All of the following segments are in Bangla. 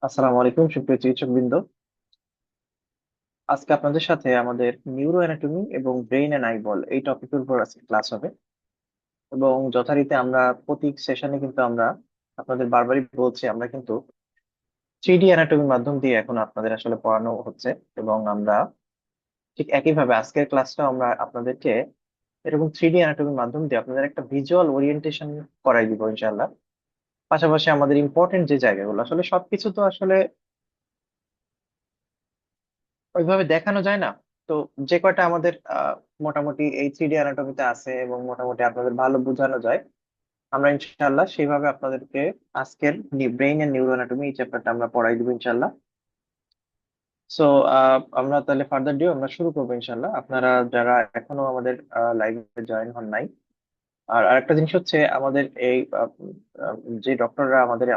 আসসালামু আলাইকুম সুপ্রিয় চিকিৎসক বৃন্দ। আজকে আপনাদের সাথে আমাদের নিউরো অ্যানাটমি এবং ব্রেইন এন্ড আইবল এই টপিকের উপর আজকে ক্লাস হবে। এবং যথারীতি আমরা প্রতি সেশনে কিন্তু আমরা আপনাদের বারবারই বলছি, আমরা কিন্তু 3D অ্যানাটমির মাধ্যম দিয়ে এখন আপনাদের আসলে পড়ানো হচ্ছে। এবং আমরা ঠিক একইভাবে আজকের ক্লাসটাও আমরা আপনাদেরকে এরকম 3D অ্যানাটমির মাধ্যম দিয়ে আপনাদের একটা ভিজুয়াল ওরিয়েন্টেশন করাই দিব ইনশাল্লাহ। পাশাপাশি আমাদের ইম্পর্টেন্ট যে জায়গাগুলো আসলে সবকিছু তো আসলে ওইভাবে দেখানো যায় না। তো যে কয়টা আমাদের মোটামুটি এই 3D অ্যানাটমিতে আছে এবং মোটামুটি আপনাদের ভালো বোঝানো যায়, আমরা ইনশাল্লাহ সেইভাবে আপনাদেরকে আজকের ব্রেইন এন্ড নিউরো অ্যানাটমি এই চ্যাপ্টারটা আমরা পড়াই দিব ইনশাল্লাহ। সো আমরা তাহলে ফার্দার ডিউ আমরা শুরু করবো ইনশাল্লাহ, আপনারা যারা এখনো আমাদের লাইভে জয়েন হন নাই। আর আরেকটা জিনিস হচ্ছে আমাদের এই আহ, যে ডক্টররা আমাদের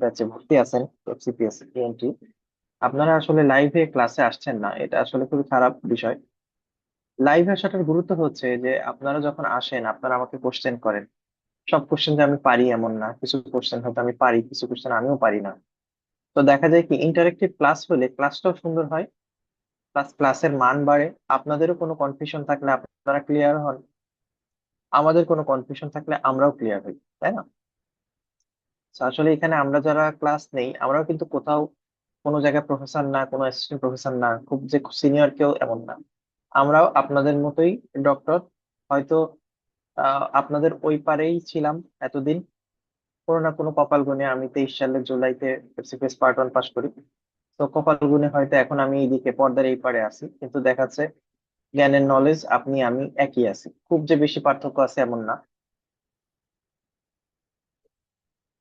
ব্যাচে ভর্তি আছেন, এফসিপিএস ইএনটি, আপনারা আসলে লাইভে ক্লাসে আসছেন না, এটা আসলে খুবই খারাপ বিষয়। লাইভ আসাটার গুরুত্ব হচ্ছে যে আপনারা যখন আসেন আপনারা আমাকে কোশ্চেন করেন। সব কোশ্চেন যে আমি পারি এমন না, কিছু কোশ্চেন হয়তো আমি পারি, কিছু কোশ্চেন আমিও পারি না। তো দেখা যায় কি ইন্টারেক্টিভ ক্লাস হলে ক্লাসটাও সুন্দর হয়, প্লাস ক্লাসের মান বাড়ে। আপনাদেরও কোনো কনফিউশন থাকলে আপনারা ক্লিয়ার হন, আমাদের কোনো কনফিউশন থাকলে আমরাও ক্লিয়ার হই, তাই না? So আসলে এখানে আমরা যারা ক্লাস নেই আমরাও কিন্তু কোথাও কোনো জায়গায় প্রফেসর না, কোনো অ্যাসিস্ট্যান্ট প্রফেসর না, খুব যে সিনিয়র কেউ এমন না। আমরাও আপনাদের মতোই ডক্টর, হয়তো আপনাদের ওই পারেই ছিলাম এতদিন। কোনো না কোনো কপাল গুনে আমি 23 সালের জুলাইতে এফসিপিএস পার্ট 1 পাস করি। তো কপাল গুনে হয়তো এখন আমি এইদিকে পর্দার এই পারে আছি, কিন্তু দেখা যাচ্ছে জ্ঞানের নলেজ আপনি আমি একই আছি, খুব যে বেশি পার্থক্য আছে এমন না।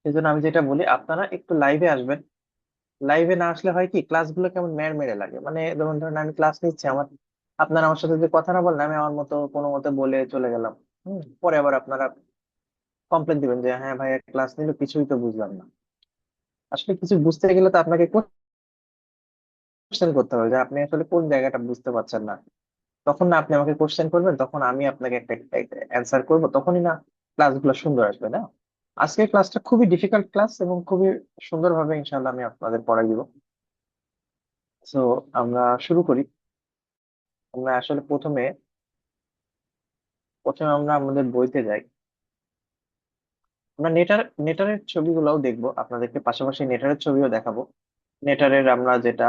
সেই জন্য আমি যেটা বলি আপনারা একটু লাইভে আসবেন। লাইভে না আসলে হয় কি ক্লাসগুলো কেমন মেরে মেরে লাগে, মানে যেমন ধরেন আমি ক্লাস নিচ্ছি, আপনারা আমার সাথে যদি কথা না বলেন আমি আমার মতো কোনো মতে বলে চলে গেলাম। পরে আবার আপনারা কমপ্লেন দিবেন যে হ্যাঁ ভাই ক্লাস নিল কিছুই তো বুঝলাম না। আসলে কিছু বুঝতে গেলে তো আপনাকে কোশ্চেন করতে হবে যে আপনি আসলে কোন জায়গাটা বুঝতে পারছেন না। তখন না আপনি আমাকে কোশ্চেন করবেন, তখন আমি আপনাকে একটা অ্যান্সার করব, তখনই না ক্লাসগুলো সুন্দর আসবে না? আজকের ক্লাসটা খুবই ডিফিকাল্ট ক্লাস এবং খুবই সুন্দরভাবে ইনশাল্লাহ আমি আপনাদের পড়াই দিব। সো আমরা শুরু করি। আমরা আসলে প্রথমে প্রথমে আমরা আমাদের বইতে যাই। আমরা নেটারের ছবিগুলোও দেখবো আপনাদেরকে, পাশাপাশি নেটারের ছবিও দেখাবো। নেটারের আমরা যেটা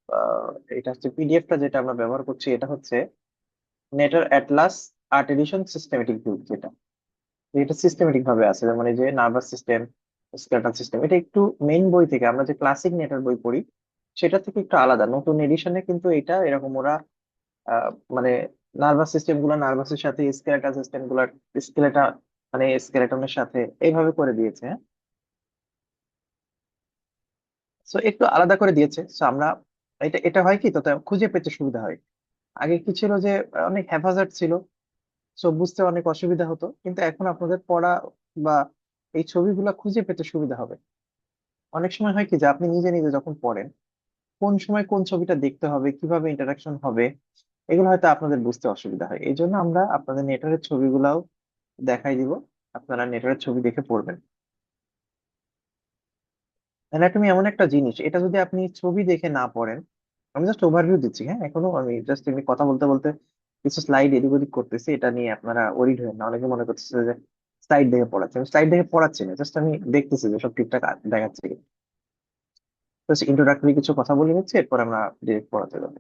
আহ, এটা হচ্ছে পিডিএফটা যেটা আমরা ব্যবহার করছি, এটা হচ্ছে Netter atlas art edition systematic view, যেটা এটা সিস্টেমেটিক ভাবে আছে, যেমন এই যে নার্ভাস সিস্টেম, স্কেলেটাল সিস্টেম, এটা একটু মেইন বই থেকে আমরা যে ক্লাসিক নেটার বই পড়ি সেটা থেকে একটু আলাদা। নতুন এডিশনে কিন্তু এটা এরকম ওরা আহ, মানে নার্ভাস সিস্টেম গুলা নার্ভাসের সাথে, স্কেলেটাল সিস্টেম গুলা স্কেলেটা মানে স্কেলেটনের সাথে এইভাবে করে দিয়েছে। সো একটু আলাদা করে দিয়েছে। সো আমরা এটা এটা হয় কি তো খুঁজে পেতে সুবিধা হয়। আগে কি ছিল যে অনেক হ্যাফাজার্ড ছিল, সো বুঝতে অনেক অসুবিধা হতো, কিন্তু এখন আপনাদের পড়া বা এই ছবিগুলা খুঁজে পেতে সুবিধা হবে। অনেক সময় হয় কি যে আপনি নিজে নিজে যখন পড়েন কোন সময় কোন ছবিটা দেখতে হবে, কিভাবে ইন্টারাকশন হবে, এগুলো হয়তো আপনাদের বুঝতে অসুবিধা হয়। এই জন্য আমরা আপনাদের নেটারের ছবিগুলাও দেখাই দিব, আপনারা নেটারের ছবি দেখে পড়বেন। অ্যানাটমি এমন একটা জিনিস, এটা যদি আপনি ছবি দেখে না পড়েন, আমি জাস্ট ওভারভিউ দিচ্ছি, হ্যাঁ, এখনো আমি জাস্ট এমনি কথা বলতে বলতে কিছু স্লাইড এদিক ওদিক করতেছি, এটা নিয়ে আপনারা ওরিড হবেন না। অনেকে মনে করতেছে যে স্লাইড দেখে পড়াচ্ছি, আমি স্লাইড দেখে পড়াচ্ছি না, জাস্ট আমি দেখতেছি যে সব ঠিকঠাক দেখাচ্ছে কিনা। তো ইন্ট্রোডাক্টরি কিছু কথা বলে নিচ্ছি, এরপর আমরা ডিরেক্ট পড়াতে যাবো।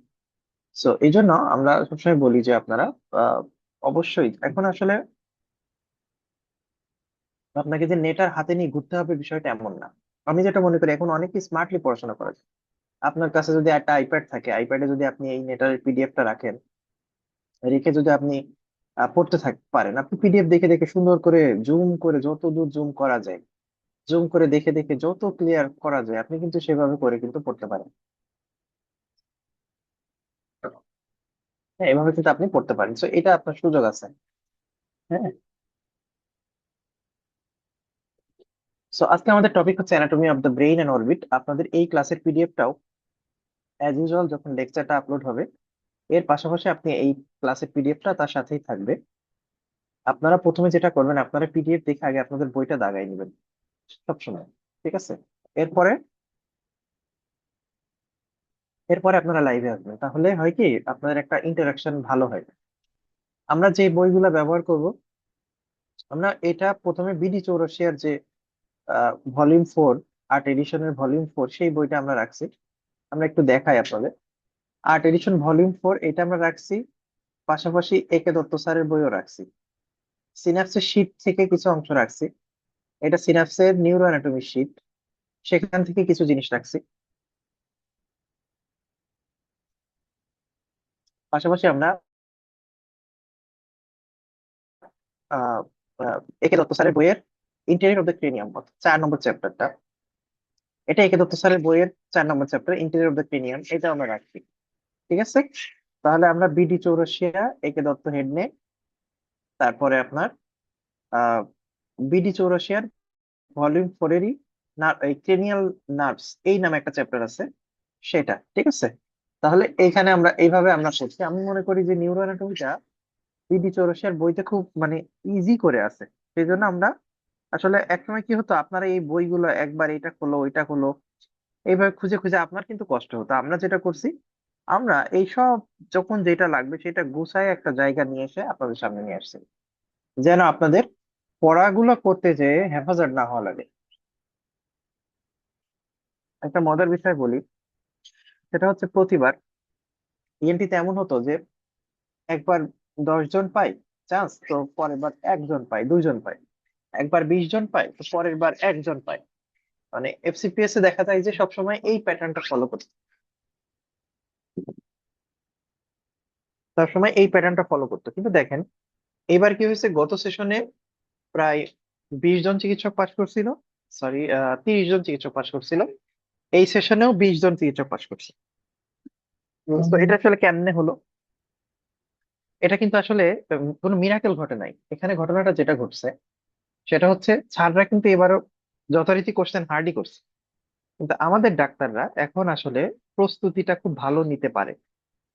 সো এই জন্য আমরা সবসময় বলি যে আপনারা আহ, অবশ্যই এখন আসলে আপনাকে যে নেটার হাতে নিয়ে ঘুরতে হবে বিষয়টা এমন না। আমি যেটা মনে করি এখন অনেকে স্মার্টলি পড়াশোনা করে। আপনার কাছে যদি একটা আইপ্যাড থাকে, আইপ্যাডে যদি আপনি এই নেটার পিডিএফটা রাখেন, রেখে যদি আপনি পড়তে পারেন, আপনি পিডিএফ দেখে দেখে সুন্দর করে জুম করে যত দূর জুম করা যায়, জুম করে দেখে দেখে যত ক্লিয়ার করা যায় আপনি কিন্তু সেভাবে করে কিন্তু পড়তে পারেন। হ্যাঁ, এভাবে কিন্তু আপনি পড়তে পারেন, তো এটা আপনার সুযোগ আছে। হ্যাঁ। সো আজকে আমাদের টপিক হচ্ছে anatomy of the brain and orbit. আপনাদের এই ক্লাসের পিডিএফটাও অ্যাজ ইউজুয়াল যখন লেকচারটা আপলোড হবে এর পাশাপাশি আপনি এই ক্লাসের পিডিএফটা তার সাথেই থাকবে। আপনারা প্রথমে যেটা করবেন, আপনারা পিডিএফ দেখে আগে আপনাদের বইটা দাগাই নেবেন সবসময়, ঠিক আছে? এরপরে এরপরে আপনারা লাইভে আসবেন, তাহলে হয় কি আপনাদের একটা ইন্টারাকশন ভালো হয়। আমরা যে বইগুলা ব্যবহার করব, আমরা এটা প্রথমে বিডি চৌরাশিয়ার যে ভলিউম 4, 8 এডিশনের ভলিউম 4, সেই বইটা আমরা রাখছি। আমরা একটু দেখাই আপনাদের। 8 এডিশন ভলিউম 4 এটা আমরা রাখছি, পাশাপাশি একে দত্ত স্যারের বইও রাখছি। সিনাপসের শীট থেকে কিছু অংশ রাখছি, এটা সিনাপসের নিউরো অ্যানাটমি শীট, সেখান থেকে কিছু জিনিস রাখছি। পাশাপাশি আমরা আহ আহ, একে দত্ত স্যারের বইয়ের ইন্টেরিয়র অফ দ্য ক্রেনিয়াম, 4 নম্বর চ্যাপ্টারটা, এটা একে দত্ত স্যারের বইয়ের 4 নম্বর chapter, interior of the cranium, এটা আমরা রাখছি। ঠিক আছে, তাহলে আমরা বিডি চৌরাশিয়া, একে দত্ত হেড নেক, তারপরে আপনার আহ বিডি চৌরাশিয়ার ভলিউম 4-এরই এই ক্রেনিয়াল নার্ভস এই নামে একটা চ্যাপ্টার আছে, সেটা। ঠিক আছে, তাহলে এইখানে আমরা এইভাবে আমরা করছি। আমি মনে করি যে নিউরো অ্যানাটমিটা বিডি চৌরাশিয়ার বইতে খুব মানে ইজি করে আছে। সেই জন্য আমরা আসলে একসময় কি হতো, আপনারা এই বইগুলো একবার এটা খোলো ওইটা খোলো এইভাবে খুঁজে খুঁজে আপনার কিন্তু কষ্ট হতো। আমরা যেটা করছি, আমরা এই সব যখন যেটা লাগবে সেটা গুছায় একটা জায়গা নিয়ে এসে আপনাদের সামনে নিয়ে আসছি, যেন আপনাদের পড়াগুলো করতে যে হেফাজত না হওয়া লাগে। একটা মজার বিষয় বলি, সেটা হচ্ছে প্রতিবার ইএনটিতে এমন হতো যে একবার 10 জন পাই চান্স, তো পরের বার একজন পাই, দুইজন পাই। একবার 20 জন পাই, তো পরের বার একজন পাই। মানে এফসিপিএস এ দেখা যায় যে সবসময় এই প্যাটার্নটা ফলো করতে, সবসময় এই প্যাটার্নটা ফলো করতো। কিন্তু দেখেন এবার কি হয়েছে, গত সেশনে প্রায় 20 জন চিকিৎসক পাশ করছিল, সরি 30 জন চিকিৎসক পাশ করছিল, এই সেশনেও 20 জন চিকিৎসক পাশ করছে। তো এটা আসলে কেমনে হলো? এটা কিন্তু আসলে কোনো মিরাকেল ঘটে নাই। এখানে ঘটনাটা যেটা ঘটছে সেটা হচ্ছে স্যাররা কিন্তু এবারও যথারীতি কোশ্চেন হার্ডই করছে, কিন্তু আমাদের ডাক্তাররা এখন আসলে প্রস্তুতিটা খুব ভালো নিতে পারে।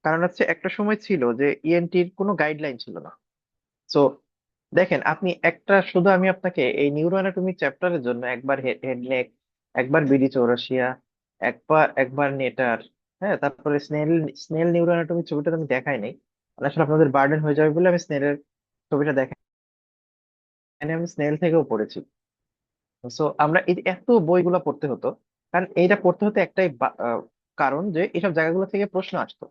কারণ হচ্ছে একটা সময় ছিল যে ইএনটির কোনো গাইডলাইন ছিল না। তো দেখেন আপনি একটা, শুধু আমি আপনাকে এই নিউরো অ্যানাটমি চ্যাপ্টারের জন্য একবার হেড নেক, একবার বিডি চৌরাশিয়া, একবার নেটার, হ্যাঁ, তারপরে স্নেল স্নেল নিউরো অ্যানাটমি ছবিটা তো আমি দেখাই নাই, মানে আসলে আপনাদের বার্ডেন হয়ে যাবে বলে আমি স্নেলের ছবিটা দেখাই নাই, আমি স্নেল থেকেও পড়েছি। সো আমরা এই এত বইগুলা পড়তে হতো, কারণ এইটা পড়তে হতো একটাই কারণ যে এইসব জায়গাগুলো থেকে প্রশ্ন আসতো।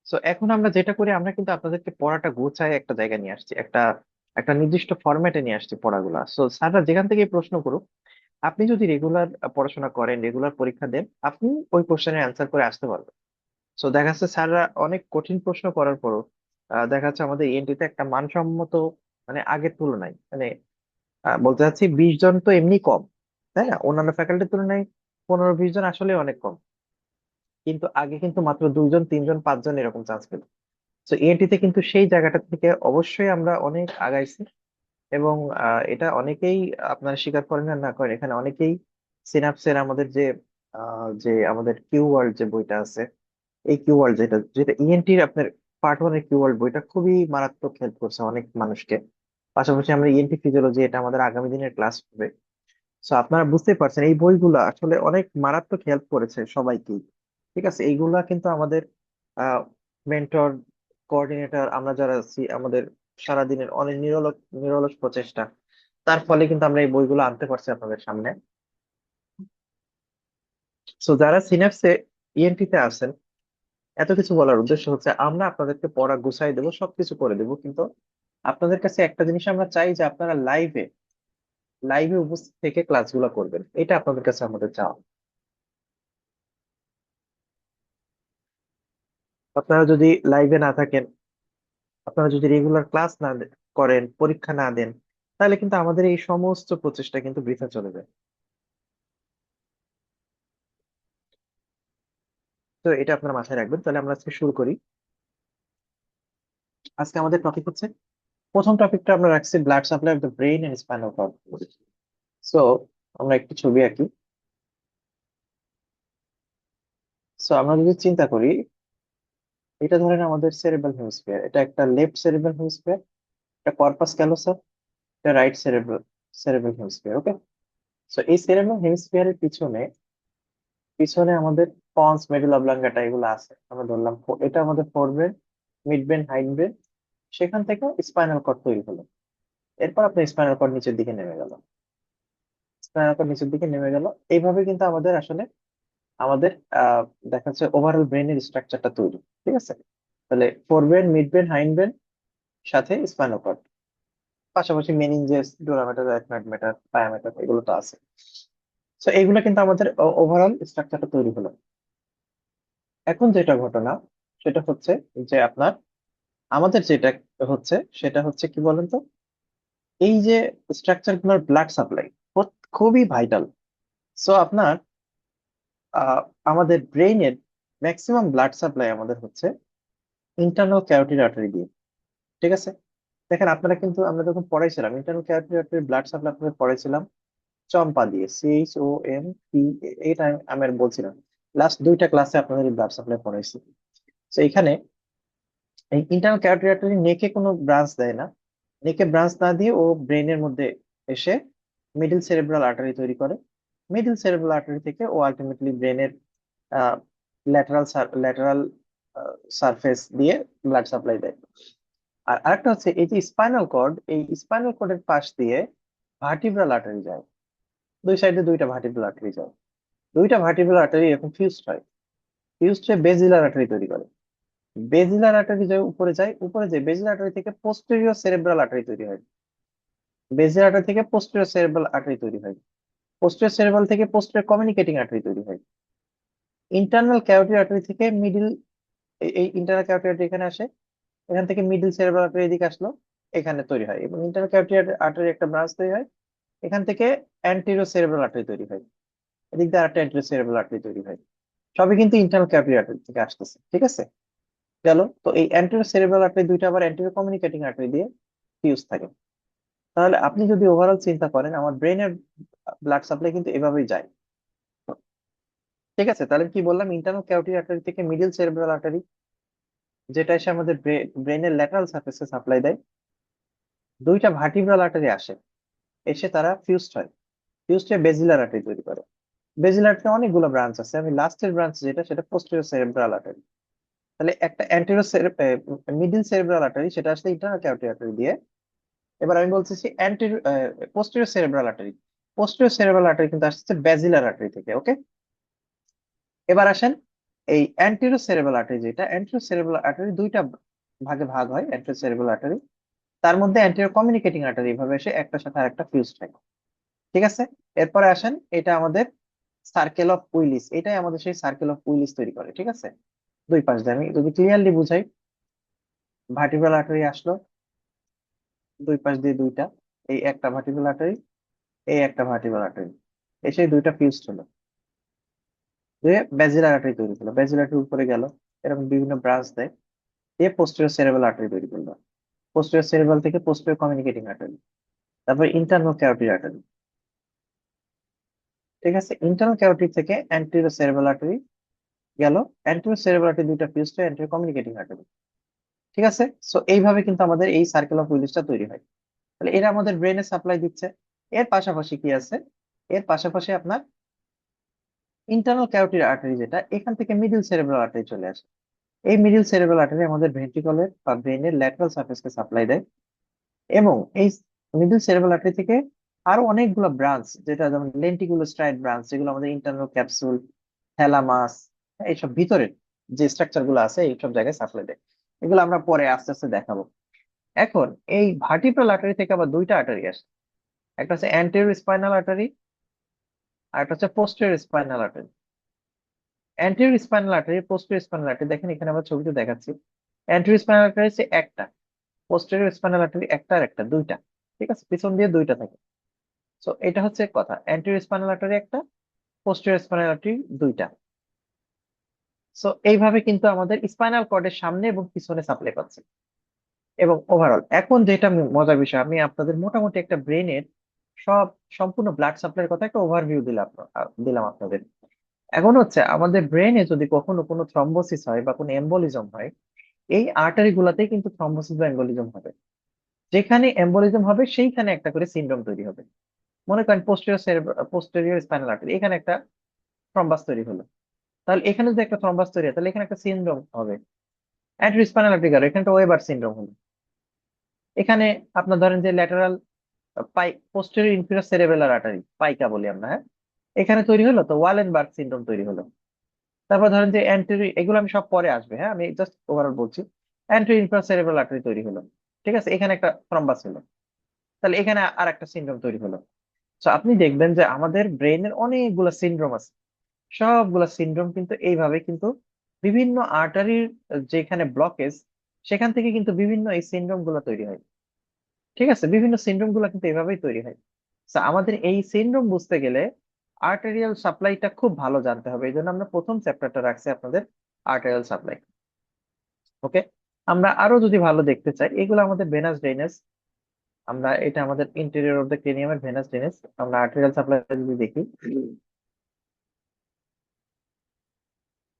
সো এখন আমরা যেটা করি, আমরা কিন্তু আপনাদেরকে পড়াটা গোছায় একটা জায়গায় নিয়ে আসছি, একটা একটা নির্দিষ্ট ফরম্যাটে নিয়ে আসছি পড়াগুলা। সো স্যাররা যেখান থেকে প্রশ্ন করুক, আপনি যদি রেগুলার পড়াশোনা করেন, রেগুলার পরীক্ষা দেন, আপনি ওই কোশ্চেনের অ্যান্সার করে আসতে পারবেন। সো দেখা যাচ্ছে স্যাররা অনেক কঠিন প্রশ্ন করার পরও দেখা যাচ্ছে আমাদের ইএনটিতে একটা মানসম্মত, মানে আগের তুলনায়, মানে বলতে চাচ্ছি 20 জন তো এমনি কম, তাই না? অন্যান্য ফ্যাকাল্টির তুলনায় 15-20 জন আসলে অনেক কম, কিন্তু আগে কিন্তু মাত্র 2 জন 3 জন 5 জন এরকম চান্স পেত। তো এনটিতে কিন্তু সেই জায়গাটা থেকে অবশ্যই আমরা অনেক আগাইছি। এবং এটা অনেকেই আপনারা স্বীকার করেন আর না করেন, এখানে অনেকেই সিনাপসের আমাদের যে যে আমাদের কিউ ওয়ার্ল্ড যে বইটা আছে, এই কিউ ওয়ার্ল্ড যেটা যেটা ইএনটির আপনার পার্ট 1-এর কিউ ওয়ার্ল্ড বইটা খুবই মারাত্মক হেল্প করছে অনেক মানুষকে। পাশাপাশি আমরা ইএনটি ফিজিওলজি, এটা আমাদের আগামী দিনের ক্লাস হবে। তো আপনারা বুঝতে পারছেন এই বইগুলা আসলে অনেক মারাত্মক হেল্প করেছে সবাইকেই। ঠিক আছে, এইগুলা কিন্তু আমাদের মেন্টর, কোঅর্ডিনেটর, আমরা যারা আছি, আমাদের সারাদিনের অনেক নিরলস নিরলস প্রচেষ্টা, তার ফলে কিন্তু আমরা এই বইগুলো আনতে পারছি আপনাদের সামনে। সো যারা সিনাপসে ইএনটি তে আছেন, এত কিছু বলার উদ্দেশ্য হচ্ছে আমরা আপনাদেরকে পড়া গুছাই দেবো, সবকিছু করে দেবো, কিন্তু আপনাদের কাছে একটা জিনিস আমরা চাই যে আপনারা লাইভে লাইভে উপস্থিত থেকে ক্লাসগুলো করবেন, এটা আপনাদের কাছে আমাদের চাওয়া। আপনারা যদি লাইভে না থাকেন, আপনারা যদি রেগুলার ক্লাস না করেন, পরীক্ষা না দেন, তাহলে কিন্তু আমাদের এই সমস্ত প্রচেষ্টা কিন্তু বৃথা চলে যায়। তো এটা আপনারা মাথায় রাখবেন। তাহলে আমরা আজকে শুরু করি। আজকে আমাদের টপিক হচ্ছে, প্রথম টপিকটা আমরা রাখছি blood supply of the brain and spinal cord. So আমরা একটু ছবি আঁকি। সো আমরা যদি চিন্তা করি, এটা ধরেন আমাদের সেরেব্রাল হেমিস্ফিয়ার, এটা একটা লেফট সেরেব্রাল হেমিস্ফিয়ার, এটা কর্পাস ক্যালোসাম, এটা রাইট সেরেব্রাল সেরেব্রাল হেমিস্ফিয়ার। ওকে, সো এই সেরেব্রাল হেমিস্ফিয়ারের পিছনে পিছনে আমাদের পন্স মেডুলা অবলাঙ্গাটা এগুলো আছে, আমরা ধরলাম এটা আমাদের four brain, mid brain, hind brain. সেখান থেকে স্পাইনাল কর্ড তৈরি হলো। এরপর আপনার স্পাইনাল কর্ড নিচের দিকে নেমে গেল, স্পাইনাল কর্ড নিচের দিকে নেমে গেল। এইভাবে কিন্তু আমাদের আসলে আমাদের আহ দেখা যাচ্ছে ওভারঅল ব্রেনের স্ট্রাকচারটা তৈরি। ঠিক আছে, তাহলে four brain, mid brain, hind brain, সাথে স্পাইনাল কর্ড, পাশাপাশি মেনিনজেস, ডোরা ম্যাটার, রাইট ম্যাটার, পায়া ম্যাটার, এগুলো তো আছে। তো এইগুলো কিন্তু আমাদের ওভারঅল স্ট্রাকচারটা তৈরি হলো। এখন যেটা ঘটনা সেটা হচ্ছে যে আপনার আমাদের যেটা হচ্ছে সেটা হচ্ছে কি বলেন তো, এই যে স্ট্রাকচার গুলোর ব্লাড সাপ্লাই খুবই ভাইটাল। সো আপনার আহ, আমাদের ব্রেইনের ম্যাক্সিমাম ব্লাড সাপ্লাই আমাদের হচ্ছে ইন্টারনাল ক্যারোটিড আর্টারি দিয়ে। ঠিক আছে, দেখেন আপনারা কিন্তু আমরা যখন পড়াইছিলাম internal carotid artery blood supply আপনাদের পড়াইছিলাম চম্পা দিয়ে, CHOMP। এটা আমি আর বলছিলাম, লাস্ট দুইটা ক্লাসে আপনাদের ব্লাড সাপ্লাই পড়াইছি। তো এখানে এই ইন্টারনাল ক্যারোটিড আর্টারি নেকে কোনো ব্রাঞ্চ দেয় না, নেকে ব্রাঞ্চ না দিয়ে ও ব্রেনের মধ্যে এসে মিডল সেরেব্রাল আর্টারি তৈরি করে। মিডল সেরেব্রাল আর্টারি থেকে ও আলটিমেটলি ব্রেনের ল্যাটারাল ল্যাটারাল সারফেস দিয়ে ব্লাড সাপ্লাই দেয়। আর আরেকটা হচ্ছে এই যে স্পাইনাল কর্ড, এই স্পাইনাল কর্ডের পাশ দিয়ে ভার্টিব্রাল আর্টারি যায়। দুই সাইডে দুইটা ভার্টিব্রাল আর্টারি যায়, দুইটা ভার্টিব্রাল আর্টারি এরকম ফিউজড হয়, ফিউজড হয়ে বেজিলার আর্টারি তৈরি করে। বেজিলার আর্টারি যায় উপরে, যায় উপরে, যে বেজিলার আর্টারি থেকে পোস্টেরিয়র সেরেব্রাল আর্টারি তৈরি হয়, বেজিলার আর্টারি থেকে পোস্টেরিয়র সেরেব্রাল আর্টারি তৈরি হয়, পোস্টেরিয়র সেরেব্রাল থেকে পোস্টেরিয়র কমিউনিকেটিং আর্টারি তৈরি হয়। ইন্টারনাল ক্যারোটিড আর্টারি থেকে মিডিল, এই ইন্টারনাল ক্যারোটিড আর্টারি এখানে আসে, এখান থেকে মিডিল সেরেব্রাল আর্টারি এদিকে আসলো, এখানে তৈরি হয়, এবং ইন্টারনাল ক্যারোটিড আর্টারি একটা ব্রাঞ্চ তৈরি হয়। এখান থেকে অ্যান্টেরিয়র সেরেব্রাল আর্টারি তৈরি হয়, এদিক দিয়ে আরেকটা অ্যান্টেরিয়র সেরেব্রাল আর্টারি তৈরি হয়। সবই কিন্তু ইন্টারনাল ক্যারোটিড আর্টারি থেকে আসতেছে। ঠিক আছে, গেল। তো এই অ্যান্টেরিয়র সেরেব্রাল আর্টারি দুইটা আবার অ্যান্টেরিয়র কমিউনিকেটিং আর্টারি দিয়ে ফিউজ থাকে। তাহলে আপনি যদি ওভারঅল চিন্তা করেন আমার ব্রেনের ব্লাড সাপ্লাই কিন্তু এভাবেই যায়। ঠিক আছে, তাহলে কি বললাম, ইন্টারনাল ক্যারোটিড আর্টারি থেকে মিডল সেরেব্রাল আর্টারি, যেটা এসে আমাদের ব্রেনের ল্যাটারাল সারফেসে সাপ্লাই দেয়। দুইটা ভার্টিব্রাল আর্টারি আসে, এসে তারা ফিউজড হয়, ফিউজড হয়ে বেজিলার আর্টারি তৈরি করে। বেজিলার আর্টারি অনেকগুলো ব্রাঞ্চ আছে, আমি লাস্টের ব্রাঞ্চ যেটা সেটা পোস্টেরিয়র সেরেব্রাল আর্টারি। তাহলে একটা অ্যান্টেরিয়র মিডল সেরেব্রাল আর্টারি সেটা আসলে ইন্টারনাল ক্যারোটিড আর্টারি দিয়ে। এবার আমি বলতেছি anterior posterior cerebral artery, posterior cerebral artery কিন্তু আসছে বেজিলার আর্টারি থেকে। ওকে, এবার আসেন এই অ্যান্টেরিয়র সেরেব্রাল আর্টারি, যেটা অ্যান্টেরিয়র সেরেব্রাল আর্টারি দুইটা ভাগে ভাগ হয় অ্যান্টেরিয়র সেরেব্রাল আর্টারি। তার মধ্যে অ্যান্টেরিয়র কমিউনিকেটিং আর্টারি এভাবে এসে একটার সাথে আরেকটা ফিউজড হয়। ঠিক আছে, এরপরে আসেন এটা আমাদের সার্কেল অফ উইলিস, এটাই আমাদের সেই সার্কেল অফ উইলিস তৈরি করে। ঠিক আছে, দুই পাশ দিয়ে আমি যদি ক্লিয়ারলি বুঝাই, ভার্টিব্রাল আর্টারি আসলো, দুই পাশ দিয়ে দুইটা, এই একটা ভার্টিব্রাল আর্টারি, এই একটা ভার্টিব্রাল আর্টারি, এসে দুইটা ফিউজড হলো, দিয়ে ব্যাজিলার আর্টারি তৈরি হলো, ব্যাজিলার আর্টারি উপরে গেল, এরকম বিভিন্ন ব্রাঞ্চ দেয়, দিয়ে পোস্টেরিয়র সেরেব্রাল আর্টারি তৈরি করলো, পোস্টেরিয়র সেরেব্রাল থেকে পোস্টেরিয়র কমিউনিকেটিং আর্টারি, তারপর ইন্টারনাল ক্যারোটিড আর্টারি। ঠিক আছে, ইন্টারনাল ক্যারোটিড থেকে অ্যান্টেরিয়র সেরেব্রাল আর্টারি গেল, অ্যান্টেরিয়র সেরেব্রাল আর্টারি দুইটা ফিউজড হয়ে অ্যান্টেরিয়র কমিউনিকেটিং আর্টারি। ঠিক আছে, সো এইভাবে কিন্তু আমাদের এই সার্কেল অফ উইলিসটা তৈরি হয়। তাহলে এরা আমাদের ব্রেনে সাপ্লাই দিচ্ছে। এর পাশাপাশি কি আছে, এর পাশাপাশি আপনার ইন্টারনাল ক্যারোটিড আর্টারি, যেটা এখান থেকে মিডল সেরেব্রাল আর্টারি চলে আসে। এই মিডল সেরেব্রাল আর্টারি আমাদের ভেন্ট্রিকলের বা ব্রেনের ল্যাটারাল সারফেসকে সাপ্লাই দেয়। এবং এই মিডল সেরেব্রাল আর্টারি থেকে আরো অনেকগুলো ব্রাঞ্চ, যেটা যেমন লেন্টিকুলোস্ট্রাইড ব্রাঞ্চ, যেগুলো আমাদের ইন্টারনাল ক্যাপসুল, থ্যালামাস, এইসব ভিতরের যে স্ট্রাকচার গুলো আছে এইসব জায়গায় সাপ্লাই দেয়। এগুলো আমরা পরে আস্তে আস্তে দেখাবো। এখন এই ভার্টিব্রাল আর্টারি থেকে আবার দুইটা আর্টারি আসে, একটা হচ্ছে অ্যান্টেরিয়র স্পাইনাল আর্টারি, আর একটা হচ্ছে posterior spinal artery. Anterior spinal artery, posterior spinal artery, দেখেন এখানে আমরা ছবিতে দেখাচ্ছি। অ্যান্টেরিয়র স্পাইনাল আর্টারি হচ্ছে একটা, পোস্টেরিয়র স্পাইনাল আর্টারি একটা আর একটা, দুইটা। ঠিক আছে, পিছন দিয়ে দুইটা থাকে। সো এটা হচ্ছে কথা, অ্যান্টেরিয়র স্পাইনাল আর্টারি একটা, পোস্টেরিয়র স্পাইনাল আর্টারি দুইটা। সো এইভাবে কিন্তু আমাদের স্পাইনাল কর্ডের সামনে এবং পিছনে সাপ্লাই পাচ্ছে। এবং ওভারঅল এখন যেটা মজার বিষয়, আমি আপনাদের মোটামুটি একটা ব্রেনের সব সম্পূর্ণ ব্লাড সাপ্লাইয়ের কথা একটা ওভারভিউ দিলাম আপনাদের। এখন হচ্ছে আমাদের ব্রেনে যদি কখনো কোনো থ্রম্বোসিস হয় বা কোনো এম্বোলিজম হয়, এই আর্টারি গুলাতেই কিন্তু থ্রম্বোসিস বা এম্বোলিজম হবে। যেখানে এম্বোলিজম হবে সেইখানে একটা করে সিনড্রোম তৈরি হবে। মনে করেন পোস্টেরিয়র স্পাইনাল আর্টারি, এখানে একটা থ্রম্বাস তৈরি হলো। তাহলে এখানে যদি একটা থ্রম্বাস তৈরি হয় তাহলে এখানে একটা সিনড্রোম হবে। অ্যান্টেরোস্পাইনাল আর্টারি গেল, এখানে একটা ওয়েবার সিনড্রোম হলো। এখানে আপনার ধরেন যে lateral posterior inferior cerebellar artery, পাইকা বলি আমরা, হ্যাঁ, এখানে তৈরি হলো, তো ওয়ালেনবার্গ সিনড্রোম তৈরি হলো। তারপর ধরেন যে অ্যান্টেরিয়র, এগুলো আমি সব পরে আসবে, হ্যাঁ, আমি জাস্ট ওভারঅল বলছি। অ্যান্টেরিয়র ইনফিরিয়র সেরেব্রাল আর্টারি তৈরি হলো, ঠিক আছে, এখানে একটা থ্রম্বাস হলো, তাহলে এখানে আর একটা সিনড্রোম তৈরি হলো। তো আপনি দেখবেন যে আমাদের ব্রেনের অনেকগুলো সিনড্রোম আছে, সবগুলা সিনড্রোম কিন্তু এইভাবে কিন্তু বিভিন্ন আর্টারির যেখানে ব্লকেজ, সেখান থেকে কিন্তু বিভিন্ন এই সিনড্রোম গুলো তৈরি হয়। ঠিক আছে, বিভিন্ন সিনড্রোম গুলো কিন্তু এইভাবেই তৈরি হয়। তো আমাদের এই সিনড্রোম বুঝতে গেলে আর্টেরিয়াল সাপ্লাইটা খুব ভালো জানতে হবে, এই জন্য আমরা প্রথম চ্যাপ্টারটা রাখছি আপনাদের আর্টেরিয়াল সাপ্লাই। ওকে, আমরা আরো যদি ভালো দেখতে চাই, এগুলো আমাদের ভেনাস ড্রেনেজ, আমরা এটা আমাদের ইন্টেরিয়র অফ দ্য ক্রেনিয়ামের ভেনাস ড্রেনেজ। আমরা আর্টেরিয়াল সাপ্লাই যদি দেখি,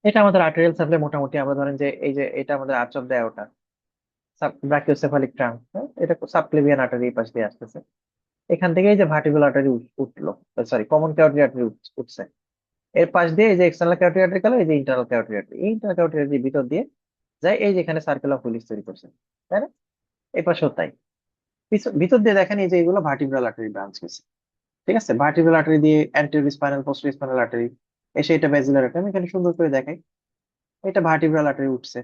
এটা আমাদের আর্টেরিয়াল সাপ্লাই মোটামুটি আমরা ধরেন যে এই যে এটা আমাদের arch of the aorta, brachiocephalic trunk, এটা সাবক্লেভিয়ান আর্টারি এই পাশ দিয়ে আসতেছে। এখান থেকে এই যে ভার্টিব্রাল আর্টারি উঠলো, সরি কমন ক্যারোটিড আর্টারি উঠছে, এর পাশ দিয়ে এই যে এক্সটার্নাল ক্যারোটিড আর্টারি গেল, এই যে ইন্টারনাল ক্যারোটিড আর্টারি, এই ইন্টারনাল ক্যারোটিড আর্টারি ভিতর দিয়ে যায়, এই যে এখানে সার্কেল অফ হুইলিস তৈরি করছে, তাই না? এই পাশেও তাই। ভিতর দিয়ে দেখেন এই যে এগুলো ভার্টিব্রাল আর্টারি ব্রাঞ্চ গেছে। ঠিক আছে, ভার্টিব্রাল আর্টারি দিয়ে anterior spinal posterior spinal artery এসে এটা ব্যাজিলার আর্টারি, আমি এখানে সুন্দর করে দেখাই। এটা ভার্টিব্রাল আর্টারি উঠছে,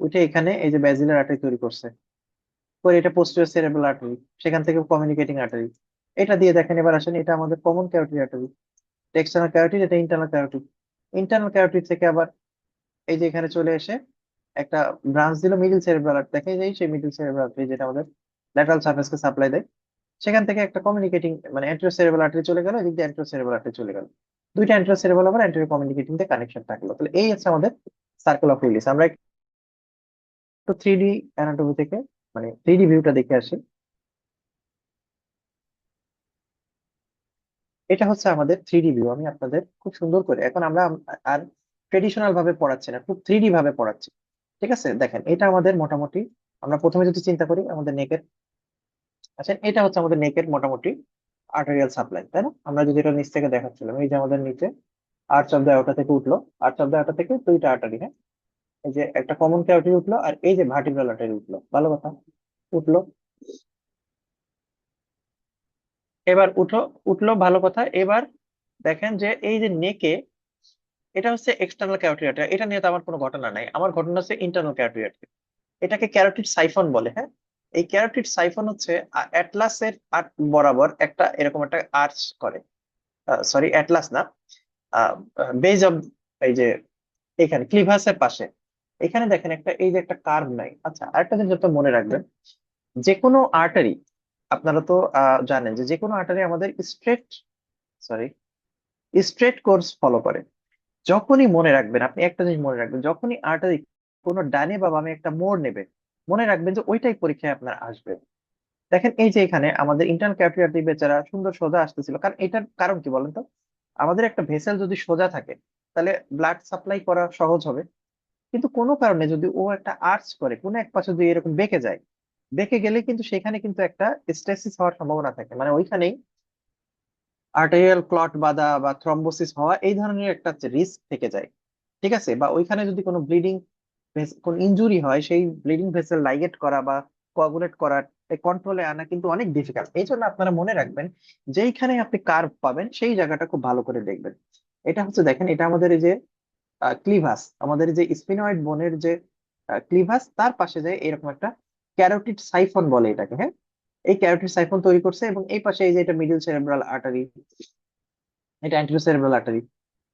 উঠে এখানে এই যে ব্যাজিলার আর্টারি তৈরি করছে, করে এটা পোস্টেরিয়র সেরেব্রাল আর্টারি, সেখান থেকে কমিউনিকেটিং আর্টারি। এটা দিয়ে দেখেন, এবার আসেন, এটা আমাদের common carotid artery, external carotid, এটা ইন্টারনাল ক্যারোটিড। ইন্টারনাল ক্যারোটিড থেকে আবার এই যে এখানে চলে এসে একটা ব্রাঞ্চ দিল মিডল সেরেব্রাল আর্টারি, দেখে যাই সেই মিডল সেরেব্রাল আর্টারি যেটা আমাদের ল্যাটারাল সারফেসকে সাপ্লাই দেয়। সেখান থেকে একটা কমিউনিকেটিং মানে অ্যান্টেরিয়র সেরেব্রাল আর্টারি চলে গেল, এদিক দিয়ে অ্যান্টেরিয়র সেরেব্রাল আর্টারি চলে গেল, দুইটা অ্যান্টেরিয়র সেরেব্রাল আবার অ্যান্টেরিয়র কমিউনিকেটিং দিয়ে কানেকশন থাকলো। তাহলে এই হচ্ছে আমাদের সার্কেল অফ উইলিস। আমরা একটু 3D অ্যানাটমি থেকে মানে 3D ভিউটা দেখে আসি। এটা হচ্ছে আমাদের 3D ভিউ, আমি আপনাদের খুব সুন্দর করে, এখন আমরা আর ট্রেডিশনাল ভাবে পড়াচ্ছি না, খুব 3D ভাবে পড়াচ্ছি। ঠিক আছে, দেখেন এটা আমাদের মোটামুটি, আমরা প্রথমে যদি চিন্তা করি আমাদের নেকের, আচ্ছা এটা হচ্ছে আমাদের নেকের মোটামুটি আর্টেরিয়াল সাপ্লাই, তাই না? আমরা যদি এটা নিচ থেকে দেখাচ্ছিলাম, এই যে আমাদের নিচে আর্চ অফ দ্য অ্যাওর্টা থেকে উঠলো, আর্চ অফ দ্য অ্যাওর্টা থেকে দুইটা আর্টারি, হ্যাঁ, এই যে একটা কমন ক্যারোটিড উঠলো আর এই যে ভার্টিব্রাল আর্টারি উঠলো, ভালো কথা, উঠলো। এবার উঠলো, উঠলো, ভালো কথা। এবার দেখেন যে এই যে নেকে, এটা হচ্ছে এক্সটার্নাল ক্যারোটিড আর্টারি, এটা নিয়ে তো আমার কোনো ঘটনা নাই, আমার ঘটনা হচ্ছে ইন্টারনাল ক্যারোটিড আর্টারি। এটাকে ক্যারোটিড সাইফন বলে, হ্যাঁ। এই ক্যারোটিড সাইফন হচ্ছে অ্যাটলাসের বরাবর একটা এরকম একটা আর্চ করে, সরি অ্যাটলাস না, বেজ অফ, এই যে এখানে ক্লিভাসের পাশে, এখানে দেখেন একটা এই যে একটা কার্ভ নাই। আচ্ছা, আরেকটা জিনিস আপনারা মনে রাখবেন, যে কোনো আর্টারি, আপনারা তো জানেন যে যে কোনো আর্টারি আমাদের straight, sorry straight course follow করে। যখনই মনে রাখবেন, আপনি একটা জিনিস মনে রাখবেন, যখনই আর্টারি কোনো ডানে বা বামে একটা মোড় নেবে, মনে রাখবেন যে ওইটাই পরীক্ষায় আপনার আসবে। দেখেন এই যে এখানে আমাদের ইন্টারনাল ক্যারোটিড আর্টারি বেচারা সুন্দর সোজা আসতেছিল, কারণ এটার কারণ কি বলেন তো? আমাদের একটা ভেসেল যদি সোজা থাকে তাহলে ব্লাড সাপ্লাই করা সহজ হবে। কিন্তু কোনো কারণে যদি ও একটা আর্চ করে, কোনো এক পাশে যদি এরকম বেঁকে যায়, বেঁকে গেলে কিন্তু সেখানে কিন্তু একটা স্টেসিস হওয়ার সম্ভাবনা থাকে, মানে ওইখানেই আর্টেরিয়াল ক্লট বাঁধা বা থ্রম্বোসিস হওয়া এই ধরনের একটা রিস্ক থেকে যায়। ঠিক আছে, বা ওইখানে যদি কোনো ব্লিডিং, কোন ইনজুরি হয়, সেই ব্লিডিং ভেসেল লাইগেট করা বা কোয়াগুলেট করা, কন্ট্রোলে আনা কিন্তু অনেক ডিফিকাল্ট। এই জন্য আপনারা মনে রাখবেন, যেইখানে আপনি কার্ভ পাবেন সেই জায়গাটা খুব ভালো করে দেখবেন। এটা হচ্ছে দেখেন, এটা আমাদের এই যে ক্লিভাস, আমাদের যে স্পিনয়েড বোনের যে ক্লিভাস, তার পাশে যায় এরকম একটা ক্যারোটিড সাইফন বলে এটাকে, হ্যাঁ। এই ক্যারোটিড সাইফন তৈরি করছে, এবং এই পাশে এই যে এটা মিডল সেরেব্রাল আর্টারি, এটা অ্যান্টেরিয়র সেরেব্রাল আর্টারি।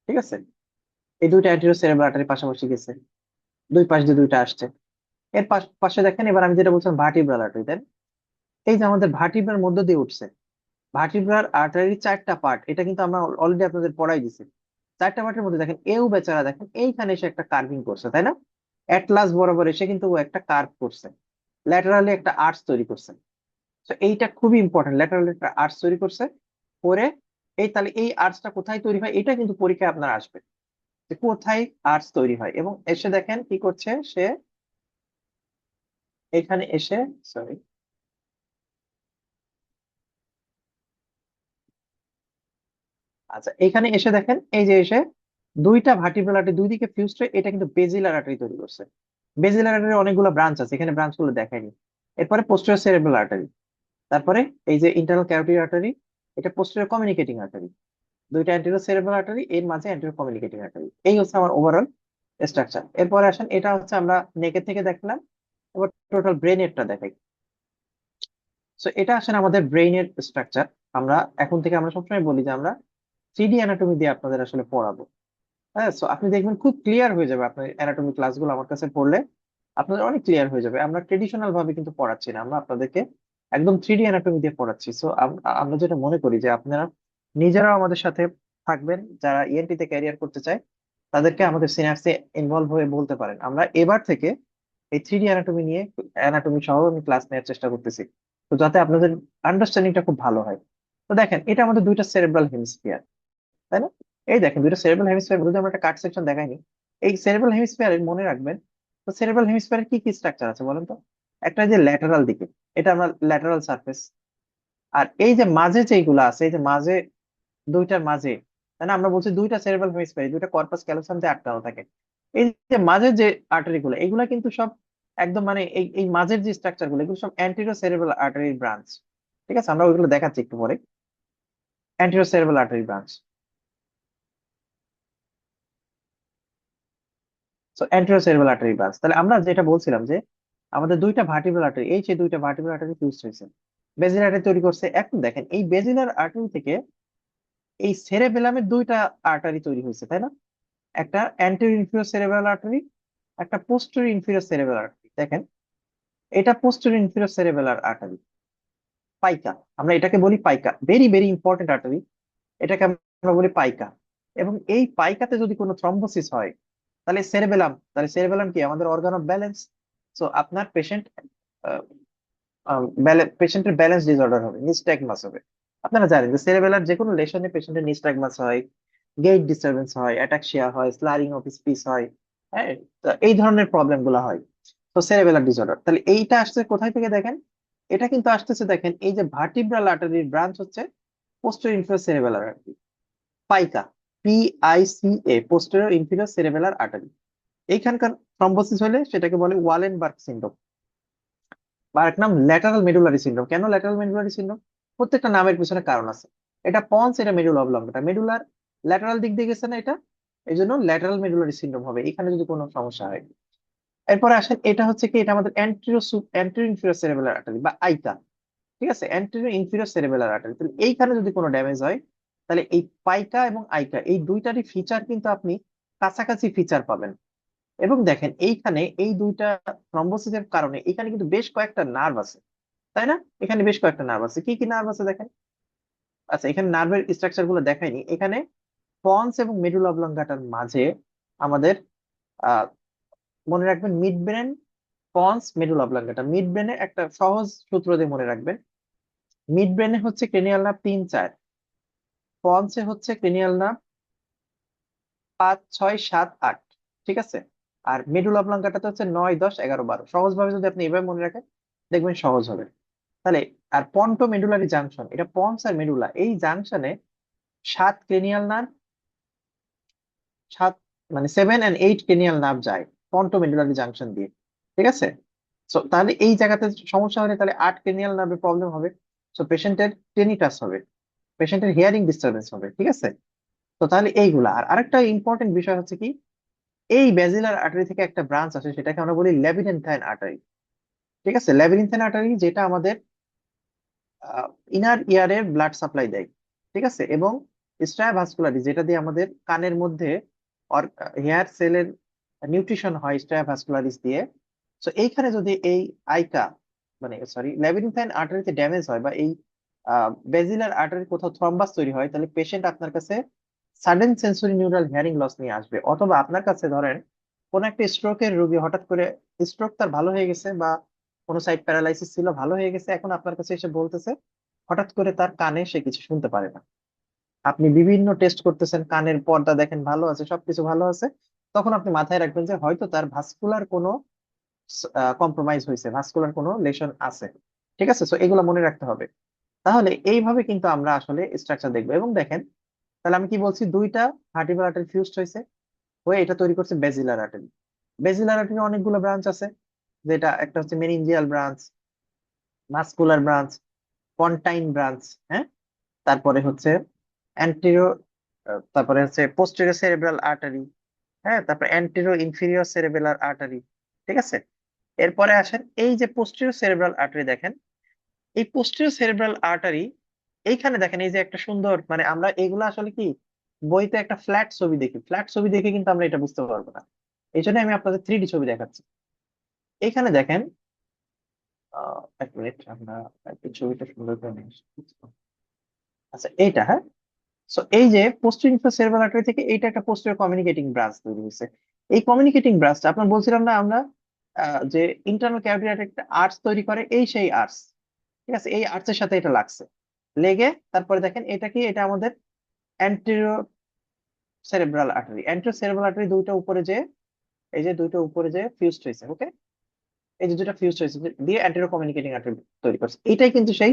ঠিক আছে, এই দুইটা অ্যান্টেরিয়র সেরেব্রাল আর্টারি পাশাপাশি গেছে, দুই পাশ দিয়ে দুইটা আসছে। এর পাশে দেখেন, এবার আমি যেটা বলছিলাম ভার্টিব্রাল আর্টারি, দেন এই যে আমাদের ভার্টিব্রার মধ্য দিয়ে উঠছে। ভার্টিব্রাল আর্টারি চারটা পার্ট, এটা কিন্তু আমরা অলরেডি আপনাদের পড়াই দিছি। চারটা পার্টের মধ্যে দেখেন এও বেচারা, দেখেন এইখানে এসে একটা কার্ভিং করছে, তাই না? অ্যাটলাস বরাবর এসে কিন্তু ও একটা কার্ভ করছে, ল্যাটারালি একটা আর্চ তৈরি করছে। তো এইটা খুবই ইম্পর্টেন্ট, ল্যাটারালি একটা আর্চ তৈরি করছে, করে এই, তাহলে এই আর্চটা কোথায় তৈরি হয়, এটা কিন্তু পরীক্ষায় আপনার আসবে, যে কোথায় আর্চ তৈরি হয়। এবং এসে দেখেন কি করছে সে, এখানে এসে, সরি, আচ্ছা এখানে এসে দেখেন এই যে এসে দুইটা ভার্টিব্রাল আর্টারি দুই দিকে ফিউজড হয়ে এটা কিন্তু বেজিলার আর্টারি তৈরি করছে। বেজিলার আর্টারি অনেকগুলো ব্রাঞ্চ আছে, এখানে ব্রাঞ্চ গুলো দেখায়নি। এরপরে পোস্টেরিয়র সেরেব্রাল আর্টারি, তারপরে এই যে ইন্টারনাল ক্যারোটিড আর্টারি, এটা পোস্টেরিয়র কমিউনিকেটিং আর্টারি। দুইটা অ্যান্টেরিয়র সেরেব্রাল আর্টারি, এর মাঝে অ্যান্টেরিয়র কমিউনিকেটিং আর্টারি। এই হচ্ছে আমার ওভারঅল স্ট্রাকচার। এরপরে আসেন, এটা হচ্ছে আমরা নেকের থেকে দেখলাম, এবার টোটাল ব্রেনেরটা দেখাই। সো এটা আসলে আমাদের ব্রেইনের স্ট্রাকচার। আমরা এখন থেকে আমরা সবসময় বলি যে আমরা 3D অ্যানাটমি দিয়ে আপনাদের আসলে পড়াবো। হ্যাঁ, সো আপনি দেখবেন খুব ক্লিয়ার হয়ে যাবে আপনার অ্যানাটমি ক্লাসগুলো আমার কাছে পড়লে। আপনাদের অনেক ক্লিয়ার হয়ে যাবে। আমরা ট্রেডিশনাল ভাবে কিন্তু পড়াচ্ছি না, আমরা আপনাদেরকে একদম 3D অ্যানাটমি দিয়ে পড়াচ্ছি। সো আমরা যেটা মনে করি যে আপনারা নিজেরাও আমাদের সাথে থাকবেন, যারা ইএনটি তে ক্যারিয়ার করতে চায় তাদেরকে আমাদের সিনাপসে ইনভলভ হয়ে বলতে পারেন। আমরা এবার থেকে এই 3D অ্যানাটমি নিয়ে, অ্যানাটমি সহ আমি ক্লাস নেওয়ার চেষ্টা করতেছি, তো যাতে আপনাদের আন্ডারস্ট্যান্ডিংটা খুব ভালো হয়। তো দেখেন, এটা আমাদের দুইটা সেরেব্রাল হেমিস্ফিয়ার, তাই না? এই দেখেন দুইটা সেরেব্রাল হেমিস্ফিয়ার, যদি আমরা একটা কাট সেকশন দেখাইনি। এই সেরেব্রাল হেমিস্ফিয়ারের মনে রাখবেন, তো সেরেব্রাল হেমিস্ফিয়ারের কি কি স্ট্রাকচার আছে বলেন তো? একটা যে ল্যাটারাল দিকে, এটা আমরা ল্যাটারাল সারফেস। আর এই যে মাঝে যেগুলো আছে, এই যে মাঝে, দুইটার মাঝে, তাই না, আমরা বলছি দুইটা সেরেব্রাল হেমিস্ফিয়ার, দুইটা কর্পাস ক্যালোসাম দিয়ে আটকানো থাকে। এই যে মাঝের যে আর্টারি গুলো, এগুলা কিন্তু সব একদম মানে এই এই মাঝের যে স্ট্রাকচার গুলো, এগুলো সব অ্যান্টেরিয়র সেরেব্রাল আর্টারির ব্রাঞ্চ। ঠিক আছে, আমরা ওইগুলো দেখাচ্ছি একটু পরে। Anterior cerebral artery branch. So anterior cerebral artery branch, তাহলে আমরা যেটা বলছিলাম যে আমাদের দুইটা ভার্টিব্রাল আর্টারি, এই যে দুইটা ভার্টিব্রাল আর্টারি ফিউজ হয়েছে, বেজিলার আর্টারি তৈরি করছে। এখন দেখেন এই বেজিলার আর্টারি থেকে এই সেরেবেলামের দুইটা আর্টারি তৈরি হয়েছে, তাই না? একটা অ্যান্টেরিয়র ইনফিরিয়র সেরেব্রাল আর্টারি, একটা পোস্টেরিয়র ইনফিরিয়র সেরেব্রাল আর্টারি। দেখেন, এটা পোস্টেরিয়র ইনফিরিয়র সেরেব্রাল আর্টারি, পাইকা। আমরা এটাকে বলি পাইকা, ভেরি ভেরি ইম্পর্টেন্ট আর্টারি, এটাকে আমরা বলি পাইকা। এবং এই পাইকাতে যদি কোনো থ্রম্বোসিস হয়, তাহলে সেরেবেলাম কি আমাদের অর্গান অফ ব্যালেন্স। সো আপনার পেশেন্টের ব্যালেন্স ডিসঅর্ডার হবে, নিস্ট্যাগমাস হবে। আপনারা জানেন যে সেরেবেলার যে কোনো লেশনে পেশেন্টের নিস্ট্যাগমাস হয়, গেট ডিস্টারবেন্স হয়, অ্যাটাক্সিয়া হয়, স্লারিং অফ স্পিচ হয়। হ্যাঁ, তো এই ধরনের প্রবলেম গুলো হয়। তো সেরেবেলার ডিসঅর্ডার, তাহলে এইটা আসছে কোথায় থেকে দেখেন? এটা কিন্তু আসতেছে, দেখেন এই যে ভার্টিব্রাল আর্টারির ব্রাঞ্চ হচ্ছে posterior inferior cerebellar artery, PICA, PICA, posterior inferior cerebellar artery. এইখানকার থ্রম্বোসিস হলে সেটাকে বলে ওয়ালেনবার্গ সিনড্রোম, বা এক নাম ল্যাটারাল মেডুলারি সিনড্রোম। কেন ল্যাটারাল মেডুলারি সিনড্রোম? প্রত্যেকটা নামের পিছনে কারণ আছে। এটা পন্স, এটা মেডুলা অবলঙ্গটা, মেডুলার ল্যাটারাল দিক দিয়ে গেছে না এটা, এই জন্য ল্যাটারাল মেডুলারি সিনড্রোম হবে এখানে যদি কোনো সমস্যা হয়। এরপরে আসেন, এটা হচ্ছে কি, এটা আমাদের অ্যান্টেরিয়র ইনফিরিয়র সেরেবেলার আর্টারি বা আইকা। ঠিক আছে, অ্যান্টেরিয়র ইনফিরিয়র সেরেবেলার আর্টারি, তাহলে এইখানে যদি কোনো ড্যামেজ হয়, তাহলে এই পাইকা এবং আইকা এই দুইটারই ফিচার কিন্তু আপনি কাছাকাছি ফিচার পাবেন। এবং দেখেন এইখানে এই দুইটা থ্রম্বোসিসের কারণে এখানে কিন্তু বেশ কয়েকটা নার্ভ আছে, তাই না? এখানে বেশ কয়েকটা নার্ভ আছে, কি কি নার্ভ আছে দেখেন। আচ্ছা, এখানে নার্ভের স্ট্রাকচার গুলো দেখায়নি। এখানে পন্স এবং মেডুলা অবলঙ্গাটার মাঝে আমাদের আহ মনে রাখবেন mid brain, pons, medulla অবলঙ্গাটা। Mid ব্রেনে একটা সহজ সূত্র দিয়ে মনে রাখবেন, মিড ব্রেনে হচ্ছে ক্রেনিয়াল নার্ভ 3 4, পন্সে হচ্ছে ক্রেনিয়াল নার্ভ 5 6 7 8। ঠিক আছে, আর মেডুলা অবলঙ্গাটাতে হচ্ছে 9 10 11 12। সহজ ভাবে যদি আপনি এভাবে মনে রাখেন, দেখবেন সহজ হবে। তাহলে আর পন্টো মেডুলারি জাংশন, এটা পন্স আর মেডুলা এই জাংশনে 7 ক্রেনিয়াল নার্ভ, সাত মানে 7 and 8 ক্রেনিয়াল নার্ভ যায় পন্টো মেডুলারি জাংশন দিয়ে। ঠিক আছে, সো তাহলে এই জায়গাতে সমস্যা হলে তাহলে 8 ক্রেনিয়াল নার্ভে প্রবলেম হবে। সো পেশেন্টের টেনিটাস হবে, পেশেন্টের হিয়ারিং ডিস্টারবেন্স হবে। ঠিক আছে, তো তাহলে এইগুলা। আর আরেকটা ইম্পর্টেন্ট বিষয় হচ্ছে কি, এই ব্যাজিলার আর্টারি থেকে একটা ব্রাঞ্চ আছে, সেটাকে আমরা বলি ল্যাবিরিনথাইন আর্টারি। ঠিক আছে, ল্যাবিরিনথাইন আর্টারি যেটা আমাদের ইনার ইয়ারে ব্লাড সাপ্লাই দেয়। ঠিক আছে, এবং স্ট্রাভাস্কুলারি যেটা দিয়ে আমাদের কানের মধ্যে হেয়ার সেলের নিউট্রিশন হয় স্ট্রাভাস্কুলারিস দিয়ে। তো এইখানে যদি এই আইকা মানে সরি ল্যাবিরিনথাইন আর্টারিতে ড্যামেজ হয়, বা এই বেজিলার আর্টারি কোথাও থ্রম্বাস তৈরি হয়, তাহলে পেশেন্ট আপনার কাছে sudden sensory neural hearing loss নিয়ে আসবে। অথবা আপনার কাছে ধরেন কোন একটা স্ট্রোকের রোগী হঠাৎ করে স্ট্রোক তার ভালো হয়ে গেছে, বা কোনো সাইড প্যারালাইসিস ছিল ভালো হয়ে গেছে, এখন আপনার কাছে এসে বলতেছে হঠাৎ করে তার কানে সে কিছু শুনতে পারে না। আপনি বিভিন্ন টেস্ট করতেছেন, কানের পর্দা দেখেন ভালো আছে, সবকিছু ভালো আছে, তখন আপনি মাথায় রাখবেন যে হয়তো তার ভাস্কুলার কোনো কম্প্রোমাইজ হয়েছে, ভাস্কুলার কোনো লেশন আছে। ঠিক আছে, সো এগুলো মনে রাখতে হবে। তাহলে এইভাবে কিন্তু আমরা আসলে স্ট্রাকচার দেখবো। এবং দেখেন তাহলে আমি কি বলছি, দুইটা ভার্টিব্রাল আর্টারি ফিউজড হয়েছে, হয়ে এটা তৈরি করছে বেজিলার আর্টারি। বেজিলার আর্টারি অনেকগুলো ব্রাঞ্চ আছে, যেটা একটা হচ্ছে meningeal branch, muscular branch, পন্টাইন branch, হ্যাঁ, তারপরে হচ্ছে অ্যান্টেরিও, তারপরে হচ্ছে পোস্টেরিয়র সেরেব্রাল আর্টারি, হ্যাঁ, তারপরে অ্যান্টেরিও ইনফিরিয়র সেরেবেলার আর্টারি। ঠিক আছে, এরপরে আসেন এই যে পোস্টেরিয়র সেরেব্রাল আর্টারি, দেখেন এই পোস্টেরিয়র সেরেব্রাল আর্টারি, এইখানে দেখেন এই যে একটা সুন্দর, মানে আমরা এগুলো আসলে কি বইতে একটা ফ্ল্যাট ছবি দেখি, ফ্ল্যাট ছবি দেখে কিন্তু আমরা এটা বুঝতে পারবো না। এই জন্য আমি আপনাদের 3D ছবি দেখাচ্ছি। এখানে দেখেন, এক মিনিট, আমরা একটু ছবিটা সুন্দর করে নিয়ে আসি। আচ্ছা, এইটা, হ্যাঁ। সো এই যে পোস্টেরিয়র ইনফ্রাসেরেব্রাল আর্টারি থেকে এইটা একটা পোস্টেরিয়র কমিউনিকেটিং ব্রাঞ্চ তৈরি হয়েছে। এই কমিউনিকেটিং ব্রাঞ্চটা আপনার বলছিলাম না আমরা, যে ইন্টারনাল ক্যাভিটি একটা আর্টস তৈরি করে, এই সেই আর্টস। ঠিক আছে, এই আর্টসের সাথে এটা লাগছে, লেগে তারপরে দেখেন এটা কি, এটা আমাদের anterior cerebral artery. Anterior cerebral artery দুইটা উপরে যে, এই যে দুইটা উপরে যে ফিউজড হয়েছে, ওকে, এই যে দুইটা ফিউজড হয়েছে দিয়ে অ্যান্টেরিয়র কমিউনিকেটিং আর্টারি তৈরি করছে। এটাই কিন্তু সেই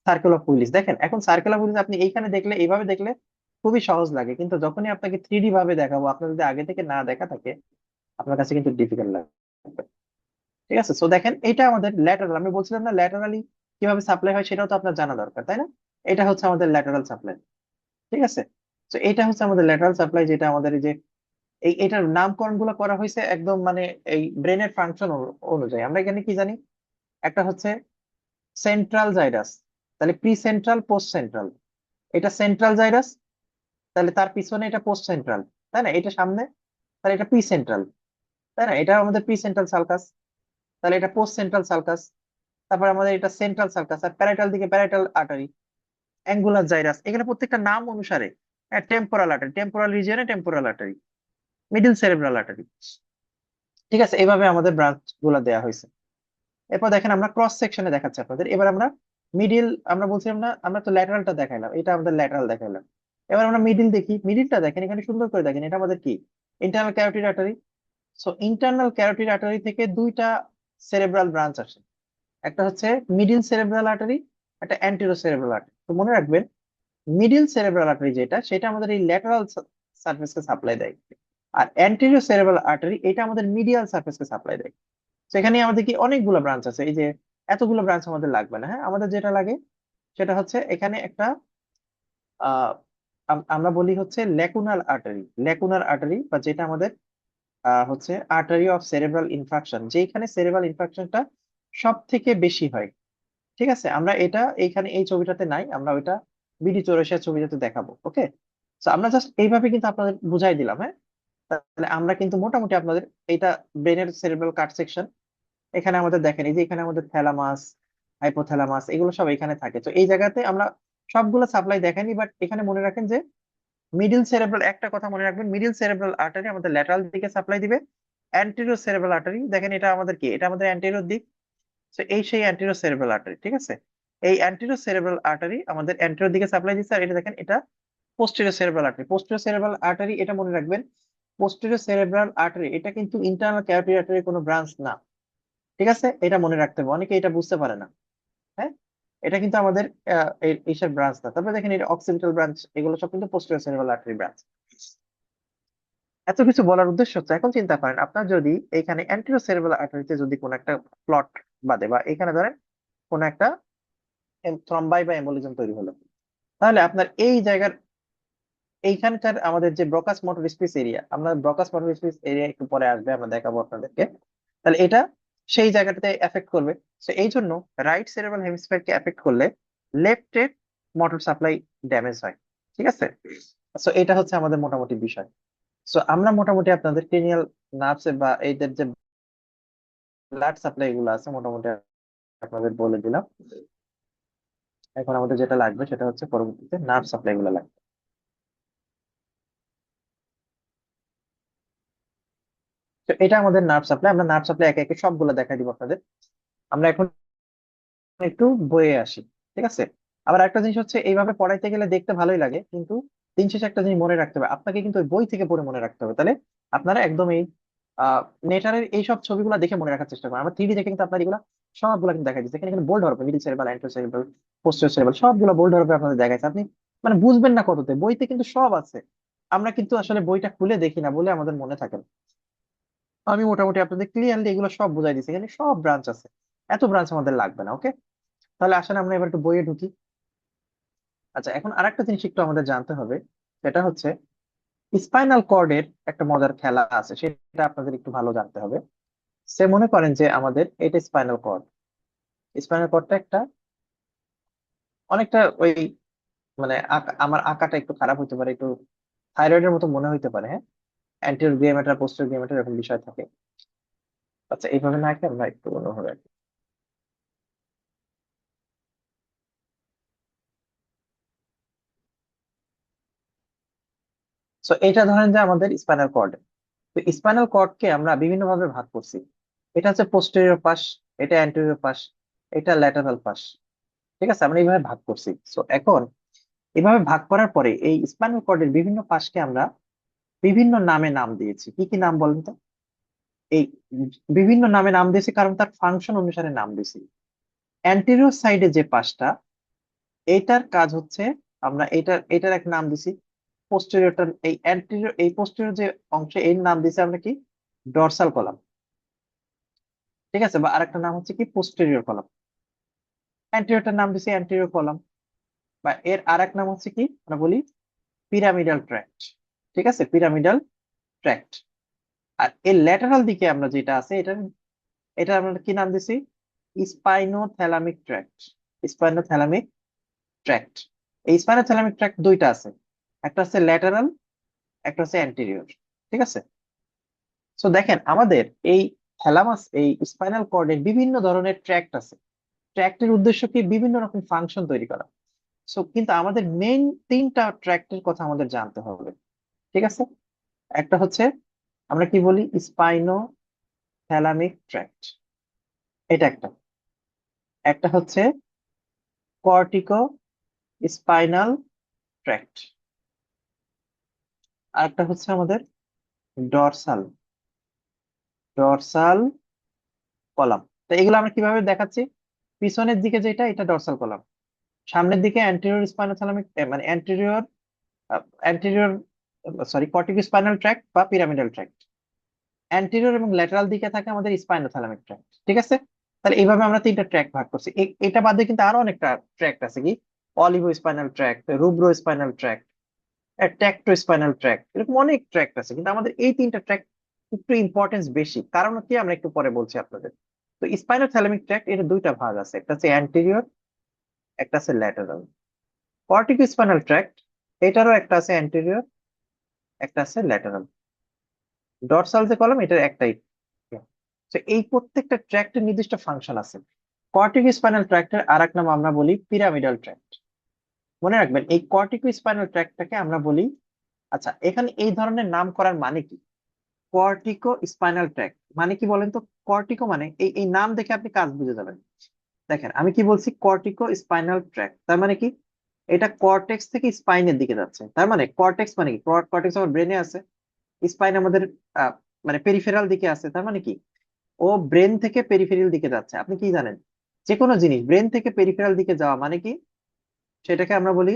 সার্কেল অফ উইলিস। দেখেন এখন সার্কেল অফ উইলিস আপনি এইখানে দেখলে, এইভাবে দেখলে খুবই সহজ লাগে, কিন্তু যখনই আপনাকে 3D ভাবে দেখাবো, আপনার যদি আগে থেকে না দেখা থাকে, আপনার কাছে কিন্তু ডিফিকাল্ট লাগবে। ঠিক আছে, সো দেখেন এটা আমাদের ল্যাটারাল, আমি বলছিলাম না ল্যাটারালি কিভাবে সাপ্লাই হয়, সেটাও তো আপনার জানা দরকার, তাই না? এটা হচ্ছে আমাদের ল্যাটারাল সাপ্লাই। ঠিক আছে, তো এটা হচ্ছে আমাদের ল্যাটারাল সাপ্লাই, যেটা আমাদের এই যে এটার নামকরণ গুলো করা হয়েছে একদম মানে এই ব্রেনের ফাংশন অনুযায়ী। আমরা এখানে কি জানি, একটা হচ্ছে সেন্ট্রাল জাইরাস, তাহলে প্রি সেন্ট্রাল পোস্ট সেন্ট্রাল, এটা সেন্ট্রাল জাইরাস, তাহলে তার পিছনে এটা পোস্ট সেন্ট্রাল, তাই না? এটা সামনে, তাহলে এটা প্রি সেন্ট্রাল, তাই না? এটা আমাদের প্রি সেন্ট্রাল সালকাস, তাহলে এটা পোস্ট সেন্ট্রাল সালকাস। তারপর আমাদের এটা সেন্ট্রাল সার্কাস, আর প্যারাইটাল দিকে প্যারাইটাল আর্টারি, অ্যাঙ্গুলার জাইরাস। এখানে প্রত্যেকটা নাম অনুসারে, টেম্পোরাল আর্টারি, টেম্পোরাল রিজিয়নে temporal artery, middle cerebral artery. ঠিক আছে, এইভাবে আমাদের ব্রাঞ্চ গুলা দেওয়া হয়েছে। এরপর দেখেন আমরা ক্রস সেকশনে দেখাচ্ছি আপনাদের। এবার আমরা মিডিল, আমরা বলছিলাম না, আমরা তো ল্যাটারালটা দেখাইলাম, এটা আমাদের ল্যাটারাল দেখাইলাম। এবার আমরা মিডিল দেখি, মিডিলটা দেখেন এখানে সুন্দর করে দেখেন, এটা আমাদের কি, internal carotid artery. So internal carotid artery থেকে দুইটা সেরেব্রাল ব্রাঞ্চ আসে, একটা হচ্ছে মিডিল সেরেব্রাল আর্টারি, একটা অ্যান্টেরো সেরেব্রাল আর্টারি। তো মনে রাখবেন, মিডিল সেরেব্রাল আর্টারি যেটা, সেটা আমাদের এই ল্যাটারাল সারফেসকে সাপ্লাই দেয়, আর অ্যান্টেরিয়র সেরেব্রাল আর্টারি এটা আমাদের মিডিয়াল সারফেসকে সাপ্লাই দেয়। সেখানে আমাদের কি অনেকগুলো ব্রাঞ্চ আছে, এই যে এতগুলো ব্রাঞ্চ আমাদের লাগবে না, হ্যাঁ, আমাদের যেটা লাগে সেটা হচ্ছে এখানে একটা, আহ আমরা বলি হচ্ছে ল্যাকুনাল আর্টারি, ল্যাকুনার আর্টারি, বা যেটা আমাদের হচ্ছে আর্টারি অফ সেরেব্রাল ইনফ্রাকশন, যেখানে সেরেব্রাল ইনফ্রাকশনটা সব থেকে বেশি হয়। ঠিক আছে, আমরা এটা এইখানে এই ছবিটাতে নাই, আমরা ওইটা BD-84 ছবিটাতে দেখাবো, ওকে। তো আমরা জাস্ট এইভাবে কিন্তু আপনাদের বুঝাই দিলাম, হ্যাঁ। তাহলে আমরা কিন্তু মোটামুটি আপনাদের এইটা ব্রেনের সেরেব্রাল কাট সেকশন, এখানে আমাদের দেখেন এই যে এখানে আমাদের থ্যালামাস, হাইপোথ্যালামাস, এগুলো সব এখানে থাকে। তো এই জায়গাতে আমরা সবগুলো সাপ্লাই দেখাইনি, বাট এখানে মনে রাখেন যে মিডিল সেরেব্রাল, একটা কথা মনে রাখবেন, মিডিল সেরেব্রাল আর্টারি আমাদের ল্যাটারাল দিকে সাপ্লাই দিবে। অ্যান্টেরিয়র সেরেব্রাল আর্টারি দেখেন, এটা আমাদের কি, এটা আমাদের অ্যান্টেরিয়র দিক। তো এই সেই অ্যান্টেরিয়র সেরেব্রাল আর্টারি, ঠিক আছে। এই অ্যান্টেরিয়র সেরেব্রাল আর্টারি আমাদের অ্যান্টেরিয়র দিকে সাপ্লাই দিচ্ছে, আর এটা দেখেন এটা posterior cerebral artery. Posterior cerebral artery, এটা মনে রাখবেন, পোস্টেরিয়র সেরেব্রাল আর্টারি এটা কিন্তু ইন্টারনাল ক্যারোটিড আর্টারির কোনো ব্রাঞ্চ না। ঠিক আছে, এটা মনে রাখতে হবে, অনেকে এটা বুঝতে পারে না, হ্যাঁ। এটা কিন্তু আমাদের এইসব ব্রাঞ্চ না। তারপরে দেখেন এটা অক্সিপিটাল ব্রাঞ্চ, এগুলো সব কিন্তু পোস্টেরিয়র সেরেব্রাল আর্টারি ব্রাঞ্চ। এত কিছু বলার উদ্দেশ্য হচ্ছে, এখন চিন্তা করেন আপনার যদি এখানে অ্যান্টেরিয়র সেরেব্রাল আর্টারিতে যদি কোনো একটা প্লট বাদে, বা এখানে ধরেন কোনো একটা থ্রম্বাই বা এম্বোলিজম তৈরি হলো, তাহলে আপনার এই জায়গার এইখানকার আমাদের যে ব্রকাস মোটর স্পেস এরিয়া, আমরা ব্রকাস মোটর স্পেস এরিয়া একটু পরে আসবে, আমরা দেখাবো আপনাদেরকে। তাহলে এটা সেই জায়গাটাতে এফেক্ট করবে। তো এই জন্য রাইট সেরেব্রাল হেমিস্ফিয়ার কে এফেক্ট করলে লেফটের মোটর সাপ্লাই ড্যামেজ হয়। ঠিক আছে, সো এটা হচ্ছে আমাদের মোটামুটি বিষয়। সো আমরা মোটামুটি আপনাদের ক্রেনিয়াল নার্ভস বা এইদের যে ব্লাড সাপ্লাই গুলো আছে মোটামুটি আপনাদের বলে দিলাম। এখন আমাদের যেটা লাগবে সেটা হচ্ছে পরবর্তীতে নার্ভ সাপ্লাই গুলো লাগবে। তো এটা আমাদের নার্ভ সাপ্লাই, আমরা নার্ভ সাপ্লাই একে একে সবগুলো দেখাই দিব আপনাদের। আমরা এখন একটু বইয়ে আসি, ঠিক আছে। আবার একটা জিনিস হচ্ছে, এইভাবে পড়াইতে গেলে দেখতে ভালোই লাগে, কিন্তু দিন শেষে একটা জিনিস মনে রাখতে হবে, আপনাকে কিন্তু ওই বই থেকে পড়ে মনে রাখতে হবে। তাহলে আপনারা একদম এই নেটারের এইসব ছবিগুলো দেখে মনে রাখার চেষ্টা করেন। আমরা 3D দেখে কিন্তু আপনার এগুলো সবগুলো কিন্তু দেখা যাচ্ছে, এখানে কিন্তু বোল্ড হবে, middle cerebral, antero cerebral, posterior cerebral, সবগুলো বোল্ড হবে আপনাদের দেখাচ্ছে। আপনি মানে বুঝবেন না কততে, বইতে কিন্তু সব আছে। আমরা কিন্তু আসলে বইটা খুলে দেখি না বলে আমাদের মনে থাকে না। আমি মোটামুটি আপনাদের ক্লিয়ারলি এগুলো সব বুঝাই দিচ্ছি, এখানে সব ব্রাঞ্চ আছে। এত ব্রাঞ্চ আমাদের লাগবে না, ওকে? তাহলে আসলে আমরা এবার একটু বইয়ে ঢুকি। আচ্ছা, এখন আরেকটা জিনিস একটু আমাদের জানতে হবে, সেটা হচ্ছে স্পাইনাল কর্ডের একটা মজার খেলা আছে, সেটা আপনাদের একটু ভালো জানতে হবে। সে মনে করেন যে আমাদের এটা স্পাইনাল কর্ড। স্পাইনাল কর্ডটা একটা অনেকটা ওই, মানে আমার আঁকাটা একটু খারাপ হতে পারে, একটু থাইরয়েডের মতো মনে হইতে পারে, হ্যাঁ। Anterior grey matter, posterior grey matter, এরকম বিষয় থাকে। আচ্ছা, এইভাবে না আঁকে আমরা একটু অন্যভাবে আঁকি। সো এটা ধরেন যে আমাদের স্পাইনাল কর্ড। তো স্পাইনাল কর্ডকে আমরা বিভিন্ন ভাবে ভাগ করছি। এটা হচ্ছে পোস্টেরিয়র পাশ, এটা অ্যান্টেরিয়র পাশ, এটা ল্যাটারাল পাশ। ঠিক আছে, আমরা এইভাবে ভাগ করছি। সো এখন এভাবে ভাগ করার পরে এই স্পাইনাল কর্ডের বিভিন্ন পাশকে আমরা বিভিন্ন নামে নাম দিয়েছি। কি কি নাম বলেন তো? এই বিভিন্ন নামে নাম দিয়েছি কারণ তার ফাংশন অনুসারে নাম দিয়েছি। অ্যান্টেরিয়র সাইডে যে পাশটা, এইটার কাজ হচ্ছে, আমরা এটার এক নাম দিছি। পোস্টেরিয়রটার, এই অ্যান্টেরিয়র, এই পোস্টেরিয়র যে অংশে, এর নাম দিছি আমরা কি? Dorsal column. ঠিক আছে, বা আরেকটা নাম হচ্ছে কি? Posterior column. অ্যান্টেরিয়রটার নাম দিছি অ্যান্টেরিয়র কলাম, বা এর আরেক নাম হচ্ছে কি আমরা বলি? Pyramidal tract. ঠিক আছে, পিরামিডাল ট্র্যাক্ট। আর এর ল্যাটারাল দিকে আমরা যেটা আছে, এটা এটা আমরা কি নাম দিছি? স্পাইনোথ্যালামিক ট্র্যাক্ট। স্পাইনোথ্যালামিক ট্র্যাক্ট। এই স্পাইনোথ্যালামিক ট্র্যাক্ট দুইটা আছে, একটা হচ্ছে ল্যাটারাল, একটা হচ্ছে অ্যান্টেরিয়র। ঠিক আছে। সো দেখেন আমাদের এই থ্যালামাস, এই স্পাইনাল কর্ডের বিভিন্ন ধরনের ট্র্যাক্ট আছে। ট্র্যাক্টের উদ্দেশ্য কি? বিভিন্ন রকম ফাংশন তৈরি করা। সো কিন্তু আমাদের মেইন তিনটা ট্র্যাক্টের কথা আমাদের জানতে হবে। ঠিক আছে। একটা হচ্ছে, আমরা কি বলি? স্পাইনো থ্যালামিক ট্র্যাক্ট, এটা একটা। একটা হচ্ছে কর্টিকো স্পাইনাল ট্র্যাক্ট। আর একটা হচ্ছে আমাদের ডরসাল ডরসাল কলাম। তো এগুলো আমরা কিভাবে দেখাচ্ছি? পিছনের দিকে যেটা, এটা ডরসাল কলাম। সামনের দিকে অ্যান্টেরিয়র স্পাইনোথ্যালামিক, মানে anterior anterior sorry cortico spinal tract বা পিরামিডাল ট্র্যাক্ট। অ্যান্টেরিয়র এবং ল্যাটারাল দিকে থাকে আমাদের স্পাইনোথ্যালামিক ট্র্যাক্ট। ঠিক আছে। তাহলে এইভাবে আমরা তিনটা ট্র্যাক ভাগ করছি। এটা বাদে কিন্তু আরো অনেকটা ট্র্যাক্ট আছে। কি? Olivospinal tract, rubrospinal tract, tectospinal tract, এরকম অনেক ট্র্যাক্ট আছে, কিন্তু আমাদের এই তিনটা ট্র্যাক্ট একটু ইম্পর্টেন্স বেশি। কারণ কি? আমরা একটু পরে বলছি আপনাদের। তো স্পাইনোথ্যালামিক ট্র্যাক্ট, এর দুইটা ভাগ আছে, একটা হচ্ছে অ্যান্টেরিয়র, একটা আছে ল্যাটারাল। কর্টিকো স্পাইনাল ট্র্যাক্ট, এটারও একটা আছে অ্যান্টেরিয়র, একটা আছে ল্যাটারাল। ডরসাল যে কলাম, এটার একটাই। তো এই প্রত্যেকটা ট্র্যাক্টের নির্দিষ্ট ফাংশন আছে। কর্টিকো স্পাইনাল ট্র্যাক্টের আর এক নাম আমরা বলি পিরামিডাল ট্র্যাক্ট। মনে রাখবেন, এই কর্টিকো স্পাইনাল ট্র্যাক্টটাকে আমরা বলি। আচ্ছা, এখানে এই ধরনের নাম করার মানে কি? কর্টিকো স্পাইনাল ট্র্যাক্ট মানে কি বলেন তো? কর্টিকো মানে, এই এই নাম দেখে আপনি কাজ বুঝে যাবেন। দেখেন আমি কি বলছি, কর্টিকো স্পাইনাল ট্র্যাক্ট, তার মানে কি? এটা কর্টেক্স থেকে স্পাইনের দিকে যাচ্ছে। তার মানে কর্টেক্স মানে কি? কর্টেক্স আমার ব্রেনে আছে, স্পাইন আমাদের আহ, মানে পেরিফেরাল দিকে আছে। তার মানে কি? ও ব্রেন থেকে পেরিফেরাল দিকে যাচ্ছে। আপনি কি জানেন? যে কোনো জিনিস ব্রেন থেকে পেরিফেরাল দিকে যাওয়া মানে কি? সেটাকে আমরা বলি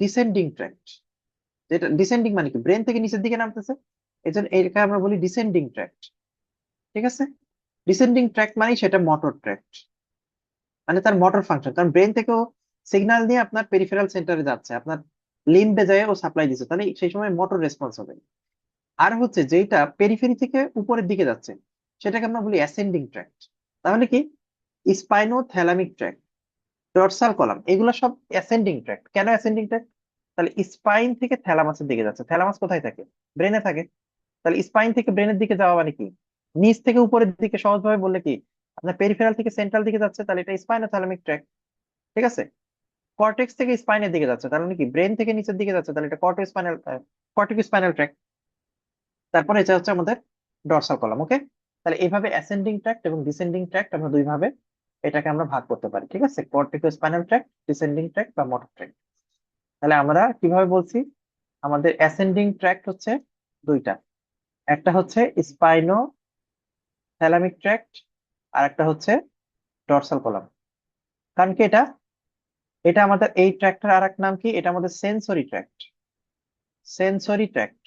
ডিসেন্ডিং ট্র্যাক্ট। যেটা ডিসেন্ডিং মানে কি? ব্রেন থেকে নিচের দিকে নামতেছে, এই জন্য এটাকে আমরা বলি ডিসেন্ডিং ট্র্যাক্ট। ঠিক আছে। ডিসেন্ডিং ট্র্যাক্ট মানে সেটা মোটর ট্র্যাক্ট, মানে তার মোটর ফাংশন, কারণ ব্রেন থেকেও সিগন্যাল নিয়ে আপনার পেরিফেরাল সেন্টারে যাচ্ছে, আপনার লিম্বে যায় ও সাপ্লাই দিচ্ছে, তাহলে সেই সময় মোটর রেসপন্স হবে। আর হচ্ছে যেটা পেরিফেরি থেকে উপরের দিকে যাচ্ছে, সেটাকে আমরা বলি অ্যাসেন্ডিং ট্র্যাক্ট। তাহলে কি? স্পাইনো থ্যালামিক ট্র্যাক্ট, ডরসাল কলাম, এগুলো সব অ্যাসেন্ডিং ট্র্যাক্ট। কেন অ্যাসেন্ডিং ট্র্যাক্ট? তাহলে স্পাইন থেকে থ্যালামাসের দিকে যাচ্ছে। থ্যালামাস কোথায় থাকে? ব্রেনে থাকে। তাহলে স্পাইন থেকে ব্রেনের দিকে যাওয়া মানে কি? নিচ থেকে উপরের দিকে, সহজভাবে বললে কি? আপনার পেরিফেরাল থেকে সেন্ট্রাল দিকে যাচ্ছে, তাহলে এটা স্পাইনোথ্যালামিক ট্র্যাক্ট। ঠিক আছে। কর্টেক্স থেকে স্পাইনের দিকে যাচ্ছে, তার মানে কি? ব্রেন থেকে নিচের দিকে যাচ্ছে, তাহলে এটা কর্টিকো স্পাইনাল ট্র্যাক্ট। তারপরে এটা হচ্ছে আমাদের ডর্সাল কলাম। ওকে। তাহলে এইভাবে অ্যাসেন্ডিং ট্র্যাক্ট এবং ডিসেন্ডিং ট্র্যাক্ট আমরা দুই ভাবে এটাকে আমরা ভাগ করতে পারি। ঠিক আছে, cortico spinal tract, descending tract বা মোটর ট্র্যাক্ট। তাহলে আমরা কিভাবে বলছি? আমাদের অ্যাসেন্ডিং ট্র্যাক্ট হচ্ছে দুইটা, একটা হচ্ছে স্পাইনো থ্যালামিক ট্র্যাক্ট, আর একটা হচ্ছে ডর্সাল কলাম। কারণ কি? এটা এটা আমাদের এই ট্র্যাক্টর আর এক নাম কি, এটা আমাদের সেন্সরি ট্র্যাক্ট, সেন্সরি ট্র্যাক্ট।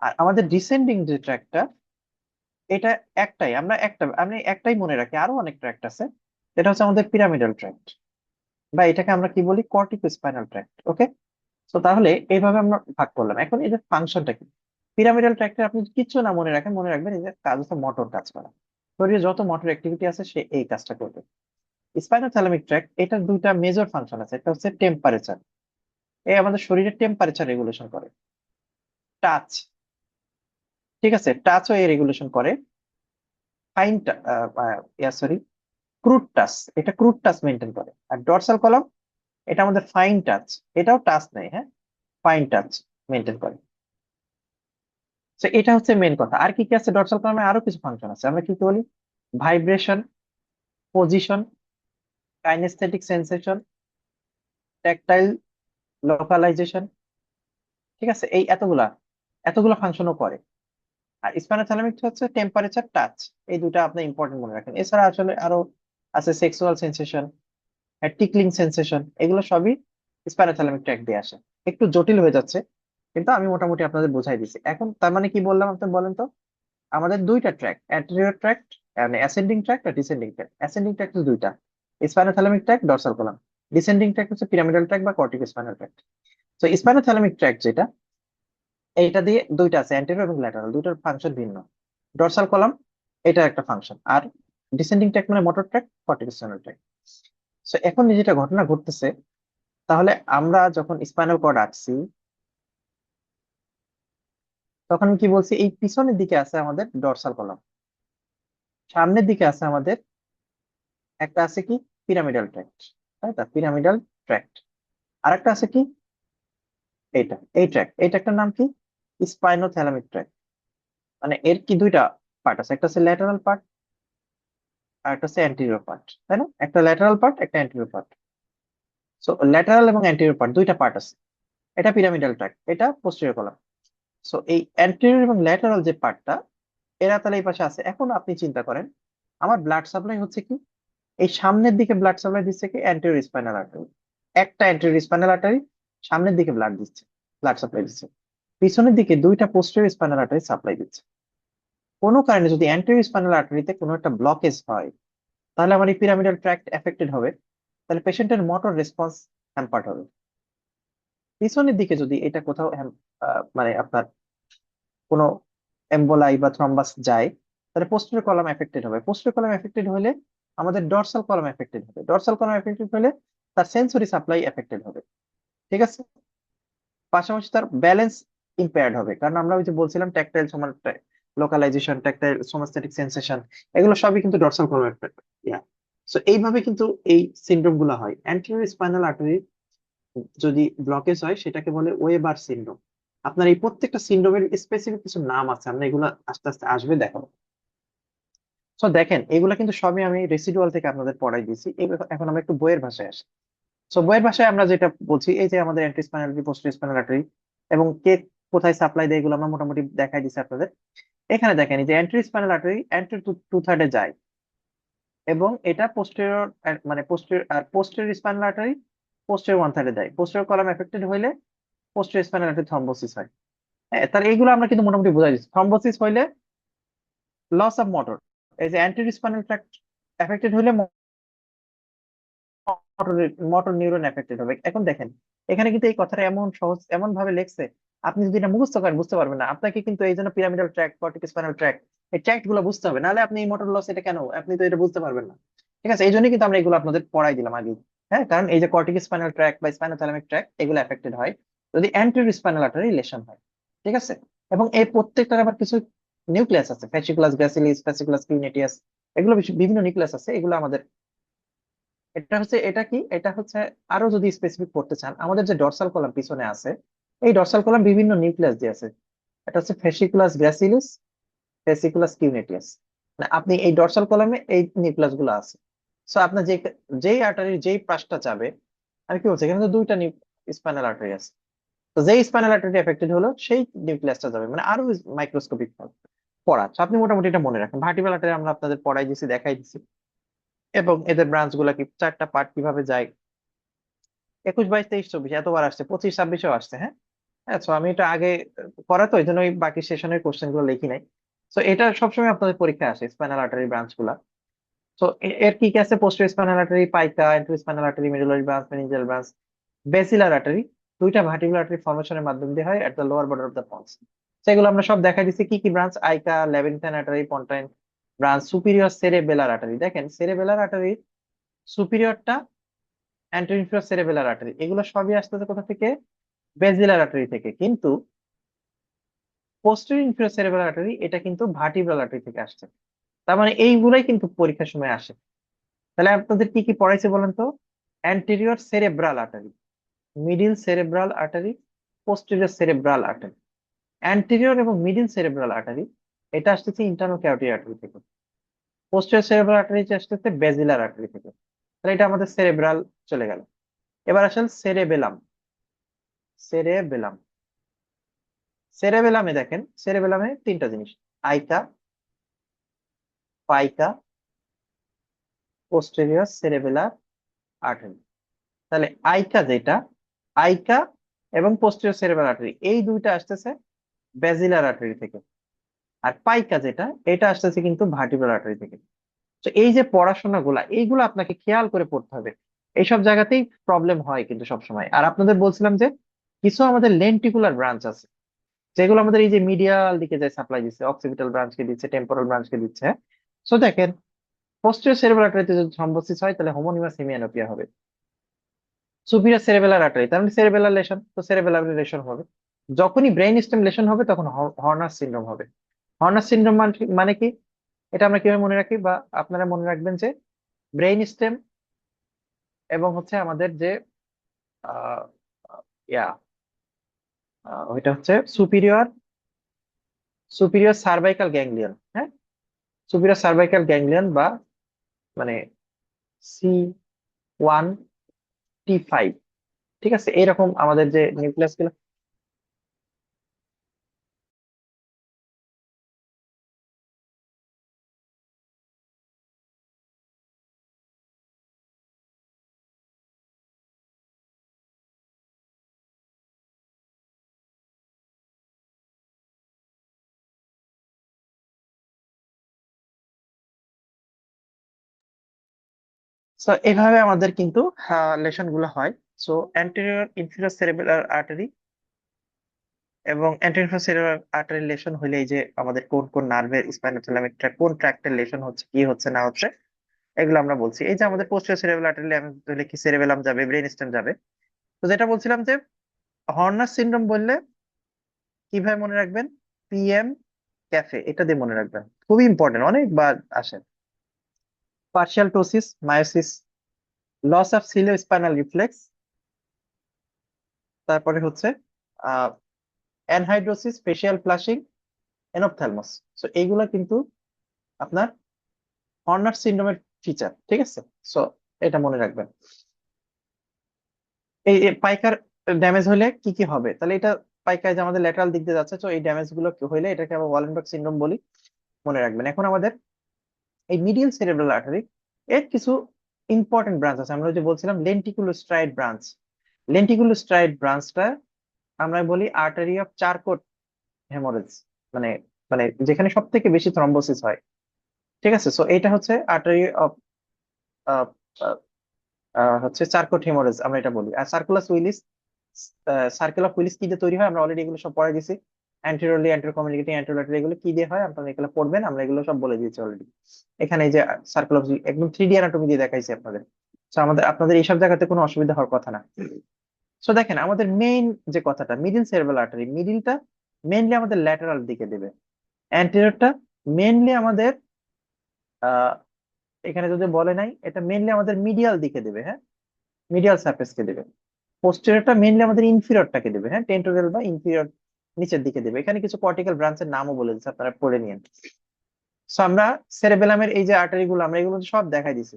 আর আমাদের ডিসেন্ডিং যে ট্র্যাক্টটা, এটা একটাই, আমি একটাই মনে রাখি, আরো অনেক ট্র্যাক্ট আছে। এটা হচ্ছে আমাদের পিরামিডাল ট্র্যাক্ট, বা এটাকে আমরা কি বলি, কর্টিকো স্পাইনাল ট্র্যাক্ট। ওকে, তো তাহলে এইভাবে আমরা ভাগ করলাম। এখন এই যে ফাংশনটা কি, পিরামিডাল ট্র্যাক্টে আপনি কিচ্ছু না মনে রাখেন, মনে রাখবেন এই যে কাজ হচ্ছে মোটর কাজ করা, শরীরে যত মোটর অ্যাক্টিভিটি আছে সে এই কাজটা করবে। স্পাইনোথ্যালামিক ট্র্যাক্ট, এটার দুইটা মেজর ফাংশন আছে। একটা হচ্ছে টেম্পারেচার, এই আমাদের শরীরের টেম্পারেচার রেগুলেশন করে। টাচ, ঠিক আছে, টাচও এই রেগুলেশন করে। ফাইন, সরি, ক্রুড টাচ, এটা ক্রুড টাচ মেনটেন করে। আর ডর্সাল কলাম, এটা আমাদের ফাইন টাচ, এটাও টাচ নেই, হ্যাঁ, ফাইন টাচ মেনটেন করে। তো এটা হচ্ছে মেন কথা। আর কি কি আছে ডর্সাল কলামে, আরো কিছু ফাংশন আছে, আমরা কি কি বলি, vibration, position, kinaesthetic sensation, tactile localisation. ঠিক আছে, এই এতগুলা এতগুলা ফাংশনও করে। আর স্পাইনোথ্যালামিক হচ্ছে টেম্পারেচার, টাচ, এই দুটা আপনি ইম্পর্টেন্ট মনে রাখেন। এছাড়া আসলে আরো আছে সেক্সুয়াল সেন্সেশন, টিকলিং সেন্সেশন, এগুলো সবই স্পাইনোথ্যালামিক ট্র্যাক্ট দিয়ে আসে। একটু জটিল হয়ে যাচ্ছে, কিন্তু আমি মোটামুটি আপনাদের বোঝাই দিচ্ছি। এখন তার মানে কি বললাম, আপনি বলেন তো। আমাদের দুইটা ট্র্যাক, অ্যান্টেরিয়র ট্র্যাক্ট, মানে অ্যাসেন্ডিং ট্র্যাক্ট আর ডিসেন্ডিং ট্র্যাক্ট। অ্যাসেন্ডিং ট্র্যাক্ট দুইটা, spinothalamic tract, dorsal column. Descending tract হচ্ছে পিরামিডাল ট্র্যাক্ট বা কর্টিকো স্পাইনাল ট্র্যাক্ট। তো স্পাইনোথ্যালামিক ট্র্যাক্ট যেটা, এইটা দিয়ে দুইটা আছে, অ্যান্টেরিয়র এবং ল্যাটারাল, দুইটার ফাংশন ভিন্ন। ডর্সাল কলাম, এটা একটা ফাংশন। আর ডিসেন্ডিং ট্র্যাক্ট মানে motor tract, cortico spinal tract. তো এখন যেটা ঘটনা ঘটতেছে, তাহলে আমরা যখন স্পাইনাল কর্ড আঁকছি, তখন কি বলছি, এই পিছনের দিকে আছে আমাদের ডর্সাল কলাম, সামনের দিকে আছে আমাদের একটা আছে কি, পিরামিডাল ট্র্যাক্ট, তাই তো, পিরামিডাল ট্র্যাক্ট। আর একটা আছে কি, এই ট্র্যাক্ট, এই ট্র্যাক্টের নাম কি, স্পাইনোথ্যালামিক ট্র্যাক্ট। মানে এর কি দুইটা পার্ট আছে, একটা হচ্ছে ল্যাটারাল পার্ট আর একটা হচ্ছে অ্যান্টেরিয়র পার্ট, তাই না, একটা ল্যাটারাল পার্ট একটা অ্যান্টেরিয়র পার্ট। সো ল্যাটারাল এবং অ্যান্টেরিয়র পার্ট দুইটা পার্ট আছে। এটা পিরামিডাল ট্র্যাক্ট, এটা পোস্টেরিয়র কলাম। সো এই অ্যান্টেরিয়র এবং ল্যাটারাল যে পার্টটা, এরা তাহলে এই পাশে আছে। এখন আপনি চিন্তা করেন, আমার ব্লাড সাপ্লাই হচ্ছে কি, এই সামনের দিকে ব্লাড সাপ্লাই দিচ্ছে কি, অ্যান্টেরিয়র স্পাইনাল আর্টারি, একটা অ্যান্টেরিয়র স্পাইনাল আর্টারি সামনের দিকে ব্লাড দিচ্ছে, ব্লাড সাপ্লাই দিচ্ছে। পিছনের দিকে দুইটা পোস্টেরিয়র স্পাইনাল আর্টারি সাপ্লাই দিচ্ছে। কোনো কারণে যদি অ্যান্টেরিয়র স্পাইনাল আর্টারিতে কোনো একটা ব্লকেজ হয়, তাহলে আমার এই পিরামিডাল ট্র্যাক্ট এফেক্টেড হবে, তাহলে পেশেন্টের মোটর রেসপন্স হ্যাম্পার্ড হবে। পিছনের দিকে যদি এটা কোথাও মানে আপনার কোনো এম্বোলাই বা থ্রম্বাস যায়, তাহলে পোস্টেরিয়র কলাম এফেক্টেড হবে। পোস্টেরিয়র কলাম এফেক্টেড হলে আমাদের ডর্সাল কলাম এফেক্টেড হবে। ডর্সাল কলাম এফেক্টেড হলে তার সেন্সরি সাপ্লাই এফেক্টেড হবে। ঠিক আছে, পাশাপাশি তার ব্যালেন্স ইম্পেয়ার্ড হবে, কারণ আমরা ওই যে বলছিলাম ট্যাকটাইল লোকালাইজেশন, ট্যাকটাইল সোমাস্থেটিক সেন্সেশন, এগুলো সবই কিন্তু ডর্সাল কলাম এফেক্ট। সো এইভাবে কিন্তু এই সিনড্রোম গুলো হয়। অ্যান্টেরিয়র স্পাইনাল আর্টারি যদি ব্লকেজ হয়, সেটাকে বলে ওয়েবার সিনড্রোম। আপনার এই প্রত্যেকটা সিনড্রোমের স্পেসিফিক কিছু নাম আছে, আমরা এগুলো আস্তে আস্তে আসবে দেখাবো। তো দেখেন, এগুলো কিন্তু সবই আমি রেসিডুয়াল থেকে আপনাদের পড়াই দিয়েছি। এখন আমরা একটু বইয়ের ভাষায় আসি। সো বইয়ের ভাষায় আমরা যেটা বলছি, এই যে আমাদের anti spinal artery, posterior spinal artery, এবং কে কোথায় সাপ্লাই দেয়, এগুলো আমরা মোটামুটি দেখাই দিচ্ছি আপনাদের। এখানে দেখেন, এই যে anti spinal artery anterior two থার্ডে যায়, এবং এটা পোস্টেরিয়র, মানে posterior spinal artery posterior one থার্ডে যায়। পোস্টেরিয়র কলাম এফেক্টেড হইলে পোস্টেরিয়র স্পাইনাল আর্টারি থ্রম্বোসিস হয়। হ্যাঁ, তাহলে এইগুলো আমরা কিন্তু মোটামুটি বোঝাই দিচ্ছি। থ্রম্বোসিস হইলে লস অফ মোটর, এই যে অ্যান্টেরিয়র স্পাইনাল ট্র্যাক্ট এফেক্টেড হইলে মোটর মোটর নিউরন এফেক্টেড হবে। এখন দেখেন, এখানে কিন্তু এই কথাটা এমন সহজ, এমন ভাবে লেখছে, আপনি যদি এটা মুখস্থ করেন বুঝতে পারবেন না। আপনাকে কিন্তু এই জন্য pyramidal tract, cortico spinal tract, এই ট্র্যাক্ট গুলো বুঝতে হবে, নাহলে আপনি এই মোটর লস এটা কেন, আপনি তো এটা বুঝতে পারবেন না। ঠিক আছে, এই জন্যই কিন্তু আমরা এগুলো আপনাদের পড়াই দিলাম আগে। হ্যাঁ, কারণ এই যে কর্টিকো স্পাইনাল ট্র্যাক্ট বা স্পাইনোথ্যালামিক ট্র্যাক্ট, এগুলো এফেক্টেড হয় যদি অ্যান্টেরিয়র স্পাইনাল আর্টারি লেশন হয়। ঠিক আছে, এবং এই প্রত্যেকটার আবার কিছু নিউক্লিয়াস আছে, ফ্যাসিকুলাস গ্র্যাসিলিস, ফ্যাসিকুলাস কিউনেটিয়াস, এগুলো বিভিন্ন নিউক্লিয়াস আছে, এগুলো আমাদের, এটা হচ্ছে আরো যদি স্পেসিফিক করতে চান, আমাদের যে ডর্সাল কলাম পিছনে আছে, এই ডর্সাল কলাম বিভিন্ন নিউক্লিয়াস দিয়ে আছে। এটা হচ্ছে ফেসিকুলাস গ্র্যাসিলিস, ফেসিকুলাস কিউনেটিয়াস। মানে আপনি এই ডর্সাল কলামে এই নিউক্লিয়াস গুলো আছে। সো আপনার যেই আর্টারির যেই পাশটা যাবে, আমি কি বলছি, এখানে তো দুইটা স্পাইনাল আর্টারি আছে, তো যেই স্পাইনাল আর্টারি এফেক্টেড হলো সেই নিউক্লিয়াসটা যাবে, মানে আরো মাইক্রোস্কোপিক পড়া। So আপনি মোটামুটি এটা মনে রাখেন। ভার্টিব্রাল আর্টারি আমরা আপনাদের পড়াই দিছি, দেখাই দিছি, এবং এদের ব্রাঞ্চ গুলা কি, চারটা পার্ট কিভাবে যায়, 21, 22, 23, 24 এতবার আসছে, 25, 26-এও আসছে। হ্যাঁ, হ্যাঁ, তো আমি এটা আগে করা, তো এই জন্য ওই বাকি সেশনের কোশ্চেন গুলো লিখি নাই। তো এটা সবসময় আপনাদের পরীক্ষায় আসে, স্পাইনাল আর্টারি ব্রাঞ্চ গুলা। তো এর কি কি আছে? Posterior spinal artery, PICA, anterior spinal artery, medullary branch, meningeal branch, basilar artery. দুইটা ভার্টিব্রাল আর্টারি ফর্মেশনের মাধ্যম দিয়ে হয় at the lower border of the pons. সেগুলো আমরা সব দেখাই দিচ্ছি কি কি branch: AICA, labyrinthine artery, pontine branch, superior cerebellar artery. দেখেন সেরেবেলার আর্টারি সুপিরিয়রটা, অ্যান্টেরিয়র ইনফিরিয়র সেরেবেলার আর্টারি, এগুলো সবই আসতেছে কোথা থেকে? বেসিলার আর্টারি থেকে। কিন্তু পোস্টেরিয়র ইনফিরিয়র সেরেবেলার আর্টারি এটা কিন্তু ভার্টিব্রাল আর্টারি থেকে আসছে। তার মানে এইগুলাই কিন্তু পরীক্ষার সময় আসে। তাহলে আপনাদের কি কি পড়াইছে বলেন তো? Anterior cerebral artery, middle cerebral artery, posterior cerebral artery. Anterior এবং মিডিল সেরেব্রাল আর্টারি এটা আসতেছে ইন্টারনাল ক্যারোটিড আর্টারি থেকে। পোস্টেরিয়র সেরেব্রাল আর্টারি আসতেছে বেজিলার আর্টারি থেকে। তাহলে এটা আমাদের সেরেব্রাল চলে গেল। এবার আসেন সেরেবেলাম। সেরেবেলাম, সেরেবেলামে দেখেন, সেরেবেলামে তিনটা জিনিস: আইকা, পাইকা, পোস্টেরিয়র সেরেবেলার আর্টারি। তাহলে আইকা যেটা, আইকা এবং পোস্টেরিয়র সেরেব্রাল আর্টারি এই দুইটা আসতেছে বেজিলার আর্টারি থেকে। আর পাইকা যেটা, এটা আসতেছে কিন্তু ভার্টিব্রাল আর্টারি থেকে। তো এই যে পড়াশোনা গুলা, এইগুলো আপনাকে খেয়াল করে পড়তে হবে। এইসব জায়গাতেই প্রবলেম হয় কিন্তু সব সময়। আর আপনাদের বলছিলাম যে কিছু আমাদের লেন্টিকুলার ব্রাঞ্চ আছে, যেগুলো আমাদের এই যে মিডিয়াল দিকে যে সাপ্লাই দিচ্ছে, অক্সিপিটাল ব্রাঞ্চকে দিচ্ছে, টেম্পোরাল ব্রাঞ্চকে দিচ্ছে। সো দেখেন, পোস্টেরিয়র সেরেব্রাল আর্টারিতে যদি থ্রম্বোসিস হয় তাহলে হোমোনিমাস হেমিয়ানোপিয়া হবে। সুপিরিয়র সেরেবেলার আর্টারি তার মানে সেরেবেলার লেশন, তো সেরেবেলার লেশন হবে। যখনই ব্রেইন স্টেম লেশন হবে তখন হর্নার সিনড্রোম হবে। হর্নার সিনড্রোম মানে কি? এটা আমরা কিভাবে মনে রাখি, বা আপনারা মনে রাখবেন যে ব্রেইন স্টেম এবং হচ্ছে আমাদের যে আহ, ইয়া ওইটা হচ্ছে সুপিরিয়র সুপিরিয়র সার্ভাইকাল গ্যাংলিয়ন। হ্যাঁ, সুপিরিয়র সার্ভাইকাল গ্যাংলিয়ন বা মানে C1T5। ঠিক আছে, এরকম আমাদের যে নিউক্লিয়াস গুলো। সো এভাবে আমাদের কিন্তু লেশন গুলো হয়। So anterior inferior cerebral artery এবং অ্যান্টেরিয়র সেরেব্রাল আর্টারি লেশন হলে এই যে আমাদের কোন কোন নার্ভের স্পাইনোথ্যালামিক ট্র্যাক্ট, কোন ট্র্যাক্টের লেশন হচ্ছে, কি হচ্ছে না হচ্ছে, এগুলো আমরা বলছি। এই যে আমাদের পোস্টেরিয়র সেরেব্রাল আর্টারি হলে কি সেরেবেলাম যাবে, ব্রেন স্টেম যাবে। তো যেটা বলছিলাম যে হর্নার সিনড্রোম বললে কিভাবে মনে রাখবেন? PM ক্যাফে, এটা দিয়ে মনে রাখবেন, খুবই ইম্পর্টেন্ট, অনেকবার আসে। Partial ptosis, miosis, loss of ciliospinal reflex, তারপরে হচ্ছে ah anhidrosis, facial flushing, enophthalmos. So এইগুলা কিন্তু আপনার হর্নার সিনড্রোমের ফিচার। ঠিক আছে, সো এটা মনে রাখবেন। এই এই পাইকার ড্যামেজ হলে কি কি হবে? তাহলে এটা পাইকায় যে আমাদের ল্যাটারাল দিক দিয়ে যাচ্ছে, তো এই ড্যামেজ গুলো হইলে এটাকে আমরা ওয়ালেনবার্গ সিনড্রোম বলি, মনে রাখবেন। এখন আমাদের এই মিডিয়াল সেরেব্রাল আর্টারি এর কিছু ইম্পর্টেন্ট ব্রাঞ্চ আছে। আমরা যে বলছিলাম লেন্টিকুলোস্ট্রাইড ব্রাঞ্চ, লেন্টিকুলোস্ট্রাইড ব্রাঞ্চটা আমরা বলি আর্টারি অফ চারকোট হেমোরেজ, মানে মানে যেখানে সব থেকে বেশি থ্রম্বোসিস হয়। ঠিক আছে, সো এটা হচ্ছে আর্টারি অফ হচ্ছে চারকোট হেমোরেজ আমরা এটা বলি। আর সার্কুলাস উইলিস, সার্কেল অফ উইলিস কি দিয়ে তৈরি হয় আমরা অলরেডি এগুলো সব পড়ে গেছি। অ্যান্টেরিয়রলি, অ্যান্টেরিয়র কমিউনিকেটিং, অ্যান্টেরিয়র এগুলো কি দিয়ে হয় আপনারা এগুলো পড়বেন, আমরা এগুলো সব বলে দিয়েছি অলরেডি। এখানে এই যে সার্কেল অফ একদম 3D অ্যানাটমি দিয়ে দেখাইছি আপনাদের। তো আমাদের আপনাদের এইসব জায়গাতে কোনো অসুবিধা হওয়ার কথা না। সো দেখেন আমাদের মেইন যে কথাটা, মিডিল সেরেব্রাল আর্টারি, মিডিলটা মেইনলি আমাদের ল্যাটারাল দিকে দেবে, অ্যান্টেরিয়রটা মেইনলি আমাদের আহ এখানে যদি বলে নাই, এটা মেইনলি আমাদের মিডিয়াল দিকে দেবে। হ্যাঁ, মিডিয়াল সারফেসকে দেবে। পোস্টেরিয়রটা মেইনলি আমাদের ইনফিরিয়রটাকে দেবে। হ্যাঁ, টেন্টোরাল বা ইনফিরিয়র নিচের দিকে দেবে। এখানে কিছু কর্টিক্যাল ব্রাঞ্চের নামও বলে দিচ্ছে, আপনারা পড়ে নিন। সো আমরা সেরেবেলামের এই যে আর্টারি গুলো আমরা এগুলো সব দেখাই দিছি।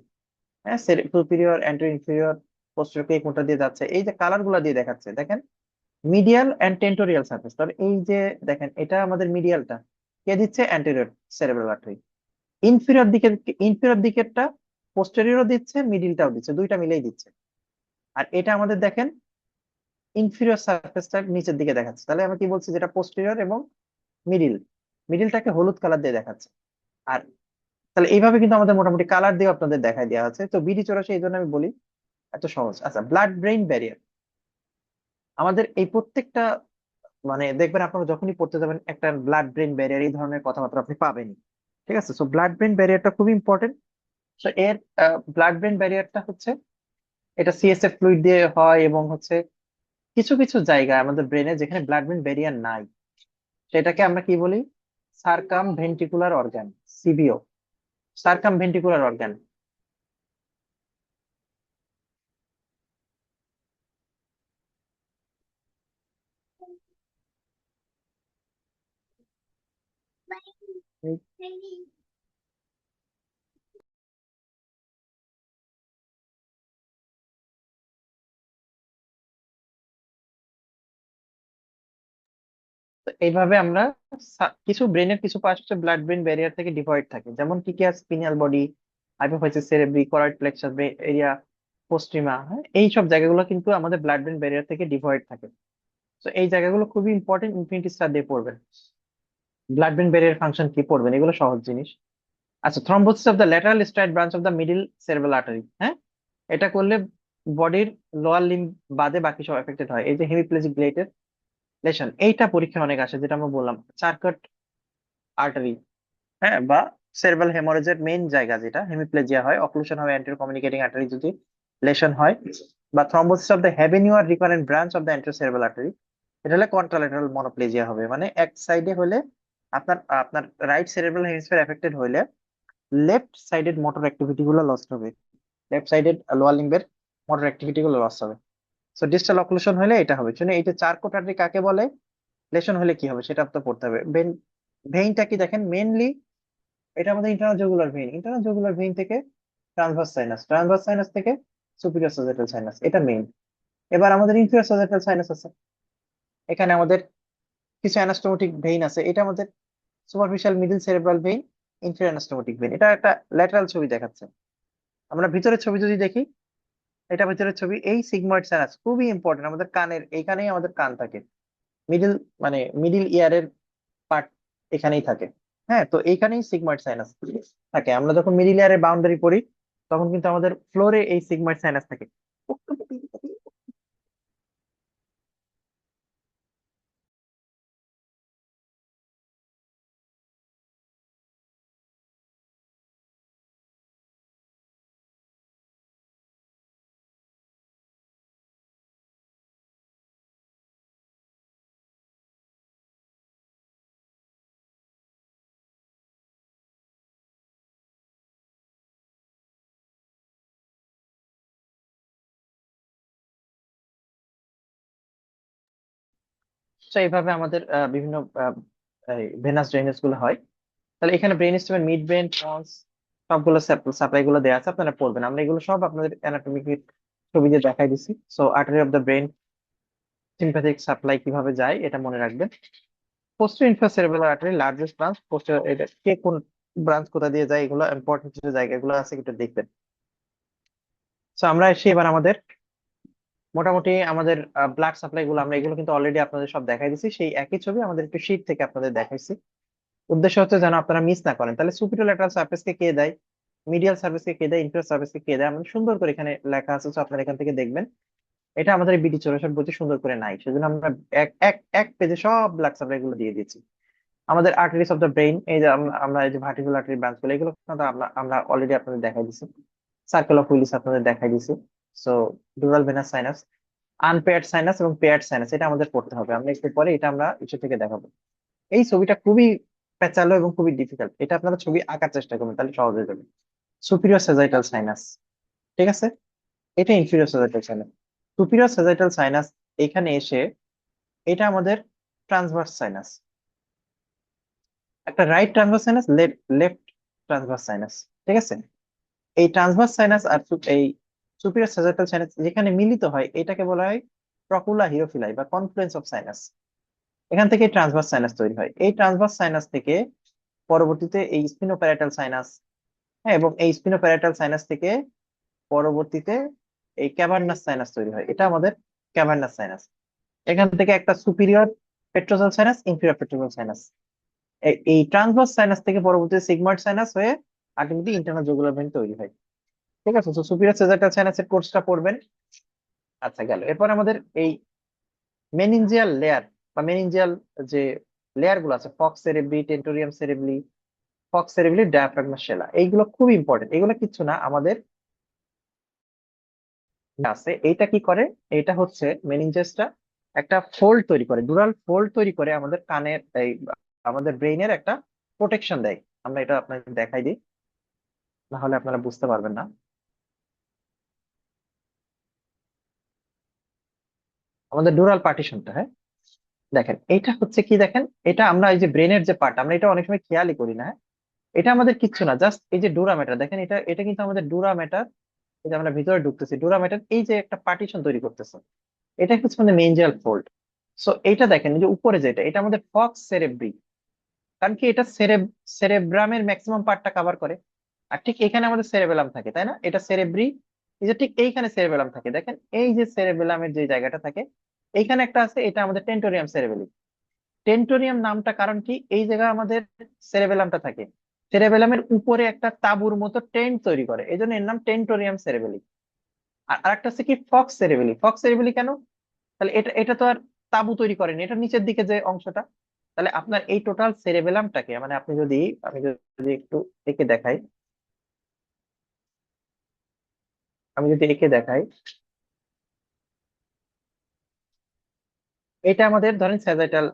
হ্যাঁ, সুপিরিয়র, অ্যান্টো ইনফিরিয়র, পোস্টেরিয়র কে কোনটা দিয়ে যাচ্ছে, এই যে কালার গুলা দিয়ে দেখাচ্ছে দেখেন, মিডিয়াল এন্ড টেন্টোরিয়াল সারফেস। তাহলে এই যে দেখেন এটা আমাদের মিডিয়ালটা কে দিচ্ছে? Anterior cerebral artery. ইনফিরিয়র দিকেরটা পোস্টেরিয়রও দিচ্ছে, মিডিলটাও দিচ্ছে, দুইটা মিলেই দিচ্ছে। আর এটা আমাদের দেখেন ইনফিরিয়র সারফেসটা নিচের দিকে দেখাচ্ছে, তাহলে আমরা কি বলছি, যেটা পোস্টেরিয়র এবং মিডিল, মিডিলটাকে হলুদ কালার দিয়ে দেখাচ্ছে। আর তাহলে এইভাবে কিন্তু আমাদের মোটামুটি কালার দিয়ে আপনাদের দেখাই দেওয়া আছে। তো বিডি 84 এই জন্য আমি বলি এত সহজ। আচ্ছা, ব্লাড ব্রেইন ব্যারিয়ার, আমাদের এই প্রত্যেকটা মানে দেখবেন আপনারা যখনই পড়তে যাবেন একটা ব্লাড ব্রেইন ব্যারিয়ার এই ধরনের কথাবার্তা আপনি পাবেনই। ঠিক আছে, সো ব্লাড ব্রেইন ব্যারিয়ারটা খুবই ইম্পর্টেন্ট। তো এর ব্লাড ব্রেইন ব্যারিয়ারটা হচ্ছে, এটা সিএসএফ ফ্লুইড দিয়ে হয় এবং হচ্ছে কিছু কিছু জায়গায় আমাদের ব্রেনে যেখানে ব্লাড ব্রেইন ব্যারিয়ার নাই, সেটাকে আমরা কি বলি, circum ventricular organ, সিভিও, circum ventricular organ. তো এইভাবে আমরা কিছু ব্রেনের কিছু পার্ট হচ্ছে ব্লাড ব্রেন ব্যারিয়ার থেকে ডিভয়েড থাকে, যেমন কি কি আছে, স্পিনাল বডি, হাইপোফিজিস সেরেব্রি, করাইড প্লেক্সাস এরিয়া, পোস্ট্রিমা, হ্যাঁ, এই সব জায়গাগুলো কিন্তু আমাদের ব্লাড ব্রেন ব্যারিয়ার থেকে ডিভয়েড থাকে। তো এই জায়গাগুলো খুবই ইম্পর্টেন্ট, ইনফিনিটি স্টার দিয়ে পড়বেন। ব্লাড ব্রেন ব্যারিয়ার ফাংশন কি পড়বেন, এগুলো সহজ জিনিস। আচ্ছা, thrombosis of the lateral stride branch of the middle cerebral artery, হ্যাঁ, এটা করলে বডির লোয়ার লিম্ব বাদে বাকি সব এফেক্টেড হয়। এই যে হেমিপ্লেজিক ব্লেডের লেশন, এইটা পরীক্ষায় অনেক আসে, যেটা আমরা বললাম চার্কাট আর্টারি, হ্যাঁ, বা সেরেব্রাল হেমোরেজের মেইন জায়গা যেটা হেমিপ্লেজিয়া হয়, অক্লুশন হয় অ্যান্টেরো কমিউনিকেটিং আর্টারি যদি লেশন হয়, বা থ্রম্বোসিস অফ দ্য হ্যাভেনিউ আর recurrent branch of the anterior cerebral artery, এটা হলে কন্ট্রাল্যাটারাল মনোপ্লেজিয়া হবে, মানে এক সাইডে হলে আপনার আপনার রাইট সেরেব্রাল হেমিস্ফিয়ার এফেক্টেড হইলে লেফট সাইডেড মোটর অ্যাক্টিভিটি গুলো লস্ট হবে, লেফট সাইডেড লোয়ার লিম্বের মোটর অ্যাক্টিভিটি গুলো লস হবে। সো ডিস্টাল অক্লুশন হলে এটা হবে। শুনে এইটা চার্কোট আর্টারি কাকে বলে, লেশন হলে কি হবে সেটা আপনার পড়তে হবে। ভেইনটা কি দেখেন, মেইনলি এটা আমাদের internal jugular vein, internal jugular vein থেকে ট্রান্সভার্স সাইনাস, ট্রান্সভার্স সাইনাস থেকে সুপিরিয়র সাজেটাল সাইনাস, এটা মেইন। এবার আমাদের ইনফিরিয়র সাজেটাল সাইনাস আছে, এখানে আমাদের কিছু অ্যানাস্টোমোটিক ভেইন আছে, এটা আমাদের superficial middle cerebral vein, inferior anastomotic vein. এটা একটা ল্যাটারাল ছবি দেখাচ্ছে। আমরা ভিতরের ছবি যদি দেখি, এটা ভিতরের ছবি, এই সিগময়েড সাইনাস খুবই ইম্পর্টেন্ট, আমাদের কানের এইখানেই আমাদের কান থাকে, মিডল মানে মিডল ইয়ারের পার্ট এখানেই থাকে। হ্যাঁ, তো এইখানেই সিগময়েড সাইনাস থাকে। আমরা যখন মিডল ইয়ারের বাউন্ডারি পড়ি তখন কিন্তু আমাদের ফ্লোরে এই সিগময়েড সাইনাস থাকে। তো এইভাবে আমাদের বিভিন্ন ভেনাস ড্রেনেজ গুলো হয়। তাহলে এখানে ব্রেন স্টেমের মিড ব্রেন, ট্রন্স, সবগুলো সাপ্লাই গুলো দেওয়া আছে, আপনারা পড়বেন। আমরা এগুলো সব আপনাদের অ্যানাটমিক ছবি দিয়ে দেখাই দিছি। So artery of the brain, sympathetic supply কিভাবে যায় এটা মনে রাখবেন। Posterior infracerebral artery largest branch, posterior, এটা কে কোন ব্রাঞ্চ কোথা দিয়ে যায়, এগুলো ইম্পর্টেন্ট কিছু জায়গাগুলো আছে, একটু দেখবেন। তো আমরা এসে এবার আমাদের মোটামুটি আমাদের ব্লাড সাপ্লাই গুলো, আমরা এগুলো কিন্তু অলরেডি আপনাদের সব দেখাই দিছি, সেই একই ছবি আমাদের একটু শীট থেকে আপনাদের দেখাইছি। উদ্দেশ্য হচ্ছে যেন আপনারা মিস না করেন। তাহলে সুপিরিয়র ল্যাটারাল সারফেসকে কে দেয়, মিডিয়াল সার্ভিসকে কে দেয়, ইনফিরিয়র সার্ভিসকে কে দেয়, আমাদের সুন্দর করে এখানে লেখা আছে, তো আপনারা এখান থেকে দেখবেন। এটা আমাদের বিডি 84 বইতে সুন্দর করে নাই, সেজন্য আমরা এক এক এক পেজে সব ব্লাড সাপ্লাই গুলো দিয়ে দিয়েছি। আমাদের আর্টারিস অফ দ্য ব্রেইন, এই যে আমরা এই যে ভার্টিব্রাল আর্টারি ব্রাঞ্চ গুলো, এগুলো কিন্তু আমরা আমরা অলরেডি আপনাদের দেখাই দিছি। সার্কেল অফ উইলিস আপনাদের দেখাই দিছি। So dural venous sinus, unpaired sinus এবং পেয়ার্ড সাইনাস, এটা আমাদের পড়তে হবে, আমরা একটু পরে এটা আমরা ইস্যু থেকে দেখাবো। এই ছবিটা খুবই প্যাচালো এবং খুবই ডিফিকাল্ট, এটা আপনারা ছবি আঁকার চেষ্টা করবেন, তাহলে সহজ হয়ে যাবে। সুপিরিয়র সেজাইটাল সাইনাস, ঠিক আছে, এটা ইনফিরিয়র সেজাইটাল সাইনাস। সুপিরিয়র সেজাইটাল সাইনাস এখানে এসে, এটা আমাদের ট্রান্সভার্স সাইনাস, একটা right transverse sinus, left transverse sinus, ঠিক আছে। এই ট্রান্সভার্স সাইনাস আর এই সুপিরিয়র সেজাইটাল সাইনাস যেখানে মিলিত হয়, এটাকে বলা হয় প্রকুলা হিরোফিলাই বা কনফ্লুয়েন্স অফ সাইনাস। এখান থেকে ট্রান্সভার্স সাইনাস তৈরি হয়। এই ট্রান্সভার্স সাইনাস থেকে পরবর্তীতে এই স্পিনোপ্যারাটাল সাইনাস, হ্যাঁ, এবং এই স্পিনোপ্যারাটাল সাইনাস থেকে পরবর্তীতে এই ক্যাভার্নাস সাইনাস তৈরি হয়, এটা আমাদের ক্যাভার্নাস সাইনাস। এখান থেকে একটা superior petrosal sinus, inferior পেট্রোসাল sinus, এই ট্রান্সভার্স সাইনাস থেকে পরবর্তীতে সিগময়েড সাইনাস হয়ে আলটিমেটলি ইন্টারনাল জুগুলার ভেইন তৈরি হয়। ঠিক আছে, তো সুপিরিয়র সেজাটাল সাইনাসের কোর্সটা পড়বেন। আচ্ছা, গেল। এরপর আমাদের এই মেনিনজিয়াল লেয়ার বা মেনিনজিয়াল যে লেয়ার গুলো আছে, ফক্স সেরেব্রি, টেন্টোরিয়াম সেরেব্রি, ফক্স সেরেব্রি, ডায়াফ্রাগমা শেলা, এইগুলো খুব ইম্পর্টেন্ট। এগুলো কিচ্ছু না, আমাদের আছে। এইটা কি করে? এটা হচ্ছে মেনিনজাসটা একটা ফোল্ড তৈরি করে, ডুরাল ফোল্ড তৈরি করে আমাদের কানের এই আমাদের ব্রেইনের একটা প্রোটেকশন দেয়। আমরা এটা আপনাকে দেখাই দিই, না হলে আপনারা বুঝতে পারবেন না। আমাদের ডুরাল পার্টিশনটা, হ্যাঁ, দেখেন এটা হচ্ছে কি, দেখেন এটা আমরা এই যে ব্রেনের যে পার্ট, আমরা এটা অনেক সময় খেয়ালই করি না, হ্যাঁ? এটা আমাদের কিচ্ছু না, জাস্ট এই যে ডুরা ম্যাটার, দেখেন এটা এটা কিন্তু আমাদের ডুরা ম্যাটার। এই যে আমরা ভিতরে ঢুকতেছি, ডুরা ম্যাটার এই যে একটা পার্টিশন তৈরি করতেছে, এটা হচ্ছে আমাদের মেনজিয়াল ফোল্ড। সো এইটা দেখেন, এই যে উপরে যেটা, এটা আমাদের ফক্স সেরেব্রি, কারণ কি এটা সেরেব্রামের ম্যাক্সিমাম পার্টটা কভার করে। আর ঠিক এখানে আমাদের সেরেবেলাম থাকে, তাই না? এটা সেরেব্রি, এই যে ঠিক এইখানে সেরেবেলাম থাকে, দেখেন এই যে সেরেবেলামের যে জায়গাটা থাকে, এইখানে একটা আছে, এটা আমাদের টেন্টোরিয়াম সেরেবেলি। টেন্টোরিয়াম নামটা কারণ কি, এই জায়গায় আমাদের সেরেবেলামটা থাকে, সেরেবেলামের উপরে একটা তাঁবুর মতো টেন্ট তৈরি করে, এই জন্য এর নাম টেন্টোরিয়াম সেরেবেলি। আর আরেকটা আছে কি, ফক্স সেরেবেলি। ফক্স সেরেবেলি কেন? তাহলে এটা এটা তো আর তাঁবু তৈরি করেনি, এটা নিচের দিকে যে অংশটা। তাহলে আপনার এই টোটাল সেরেবেলামটাকে, মানে আপনি যদি, আমি যদি একটু এঁকে দেখাই, আমি যদি এঁকে দেখাই, এটা আমাদের ধরেন স্যাজাইটাল,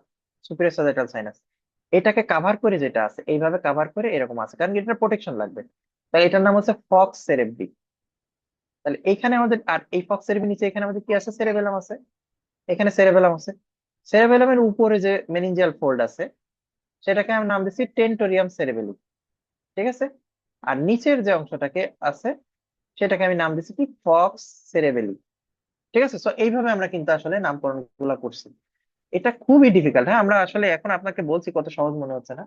সুপিরিয়র স্যাজাইটাল সাইনাস, এটাকে কাভার করে যেটা আছে, এইভাবে কাভার করে এরকম আছে, কারণ এটা প্রোটেকশন লাগবে। তাই এটার নাম হচ্ছে ফক্স সেরেব্রি। তাহলে এইখানে আমাদের, আর এই ফক্স সেরেব্রি নিচে এখানে আমাদের কি আছে, সেরেবেলাম আছে, এখানে সেরেবেলাম আছে। সেরেবেলামের উপরে যে মেনিনজিয়াল ফোল্ড আছে, সেটাকে আমি নাম দিচ্ছি টেন্টোরিয়াম সেরেবেলি। ঠিক আছে, আর নিচের যে অংশটাকে আছে, সেটাকে আমি নাম দিচ্ছি কি, ফক্স সেরেবেলি। ঠিক আছে, তো এইভাবে আমরা কিন্তু আসলে নামকরণ গুলা করছি। এটা খুবই ডিফিকাল্ট, হ্যাঁ, আমরা আসলে এখন আপনাকে বলছি কত সহজ মনে হচ্ছে না,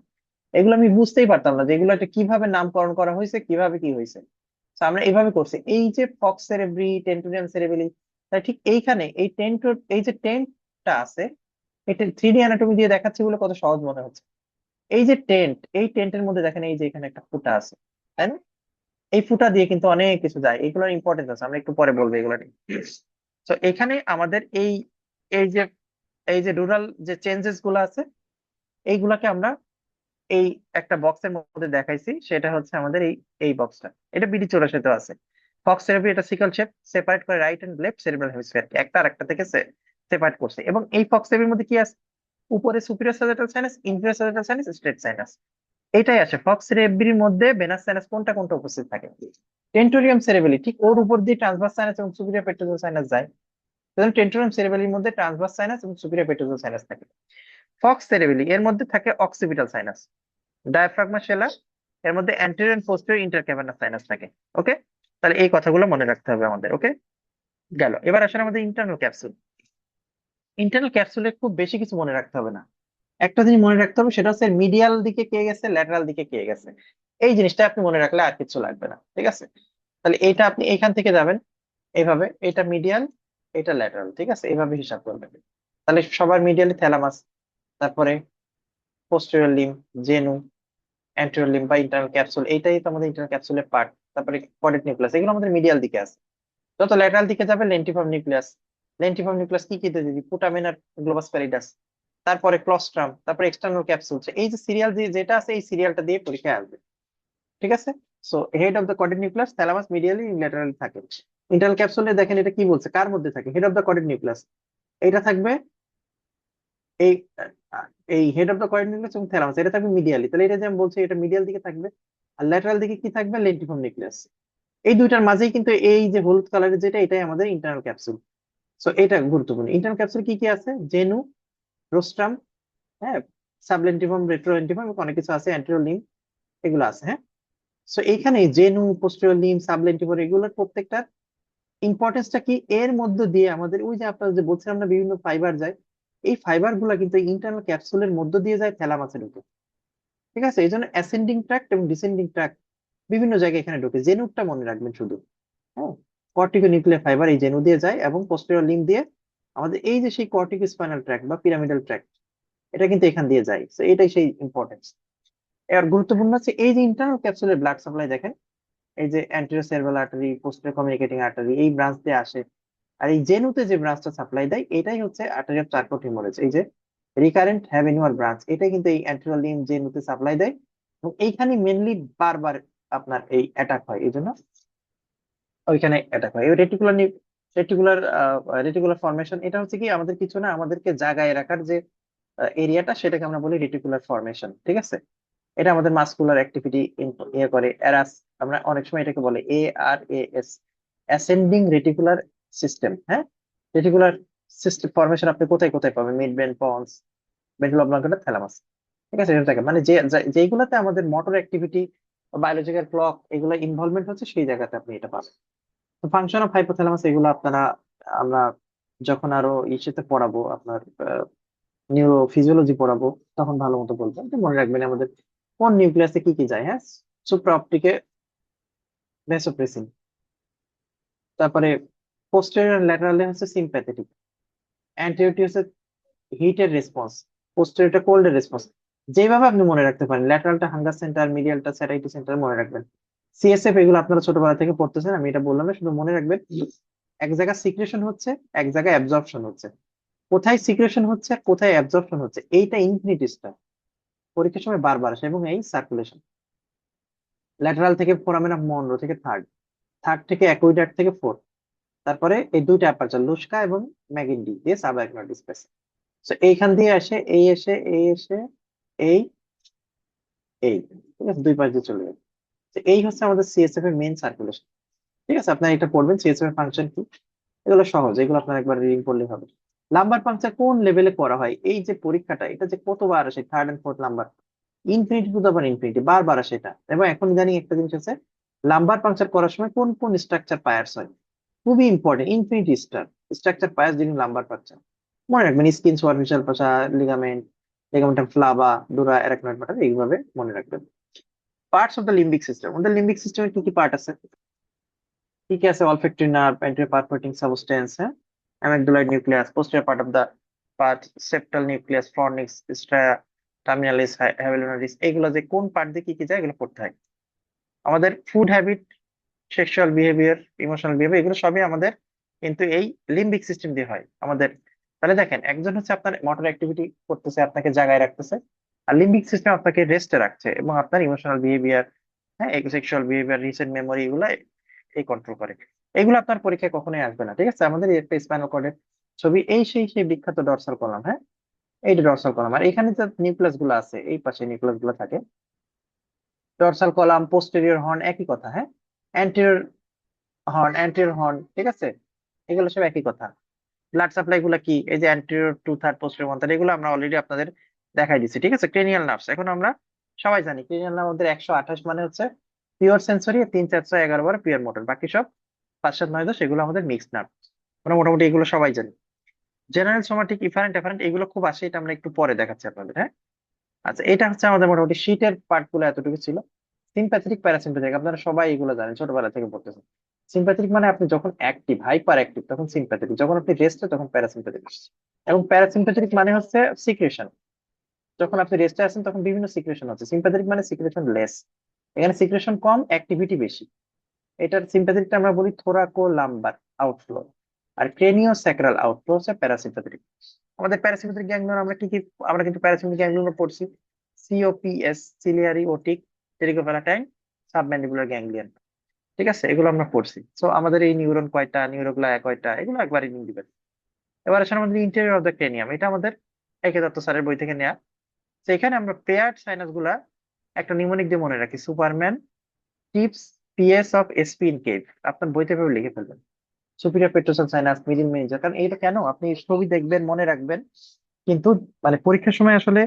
এগুলো আমি বুঝতেই পারতাম না যে এগুলো এটা কিভাবে নামকরণ করা হয়েছে, কিভাবে কি হয়েছে। তো আমরা এইভাবে করছি, এই যে ফক্স সেরেব্রি, টেন্টোরিয়াম সেরেবেলি, তাই ঠিক এইখানে এই এই যে টেন্টটা আছে, এটা 3D অ্যানাটমি দিয়ে দেখাচ্ছি বলে কত সহজ মনে হচ্ছে। এই যে টেন্ট, এই টেন্টের মধ্যে দেখেন এই যে এখানে একটা ফুটা আছে, তাই না? এই ফুটা দিয়ে কিন্তু অনেক কিছু যায়, এগুলোর ইম্পর্টেন্স আছে, আমরা একটু পরে বলবো এগুলো নিয়ে। তো এখানে আমাদের এই এই যে এই যে ডুরাল যে চেঞ্জেস গুলো আছে, এইগুলাকে আমরা এই একটা বক্সের মধ্যে দেখাইছি, সেটা হচ্ছে আমাদের এই এই বক্সটা, এটা বিডি 84 আছে। ফক্স থেরাপি এটা সিকল শেপ, সেপারেট করে right and left cerebral hemisphere একটা আরেকটা থেকে সেপারেট করছে। এবং এই ফক্স থেরাপির মধ্যে কি আছে, উপরে superior sagittal sinus, inferior sagittal sinus, straight sinus, এটাই আসে। ফক্স সেরেব্রির মধ্যে ভেনাস সাইনাস কোনটা কোনটা উপস্থিত থাকে, টেন্টোরিয়াম সেরেবেলি ঠিক ওর উপর দিয়ে ট্রান্সভার্স সাইনাস এবং সুপিরিয়র পেট্রোসাল সাইনাস যায়। সুতরাং টেন্টোরিয়াম সেরেবেলির মধ্যে ট্রান্সভার্স সাইনাস এবং সুপিরিয়র পেট্রোসাল সাইনাস থাকে। ফক্স সেরেবেলি এর মধ্যে থাকে অক্সিপিটাল সাইনাস, ডায়াফ্রাগমা শেলা, এর মধ্যে অ্যান্টেরিয়র এন্ড পোস্টেরিয়র ইন্টারক্যাভার্নাস সাইনাস থাকে। ওকে, তাহলে এই কথাগুলো মনে রাখতে হবে আমাদের। ওকে, গেল। এবার আসলে আমাদের ইন্টারনাল ক্যাপসুল। ইন্টারনাল ক্যাপসুলে খুব বেশি কিছু মনে রাখতে হবে না, একটা জিনিস মনে রাখতে হবে, সেটা হচ্ছে মিডিয়াল দিকে কে গেছে, ল্যাটারাল দিকে কে গেছে। এই জিনিসটা আপনি মনে রাখলে আর কিছু লাগবে না, ঠিক আছে? তাহলে এইটা আপনি এইখান থেকে যাবেন এইভাবে, এটা মিডিয়াল, এটা ল্যাটারাল, ঠিক আছে, এইভাবে হিসাব করবেন। তাহলে সবার মিডিয়ালি থ্যালামাস, তারপরে পোস্টেরিয়র লিম্ব, জেনু, অ্যান্টেরিয়র লিম্ব বা ইন্টারনাল ক্যাপসুল, এইটাই তো আমাদের ইন্টারনাল ক্যাপসুলের পার্ট। তারপরে কর্ডেট নিউক্লিয়াস, এগুলো আমাদের মিডিয়াল দিকে আছে। যত ল্যাটারাল দিকে যাবে, লেন্টিফর্ম নিউক্লিয়াস। লেন্টিফর্ম নিউক্লিয়াস কি কি দিয়ে দিবি, পুটামেন আর গ্লোবাস প্যালিডাস, তারপরে ক্লস্ট্রাম, তারপরে এক্সটার্নাল ক্যাপসুল। এই যে সিরিয়াল যেটা আছে, এই সিরিয়ালটা দিয়ে পরীক্ষায় আসবে। ঠিক আছে, so head of the chordate nucleus, thalamus medially laterally থাকে। ইন্টারনাল ক্যাপসুলে দেখেন এটা কি বলছে, কার মধ্যে থাকে, head of the chordate nucleus, এটা থাকবে এই এই head of the chordate nucleus এবং থ্যালামাস, এটা থাকবে মিডিয়ালি। তাহলে এটা যে আমি বলছি, এটা মিডিয়াল দিকে থাকবে। আর ল্যাটারাল দিকে কি থাকবে, লেন্টিফর্ম নিউক্লিয়াস। এই দুইটার মাঝেই কিন্তু এই যে হলুদ কালারের যেটা, এটাই আমাদের ইন্টারনাল ক্যাপসুল। সো এটা গুরুত্বপূর্ণ। ইন্টারনাল ক্যাপসুল কি কি আছে, জেনু, রোস্ট্রাম, হ্যাঁ, সাবলেন্টিফর্ম, রেট্রোলেন্টিফর্ম, অনেক কিছু আছে, অ্যান্টেরিয়র লিম্ব, এগুলো আছে, হ্যাঁ। সো এইখানে জেনু, পোস্টেরিয়র লিম্ব, সাবলেন্টিফর্ম, এগুলোর প্রত্যেকটা ইম্পর্টেন্সটা কি, এর মধ্য দিয়ে আমাদের ওই যে আপনারা যে বলছিলাম না বিভিন্ন ফাইবার যায়, এই ফাইবার গুলা কিন্তু ইন্টারনাল ক্যাপসুলের মধ্য দিয়ে যায় থ্যালামাসে ঢুকে। ঠিক আছে, এই জন্য অ্যাসেন্ডিং ট্র্যাক্ট এবং ডিসেন্ডিং ট্র্যাক্ট বিভিন্ন জায়গায় এখানে ঢুকে। জেনুরটা মনে রাখবেন শুধু, হ্যাঁ। কর্টিকো নিউক্লিয়ার ফাইবার এই জেনু দিয়ে যায় এবং পোস্টেরিয়র লিম্ব দিয়ে আমাদের এই যে সেই কর্টিকো স্পাইনাল ট্র্যাক্ট বা পিরামিডাল ট্র্যাক্ট, এটা কিন্তু এখান দিয়ে যায়। তো এটাই সেই ইম্পর্টেন্স। এর গুরুত্বপূর্ণ হচ্ছে এই যে ইন্টারনাল ক্যাপসুলের ব্লাড সাপ্লাই দেখেন, এই যে anterior cerebral artery, posterior communicating artery এই ব্রাঞ্চ দিয়ে আসে। আর এই জেনুতে যে ব্রাঞ্চটা সাপ্লাই দেয় এটাই হচ্ছে আর্টারি অফ চারকোট হিমোরেজ, এই যে রিকারেন্ট হ্যাভেনিউয়ার ব্রাঞ্চ, এটাই কিন্তু এই অ্যান্টেরিয়র লিম্ব জেনুতে সাপ্লাই দেয়। এবং এইখানে মেনলি বারবার আপনার এই অ্যাটাক হয়, এই জন্য ওইখানে অ্যাটাক হয়। এই রেটিকুলার রেটিকুলার ফর্মেশন, এটা হচ্ছে কি আমাদের কিছু না, আমাদেরকে জাগায় রাখার যে এরিয়াটা সেটাকে আমরা বলি রেটিকুলার ফর্মেশন, ঠিক আছে। এটা আমাদের মাসকুলার অ্যাক্টিভিটি ইয়ে করে এরাস, আমরা অনেক সময় এটাকে বলে ARAS, অ্যাসেন্ডিং রেটিকুলার সিস্টেম। হ্যাঁ, রেটিকুলার সিস্টেম ফর্মেশন আপনি কোথায় কোথায় পাবেন? Mid brain, pons, medulla oblongata, thalamus, ঠিক আছে। এটা থাকে মানে যেগুলাতে আমাদের মোটর অ্যাক্টিভিটি, বায়োলজিক্যাল ক্লক এগুলো ইনভলভমেন্ট হচ্ছে, সেই জায়গাতে আপনি এটা পাবেন। তো ফাংশন অফ হাইপোথ্যালামাস এগুলো আপনারা, আমরা যখন আরো ইসেতে পড়াবো আপনার নিউরো ফিজিওলজি পড়াবো তখন ভালো মতো বলবেন। তো মনে রাখবেন আমাদের কোন নিউক্লিয়াসে কি কি যায়। হ্যাঁ, সুপ্রা অপটিকে ভ্যাসোপ্রেসিন, তারপরে পোস্টেরিয়র ল্যাটারালে হচ্ছে সিম্প্যাথেটিক, অ্যান্টেরিয়রটি হচ্ছে হিটের রেসপন্স, পোস্টেরিয়রটা কোল্ডের রেসপন্স। যেভাবে আপনি মনে রাখতে পারেন, ল্যাটারালটা হাঙ্গার সেন্টার, মিডিয়ালটা স্যাটাইটি সেন্টার মনে রাখবেন। CSF এগুলো আপনারা ছোটবেলা থেকে পড়তেছেন, আমি এটা বললাম না, শুধু মনে রাখবেন এক জায়গায় সিক্রেশন হচ্ছে, এক জায়গায় অ্যাবজর্পশন হচ্ছে। কোথায় সিক্রেশন হচ্ছে আর কোথায় অ্যাবজর্পশন হচ্ছে, এইটা ইনফিনিটিসটা পরীক্ষার সময় বারবার আসে। এবং এই সার্কুলেশন ল্যাটারাল থেকে ফোরামেন অফ মনরো থেকে থার্ড, থার্ড থেকে অ্যাকুইডাক্ট থেকে ফোর্থ, তারপরে এই দুইটা অ্যাপারচার লুস্কা এবং ম্যাগিন্ডি দিয়ে সাবঅ্যাকুইনাল স্পেস। তো এইখান দিয়ে আসে, এই এসে, এই এসে, এই, এই, ঠিক আছে, দুই পাশ দিয়ে চলে যাবে। তো এই হচ্ছে আমাদের CSF এর মেইন সার্কুলেশন। ঠিক আছে, আপনারা এটা পড়বেন CSF এর ফাংশন কি, এগুলো সহজ, এগুলো আপনার একবার রিডিং করলে হবে। লাম্বার পাংচার কোন লেভেলে করা হয়? এই যে পরীক্ষাটা, এটা যে কতবার আসে, third and fourth number, infinity to the power infinity বারবার আসে এটা। এবং এখন ইদানিং একটা জিনিস আছে, লাম্বার পাংচার করার সময় কোন কোন স্ট্রাকচার পায়ার্স হয়, খুবই important. Infinity structure pierce during lumbar puncture মনে রাখবেন। Skin, superficial fascia, ligament, ligamentum flava, dura, arachnoid mater, এইভাবে মনে রাখবেন। Parts of the limbic system, আমাদের লিম্বিক সিস্টেমে কি কি পার্ট আছে? কি কি আছে? olfactory nerve, anterior perforating substance, হ্যাঁ, amygdaloid nucleus, posterior part of the part, septal nucleus, fornix, stria, terminalis, havelonaris, এগুলো যে কোন পার্ট দিয়ে কি কি যায় এগুলো পড়তে হয়। আমাদের food habit, sexual behaviour, emotional behaviour, এগুলো সবই আমাদের কিন্তু এই লিম্বিক সিস্টেম দিয়ে হয় আমাদের। তাহলে দেখেন, একজন হচ্ছে আপনার মোটর অ্যাক্টিভিটি করতেছে, আপনাকে জাগায় রাখতেছে, আর লিম্বিক সিস্টেম আপনাকে রেস্টে রাখছে এবং আপনার ইমোশনাল বিহেভিয়ার, হ্যাঁ, সেক্সুয়াল বিহেভিয়ার, রিসেন্ট মেমোরি, এগুলো এই কন্ট্রোল করে। এগুলো আপনার পরীক্ষায় কখনোই আসবে না, ঠিক আছে। আমাদের এই একটা স্পাইনাল কর্ডের ছবি, এই সেই বিখ্যাত ডর্সাল কলাম, হ্যাঁ, এইটা ডর্সাল কলাম। আর এখানে যে নিউক্লিয়াস গুলো আছে, এই পাশে নিউক্লিয়াস গুলো থাকে। ডর্সাল কলাম, পোস্টেরিয়র হর্ন, একই কথা। হ্যাঁ, অ্যান্টেরিয়র হর্ন, অ্যান্টেরিয়র হর্ন, ঠিক আছে, এগুলো সব একই কথা। ব্লাড সাপ্লাই গুলা কি? এই যে anterior two third, posterior one third, এগুলো আমরা অলরেডি আপনাদের দেখাই দিচ্ছি, ঠিক আছে। ক্রেনিয়াল নার্ভস, এখন আমরা সবাই জানি ক্রেনিয়াল নার্ভ আমাদের 128 মানে হচ্ছে পিওর সেন্সরি, 3 4 11 বার পিওর মোটর, বাকি সব 5 7 9 10 এগুলো আমাদের মিক্সড নার্ভ। আমরা মোটামুটি এগুলো সবাই জানি। জেনারেল সোমাটিক, ইফারেন্ট এফারেন্ট এগুলো খুব আসে, এটা আমরা একটু পরে দেখাচ্ছি আপনাদের। হ্যাঁ, আচ্ছা, এটা হচ্ছে আমাদের মোটামুটি শীটের পার্ট গুলো এতটুকু ছিল। সিম্প্যাথেটিক, প্যারাসিম্প্যাথেটিক আপনারা সবাই এগুলো জানেন, ছোটবেলা থেকে পড়তেছেন। সিম্প্যাথেটিক মানে আপনি যখন অ্যাক্টিভ, হাইপার অ্যাক্টিভ তখন সিম্প্যাথেটিক, যখন আপনি রেস্টে তখন প্যারাসিম্প্যাথেটিক। এবং প্যারাসিম্প্যাথেটিক মানে হচ্ছে সিক্রেশন, যখন আপনি রেস্টে আছেন তখন বিভিন্ন সিক্রেশন হচ্ছে। সিম্প্যাথেটিক মানে সিক্রেশন লেস, এখানে সিক্রেশন কম, অ্যাক্টিভিটি বেশি। এটার সিম্প্যাথেটিকটা আমরা বলি থোরাকো লাম্বার আউটফ্লো, আর ক্রেনিও স্যাক্রাল আউটফ্লো হচ্ছে প্যারাসিম্প্যাথেটিক। আমাদের প্যারাসিম্প্যাথেটিক গ্যাংলিয়ন আমরা কি কি, আমরা কিন্তু প্যারাসিম্প্যাথেটিক গ্যাংলিয়ন পড়ছি, COPS, সিলিয়ারি ওটিক, টেরিগোপ্যালাটাইন, সাবম্যান্ডিবুলার গ্যাংলিয়ন, ঠিক আছে, এগুলো আমরা পড়ছি। তো আমাদের এই নিউরন কয়টা, নিউরোগ্লায়া কয়টা, এগুলো একবারই নিয়ে দিবেন। এবার আসলে আমাদের ইন্টেরিয়র অফ দ্য ক্রেনিয়াম, এটা আমাদের একে দত্ত স্যারের বই থেকে নেয়া। তো এখানে আমরা পেয়ার্ড সাইনাস গুলা একটা নিউমোনিক দিয়ে মনে রাখি, Superman tips PS of SP in cave, আপনার বইতে ভেবে লিখে ফেলবেন। সুপিরিয়র পেট্রোসাল সাইনাস, মিডিল মেনিঞ্জাল, কারণ এটা কেন আপনি ছবি দেখবেন মনে রাখবেন, কিন্তু মানে পরীক্ষার সময় আসলে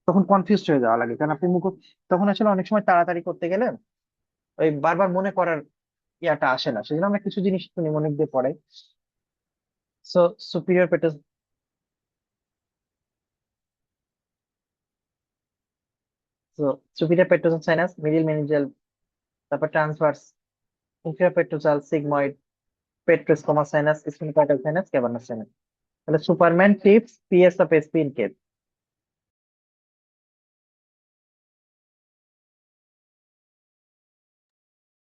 তখন কনফিউজ হয়ে যাওয়া লাগে, কারণ আপনি তখন আসলে অনেক সময় তাড়াতাড়ি করতে গেলে ওই বারবার মনে করার ইয়াটা আসে না, সেজন্য আমরা কিছু জিনিস একটু নিউমোনিক দিয়ে পড়াই। So superior petrose, so superior petrosal sinus, middle meningeal, তারপর transverse, inferior petrosal, sigmoid, petrosquamous sinus, sphenoparietal sinus, cavernous sinus. তাহলে superman, tips, PS of SP in case.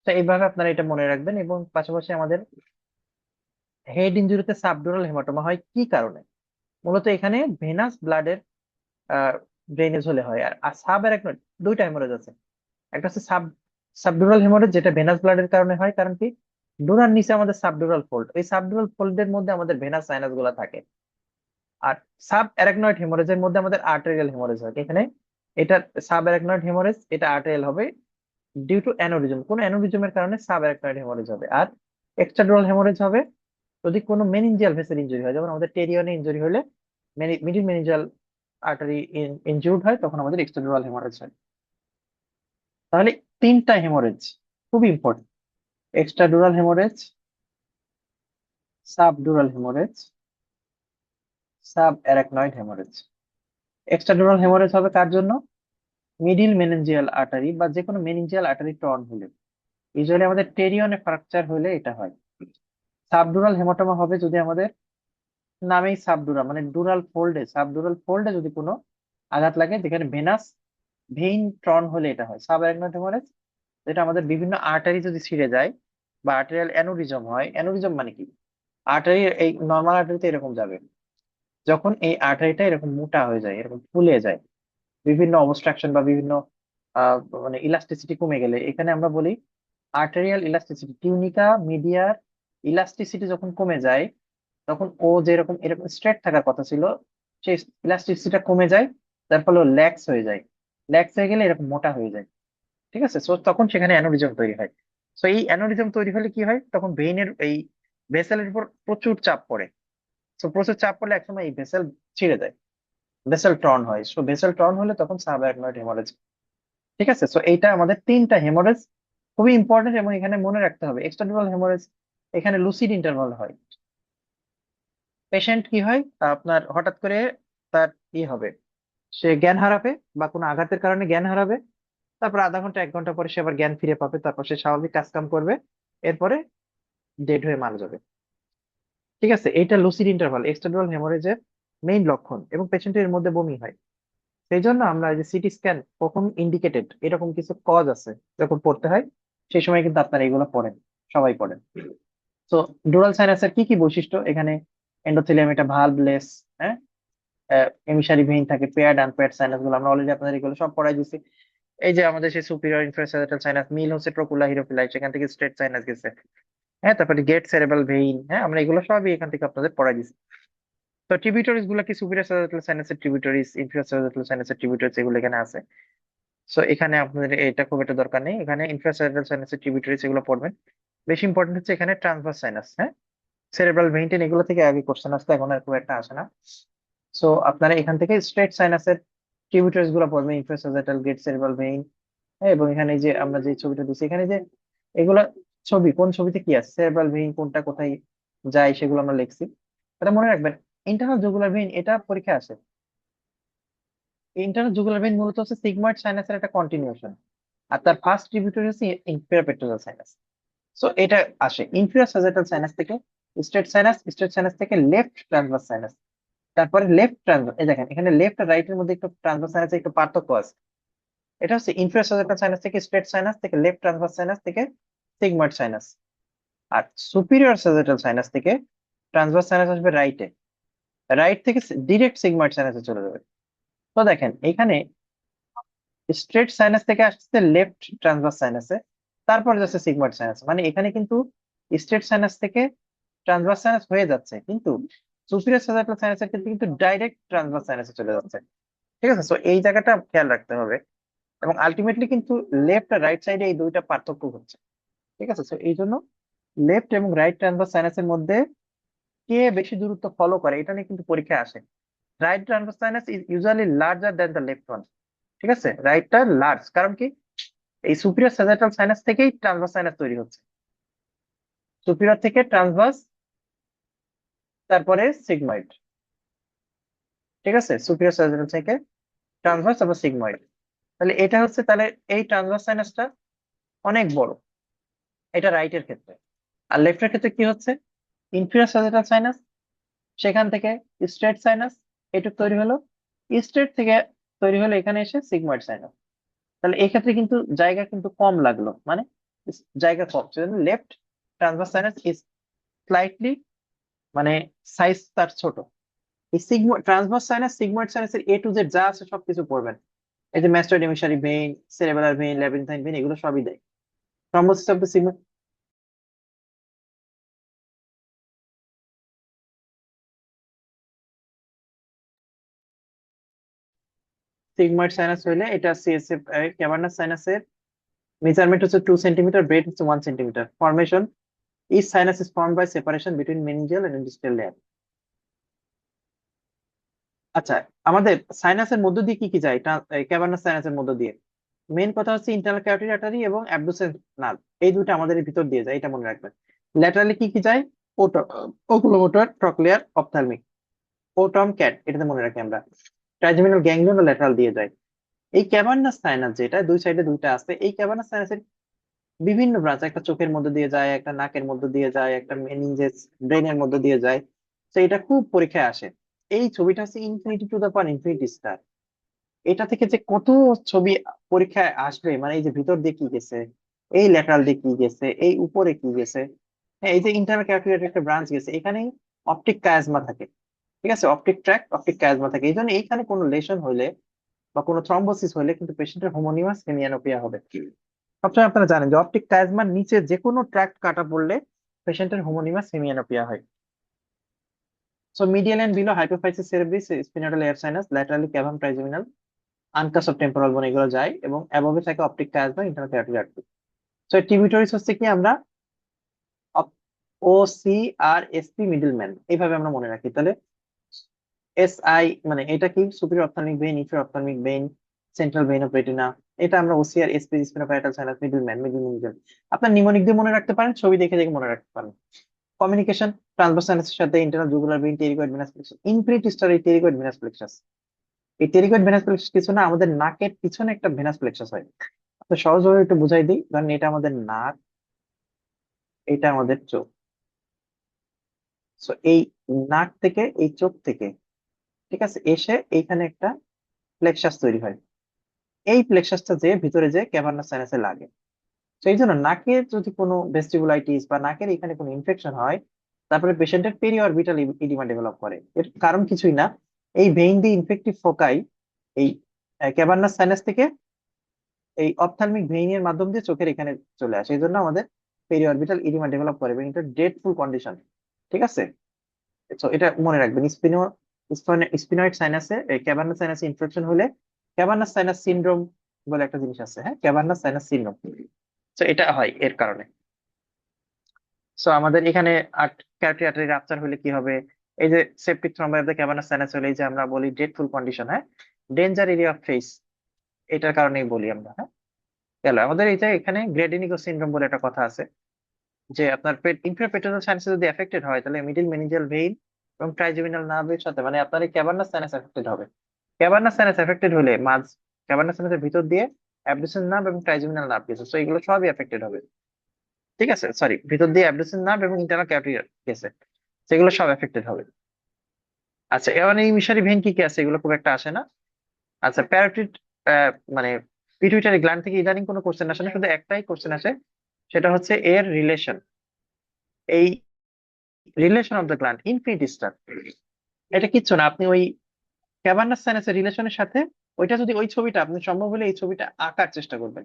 তো এইভাবে আপনারা এটা মনে রাখবেন, এবং পাশাপাশি আমাদের হেড ইনজুরিতে সাবডুরাল হেমাটোমা হয় কি কারণে? মূলত এখানে ভেনাস ব্লাডের ড্রেনেজ হলে হয়। আর সাব অ্যারাকনয়েড দুইটা হেমোরেজ আছে। একটা হচ্ছে সাবডুরাল হেমোরেজ, যেটা ভেনাস ব্লাডের কারণে হয়। কারণ কি, ডোনার নিচে আমাদের সাবডুরাল ফোল্ড, এই সাবডুরাল ফোল্ডের মধ্যে আমাদের ভেনাস সাইনাস গুলা থাকে। আর সাব অ্যারাকনয়েড হেমোরেজের মধ্যে আমাদের আর্টেরিয়াল হেমোরেজ হয়। এখানে এটা সাব অ্যারাকনয়েড হেমোরেজ, এটা আর্টেরিয়াল হবে ডিউ টু অ্যানোরিজম, কোন অ্যানোরিজমের কারণে সাব অ্যারাকনয়েড হেমোরেজ হবে। আর এক্সট্রাডুরাল হেমোরেজ হবে যদি কোনো মেনিনজিয়াল ভেসেল ইনজুরি হয়, যেমন আমাদের টেরিয়নে ইনজুরি হলে মিডিল মেনিনজিয়াল আর্টারি ইনজুর্ড হয়, তখন আমাদের এক্সট্রাডুরাল হেমোরেজ হয়। তাহলে তিনটা হেমোরেজ খুব important: extradural haemorrhage, subdural haemorrhage, sub arachnoid haemorrhage. Extradural haemorrhage হবে কার জন্য? মিডিল মেনিনজিয়াল আর্টারি বা যে কোনো মেনিনজিয়াল আর্টারি টর্ন হলে। ইউজুয়ালি আমাদের টেরিয়নে ফ্র্যাকচার হলে এটা হয়। সাবডুরাল হেমাটোমা হবে যদি আমাদের নামেই সাবডুরা, মানে ডুরাল ফোল্ডে, সাবডুরাল ফোল্ডে যদি কোনো আঘাত লাগে, যেখানে ভেনাস ভেইন টর্ন হলে এটা হয়। সাব অ্যারাকনয়েড হেমোরেজ যেটা আমাদের বিভিন্ন আর্টারি যদি ছিঁড়ে যায় বা আর্টেরিয়াল অ্যানুরিজম হয়। অ্যানুরিজম মানে কি? আর্টারি, এই নর্মাল আর্টারিতে এরকম যাবে, যখন এই আর্টারিটা এরকম মোটা হয়ে যায়, এরকম ফুলে যায়, বিভিন্ন অবস্ট্রাকশন বা বিভিন্ন আহ মানে ইলাস্টিসিটি কমে গেলে, এখানে আমরা বলি আর্টেরিয়াল ইলাস্টিসিটি, টিউনিকা মিডিয়ার ইলাস্টিসিটি যখন কমে যায়, তখন ও যেরকম এরকম স্ট্রেট থাকার কথা ছিল, সেই ইলাস্টিসিটিটা কমে যায়, যার ফলে ও ল্যাক্স হয়ে যায়। ল্যাক্স হয়ে গেলে এরকম মোটা হয়ে যায়। ঠিক আছে, সো তখন সেখানে অ্যানোরিজম তৈরি হয়। সো এই অ্যানোরিজম তৈরি হলে কি হয়, তখন ভেইনের এই ভেসেলের উপর প্রচুর চাপ পড়ে। সো প্রচুর চাপ পড়লে একসময় এই ভেসেল ছিঁড়ে যায়, ভেসেল টর্ন হয়। সো ভেসেল টর্ন হলে তখন সাবঅ্যারাকনয়েড হেমোরেজ। ঠিক আছে, সো এইটা আমাদের তিনটা হেমোরেজ খুবই ইম্পর্টেন্ট, এবং এখানে মনে রাখতে হবে এক্সট্রাডুরাল হেমোরেজ এখানে লুসিড ইন্টারভাল হয়। পেশেন্ট কি হয়, আপনার হঠাৎ করে তার কি হবে, সে জ্ঞান হারাবে বা কোনো আঘাতের কারণে জ্ঞান হারাবে, তারপর আধা ঘন্টা 1 ঘন্টা পরে সে আবার জ্ঞান ফিরে পাবে, তারপর সে স্বাভাবিক কাজ কাম করবে, এরপরে ডেড হয়ে মারা যাবে। ঠিক আছে, এইটা লুসিড ইন্টারভাল এক্সট্রাডুরাল হেমোরেজের মেইন লক্ষণ, এবং পেশেন্টের মধ্যে বমি হয়। সেই জন্য আমরা এই যে সিটি স্ক্যান কখন ইন্ডিকেটেড, এরকম কিছু কজ আছে যখন পড়তে হয়, সেই সময় কিন্তু আপনারা এগুলো পড়েন, সবাই পড়েন। তো ডুরাল সাইনাসের কি কি বৈশিষ্ট্য? এখানে এন্ডোথেলিয়াম, এটা ভালভলেস, হ্যাঁ, এমিসারি ভেইন থাকে, পেয়ার্ড আনপেয়ার্ড সাইনাস গুলো আমরা অলরেডি আপনাদের এগুলো সব পড়াই দিছি। এই যে আমাদের সেই সুপিরিয়র ইনফ্রাস্যাজাটাল সাইনাস, মিল হচ্ছে ট্রোকুলা হিরোফিলাই, সেখান থেকে স্ট্রেট সাইনাস গেছে। হ্যাঁ, তারপরে গেট সেরেব্রাল ভেইন, হ্যাঁ, আমরা এগুলো সবই এখান থেকে আপনাদের পড়াই দিছি। তো ট্রিবিউটারিজ গুলো কি, সুপিরিয়র স্যাজাটাল সাইনাসের ট্রিবিউটারিজ, ইনফিরিয়র স্যাজাটাল সাইনাসের ট্রিবিউটারিজ, এগুলো এখানে আছে। সো এখানে আপনাদের এটা খুব একটা দরকার নেই, এখানে ইনফ্রাস্যাজাটাল সাইনাসের ট্রিবিউটারিজ এগুলো পড়বেন। বেশি ইম্পর্টেন্ট হচ্ছে এখানে ট্রান্সভার্স সাইনাস, হ্যাঁ, সেরেব্রাল ভেইন টেন এগুলো থেকে আগে কোশ্চেন আসতো, এখন আর খুব একটা আসে না। সো আপনারা এখান থেকে স্ট্রেট সাইনাসের ট্রিবিউটারিজ গুলো পড়বেন, ইনফ্রাস্যাজাটাল, গেট সেরেব্রাল ভেইন। হ্যাঁ, এবং এখানে যে আমরা যে ছবিটা দিচ্ছি, এখানে যে এগুলা ছবি, কোন ছবিতে কি আছে, সেরেব্রাল ভেইন কোনটা কোথায় যায়, সেগুলো আমরা লিখছি। এটা মনে রাখবেন। ইন্টারনাল জুগুলার ভেইন, এটা পরীক্ষা আসে। ইন্টারনাল জুগুলার ভেইন মূলত হচ্ছে সিগময়েড সাইনাসের একটা কন্টিনিউশন, আর তার ফার্স্ট ট্রিবিউটারি হচ্ছে ইনফেরিয়র পেট্রোসাল সাইনাস। সো এটা আসে ইনফেরিয়র সাজেটাল সাইনাস থেকে, স্ট্রেট সাইনাস, স্ট্রেট সাইনাস থেকে লেফট ট্রান্সভার্স সাইনাস, তারপরে লেফট ট্রান্সভার্স। এই দেখেন এখানে লেফট আর রাইট এর মধ্যে একটু ট্রান্সভার্স সাইনাসে একটু পার্থক্য আছে। এটা হচ্ছে ইনফেরিয়র সাজেটাল সাইনাস থেকে স্ট্রেট সাইনাস থেকে লেফট ট্রান্সভার্স সাইনাস থেকে সিগময়েড সাইনাস। আর সুপিরিয়র সাজেটাল সাইনাস থেকে ট্রান্সভার্স সাইনাস আসবে রাইটে, রাইট থেকে ডিরেক্ট সিগময়েড সাইনাসে চলে যাবে। তো দেখেন এখানে স্ট্রেট সাইনাস থেকে আসছে লেফট ট্রান্সভার্স সাইনাসে, তারপর যাচ্ছে সিগময়েড সাইনাস, মানে এখানে কিন্তু স্ট্রেট সাইনাস থেকে ট্রান্সভার্স সাইনাস হয়ে যাচ্ছে, কিন্তু সুপিরিয়র সাজাটাল সাইনাসের ক্ষেত্রে কিন্তু ডাইরেক্ট ট্রান্সভার্স সাইনাসে চলে যাচ্ছে। ঠিক আছে, তো এই জায়গাটা খেয়াল রাখতে হবে, এবং আলটিমেটলি কিন্তু লেফট আর রাইট সাইডে এই দুইটা পার্থক্য হচ্ছে। ঠিক আছে, তো এই জন্য লেফট এবং রাইট ট্রান্সভার্স সাইনাসের মধ্যে কে বেশি দূরত্ব ফলো করে, এটা নিয়ে কিন্তু পরীক্ষায় আসে। Right transverse sinus is usually larger than the left one. ঠিক আছে, রাইটটা লার্জ, কারণ কি, এই সুপিরিয়র স্যাজাটাল সাইনাস থেকেই ট্রান্সভার্স সাইনাস তৈরি হচ্ছে, সুপিরিয়র থেকে ট্রান্সভার্স, তারপরে সিগময়েড। ঠিক আছে, সুপিরিয়র স্যাজাটাল থেকে ট্রান্সভার্স, তারপর সিগময়েড। তাহলে এটা হচ্ছে, তাহলে এই ট্রান্সভার্স সাইনাসটা অনেক বড়, এটা রাইটের ক্ষেত্রে। আর লেফটের ক্ষেত্রে কি হচ্ছে, ইনফিরিয়র sagittal সাইনাস, সেখান থেকে স্ট্রেট সাইনাস, এটুক তৈরি হলো, স্ট্রেট থেকে তৈরি হলো এখানে এসে সিগময়েড সাইনাস। তাহলে এক্ষেত্রে কিন্তু জায়গা কিন্তু কম লাগলো, মানে জায়গা কম, সেজন্য left transverse sinus is slightly, মানে সাইজ তার ছোট। এই transverse sinus sigmoid সাইনাসের A to Z যা আছে সবকিছু পড়বেন। এই যে ম্যাস্টার এমিসারি ভেইন, সেরেবেলার ভেইন, ল্যাবিনথাইন ভেইন, এগুলো সবই দেয়। Thrombosis of the sigmoid sinus হইলে এটা সিএসএফ ক্যাভার্নাস সাইনাসের মেজারমেন্ট হচ্ছে 2 সেন্টিমিটার, ব্রেড হচ্ছে 1 centimetre. Formation: each sinus is formed by separation between meningeal and interstitial layer. আচ্ছা, আমাদের সাইনাসের মধ্য দিয়ে কি কি যায় ক্যাভার্নাস সাইনাসের মধ্য দিয়ে? মেইন কথা হচ্ছে ইন্টারনাল ক্যারোটিড আর্টারি এবং অ্যাবডুসেন্স নার্ভ, এই দুটো আমাদের এর ভিতর দিয়ে যায়, এটা মনে রাখবেন। ল্যাটারালি কি কি যায়? ওকুলোমোটর, ট্রক্লিয়ার, অপথ্যালমিক, ওটম ক্যাট, এটাতে মনে রাখি আমরা। ট্রাইজেমিনাল গ্যাংলিয়ন ও ল্যাটারাল দিয়ে যায়। এই ক্যাভার্নাস সাইনাস যেটা দুই সাইডে দুইটা আছে, এই ক্যাভার্নাস সাইনাসের বিভিন্ন ব্রাঞ্চ, একটা চোখের মধ্যে দিয়ে যায়, একটা নাকের মধ্যে দিয়ে যায়, একটা মেনিনজেস ব্রেনের মধ্যে দিয়ে যায়। তো এটা খুব পরীক্ষায় আসে। এই ছবিটা হচ্ছে infinity to the power infinity star. এটা থেকে যে কত ছবি পরীক্ষায় আসবে, মানে এই যে ভিতর দিয়ে কি গেছে, এই ল্যাটারাল দিয়ে কি গেছে, এই উপরে কি গেছে, হ্যাঁ, এই যে ইন্টারনাল ক্যারোটিড একটা ব্রাঞ্চ গেছে, এখানেই অপটিক কায়াজমা থাকে। ঠিক আছে, অপটিক ট্র্যাক, অপটিক কায়াজমা থাকে, এই জন্য এইখানে কোনো লেশন হইলে বা কোনো থ্রম্বোসিস হইলে কিন্তু পেশেন্টের হোমোনিমাস হেমিয়ানোপিয়া হবে। সবসময় আপনারা জানেন যে অপটিক কায়াজমার নিচে যে কোনো ট্র্যাক্ট কাটা পড়লে পেশেন্টের হোমোনিমাস হেমিয়ানোপিয়া হয়। So medial and below hypophysis cerebri, sphenoidal air sinus, laterally cavum trigeminal, uncus of temporal bone, এগুলো যায়, এবং অ্যাবভে থাকে optic chiasma, internal carotid artery. So tributaries হচ্ছে কি, আমরা O C R S P middleman এইভাবে আমরা মনে রাখি। তাহলে এস আই মানে এটা কি, superior ophthalmic vein, inferior ophthalmic vein, central vein of retina. এটা আমরা OCR SP, sphenoparietal sinus, middleman, middle middle. আপনার নিমোনিক দিয়ে মনে রাখতে পারেন, ছবি দেখে দেখে মনে রাখতে পারেন। কমিউনিকেশন: ট্রান্সভার্স সাইনাসের সাথে internal jugular vein, pterygoid venous plexus, infinity star, এই টেরিগয়েড ভেনাস প্লেক্সাস। এই টেরিগয়েড ভেনাস প্লেক্সাস কিছু না, আমাদের নাকের পিছনে একটা ভেনাস প্লেক্সাস হয়। তো সহজভাবে একটু বুঝাই দিই, কারণ এটা আমাদের নাক, এটা আমাদের চোখ। সো এই নাক থেকে, এই চোখ থেকে, ঠিক আছে, এসে এইখানে একটা প্লেক্সাস তৈরি হয়। এই প্লেক্সাসটা যে ভিতরে যে ক্যাভার্নাস সাইনাসে লাগে। সেই জন্য নাকের যদি কোনো ভেস্টিবুলাইটিস বা নাকের এখানে কোনো ইনফেকশন হয়, তারপরে পেশেন্টের পেরি অরবিটাল ইডিমা ডেভেলপ করে। এর কারণ কিছুই না, এই ভেইন দি ইনফেক্টিভ ফোকাই এই ক্যাভার্নাস সাইনাস থেকে এই অপথ্যালমিক ভেইনের মাধ্যম দিয়ে চোখের এখানে চলে আসে, এই জন্য আমাদের পেরি অরবিটাল ইডিমা ডেভেলপ করে, এবং এটা ডেডফুল কন্ডিশন। ঠিক আছে, তো এটা মনে রাখবেন। স্পিনয়েড সাইনাসে, ক্যাভার্নাস সাইনাসে ইনফেকশন হলে ক্যাভার্নাস সাইনাস সিনড্রোম বলে একটা জিনিস আছে, হ্যাঁ, ক্যাভার্নাস সাইনাস সিনড্রোম। তো এটা হয় এর কারণে। সো আমাদের এখানে ক্যারোটিড আর্টারি রাপচার হলে কি হবে? এই যে septic thrombi of the cavernous sinus হলে, এই যে আমরা বলি ডেডফুল কন্ডিশন, হ্যাঁ, ডেঞ্জার এরিয়া অফ ফেস, এটার কারণেই বলি আমরা, হ্যাঁ। গেল আমাদের এই যে এখানে গ্রেডেনিগো সিনড্রোম বলে একটা কথা আছে, যে আপনার ইনফিরিয়র পেট্রোনাল সাইনাসে যদি এফেক্টেড হয়, তাহলে মিডিল মেনিঞ্জিয়াল ভেইন এবং ট্রাইজেমিনাল নার্ভের সাথে, মানে আপনার এই ক্যাভার্নাস সাইনাস এফেক্টেড হবে। ক্যাভার্নাস সাইনাস এফেক্টেড হলে ক্যাভার্নাস সাইনাসের ভিতর দিয়ে অ্যাবডুসেন্স নার্ভ এবং ট্রাইজেমিনাল নার্ভ গেছে, তো এগুলো সবই এফেক্টেড হবে। ঠিক আছে, সরি, ভিতর দিয়ে অ্যাবডুসেন্স নার্ভ এবং ইন্টারনাল ক্যারোটিড গেছে, সেগুলো সব এফেক্টেড হবে। আচ্ছা, এবার এই মিশরি ভেইন কি কি আছে, এগুলো খুব একটা আসে না। আচ্ছা, প্যারোটিড, মানে পিটুইটারি গ্ল্যান্ড থেকে ইদানিং কোনো কোশ্চেন আসে না, শুধু একটাই কোশ্চেন আসে, সেটা হচ্ছে এর রিলেশন, এই relation of the gland infinity star. এটা কিচ্ছু না, আপনি ওই ক্যাভার্নাস সাইনাসের রিলেশনের সাথে ওইটা যদি, ওই ছবিটা আপনি সম্ভব হলে এই ছবিটা আঁকার চেষ্টা করবেন।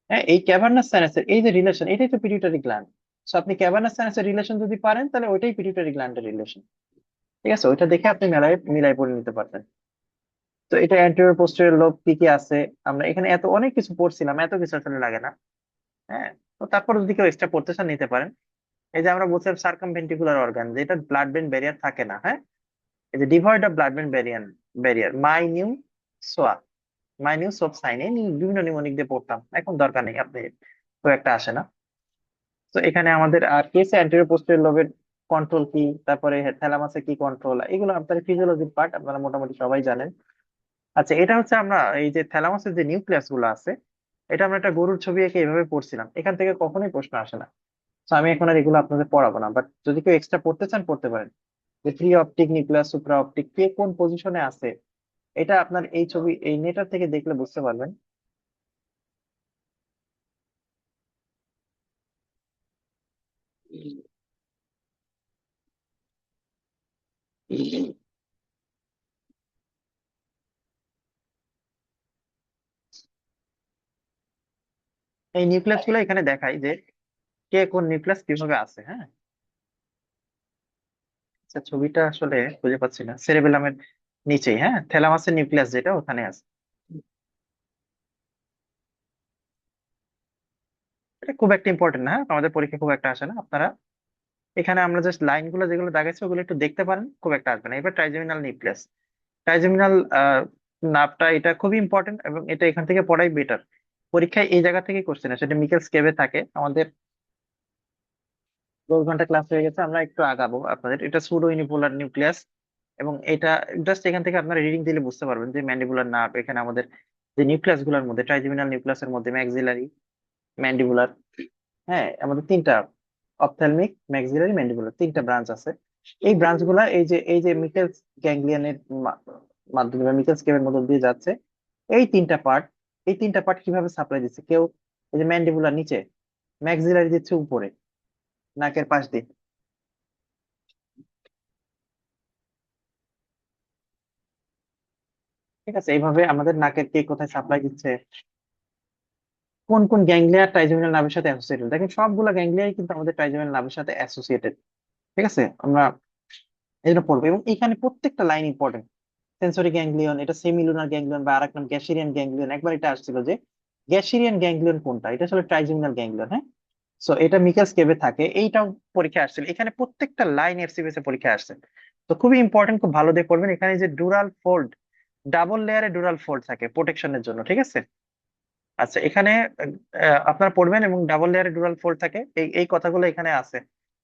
হ্যাঁ, এই ক্যাভার্নাস সাইনাসের এই যে রিলেশন, এটাই তো পিটুইটারি গ্ল্যান্ড। সো আপনি ক্যাভার্নাস সাইনাসের রিলেশন যদি পারেন, তাহলে ওইটাই পিটুইটারি গ্ল্যান্ডের রিলেশন। ঠিক আছে, ওইটা দেখে আপনি মেলায় মিলাই পড়ে নিতে পারবেন। তো এটা অ্যান্টেরিয়র পোস্টেরিয়র লোব কি কি আছে, আমরা এখানে এত অনেক কিছু পড়ছিলাম, এত কিছু আসলে লাগে না। হ্যাঁ, তো তারপর যদি কেউ এক্সট্রা পড়তে চান নিতে পারেন। এই যে আমরা বলছিলাম সার্কামভেন্ট্রিকুলার অর্গান, যেটা ব্লাড ব্রেন ব্যারিয়ার থাকে না, হ্যাঁ, এই যে devoid of blood brain barrier মাইনিউ সোয়া, মাইনিউ সোপ সাইনে বিভিন্ন নিউমোনিক দিয়ে পড়তাম, এখন দরকার নেই, আপনি খুব একটা আসে না। তো এখানে আমাদের আর কেসে অ্যান্টেরিয়র পোস্টেরিয়র লোবের কন্ট্রোল কি, তারপরে থ্যালামাসে কি কন্ট্রোল, এগুলো আপনার ফিজিওলজির পার্ট, আপনারা মোটামুটি সবাই জানেন। আচ্ছা, এটা হচ্ছে আমরা এই যে থ্যালামাসের যে নিউক্লিয়াস গুলো আছে, এটা আমরা একটা গরুর ছবি এঁকে এভাবে পড়ছিলাম, এখান থেকে কখনোই প্রশ্ন আসে না। তো আমি এখন আর এগুলো আপনাদের পড়াবো না, বাট যদি কেউ এক্সট্রা পড়তে চান পড়তে পারেন। যে pre optic nucleus supra optic কে কোন পজিশনে আছে, এটা আপনার এই ছবি এই নেটার থেকে দেখলে বুঝতে পারবেন। এই নিউক্লিয়াস গুলো এখানে দেখাই যে কে কোন নিউক্লিয়াস কিভাবে আছে, হ্যাঁ। আচ্ছা, ছবিটা আসলে খুঁজে পাচ্ছি না, সেরেবেলামের নিচেই, হ্যাঁ, থ্যালামাসের নিউক্লিয়াস যেটা ওখানে আছে। এটা খুব একটা ইম্পর্টেন্ট না, হ্যাঁ, আমাদের পরীক্ষা খুব একটা আসে না। আপনারা এখানে আমরা জাস্ট লাইন গুলো যেগুলো দাগাইছি ওগুলো একটু দেখতে পারেন, খুব একটা আসবে না। এবার ট্রাইজেমিনাল নিউক্লিয়াস, ট্রাইজেমিনাল নাভটা এটা খুবই ইম্পর্টেন্ট, এবং এটা এখান থেকে পড়াই বেটার। পরীক্ষায় এই জায়গা থেকে কোশ্চেন আসে, এটা মিকেলস কেভে থাকে। আমাদের 10 ঘন্টা ক্লাস হয়ে গেছে, আমরা একটু আগাবো আপনাদের। এটা সুডো ইউনিপোলার নিউক্লিয়াস, এবং এটা জাস্ট এখান থেকে আপনারা রিডিং দিলে বুঝতে পারবেন যে ম্যান্ডিবুলার নার্ভ এখানে আমাদের যে নিউক্লিয়াস গুলোর মধ্যে, ট্রাইজেমিনাল নিউক্লিয়াসের মধ্যে ম্যাক্সিলারি, ম্যান্ডিবুলার, হ্যাঁ, আমাদের তিনটা, অপথ্যালমিক, ম্যাক্সিলারি, ম্যান্ডিবুলার, তিনটা ব্রাঞ্চ আছে। এই ব্রাঞ্চ গুলা এই যে মিকেলস গ্যাংলিয়নের মাধ্যমে বা মিকেলস কেভের মধ্যে দিয়ে যাচ্ছে। এই তিনটা পার্ট, এই তিনটা পার্ট কিভাবে সাপ্লাই দিচ্ছে কেউ, এই যে ম্যান্ডিবুলার নিচে, ম্যাক্সিলারি দিচ্ছে উপরে নাকের পাশ দিয়ে। ঠিক আছে, এইভাবে আমাদের নাকের কে কোথায় সাপ্লাই দিচ্ছে, কোন কোন গ্যাংলিয়া ট্রাইজেমিনাল নার্ভের সাথে অ্যাসোসিয়েটেড, দেখেন সবগুলা গ্যাংলিয়াই কিন্তু আমাদের ট্রাইজেমিনাল নার্ভের সাথে অ্যাসোসিয়েটেড। ঠিক আছে, আমরা এই জন্য পড়বো, এবং এখানে প্রত্যেকটা লাইন ইম্পর্টেন্ট। সেন্সরি গ্যাংলিয়ন, এটা সেমিলুনার গ্যাংলিয়ন বা আরেক নাম গ্যাসিরিয়ান গ্যাংলিয়ন। একবার এটা আসছিল যে গ্যাসিরিয়ান গ্যাংলিয়ন কোনটা, এটা আসলে ট্রাইজেমিনাল গ্যাংলিয়ন, হ্যাঁ। সো এটা মিকাস কেভে থাকে, এইটাও পরীক্ষা আসছিল। এখানে প্রত্যেকটা লাইন এফসিবিএস এ পরীক্ষা আসছে। তো খুবই ইম্পর্টেন্ট, খুব ভালো দিয়ে পড়বেন। এখানে যে ডুরাল ফোল্ড, ডাবল লেয়ারে ডুরাল ফোল্ড থাকে প্রোটেকশনের জন্য, ঠিক আছে। আচ্ছা, এখানে আপনারা পড়বেন, এবং ডাবল লেয়ারে ডুরাল ফোল্ড থাকে, এই এই কথাগুলো এখানে আছে।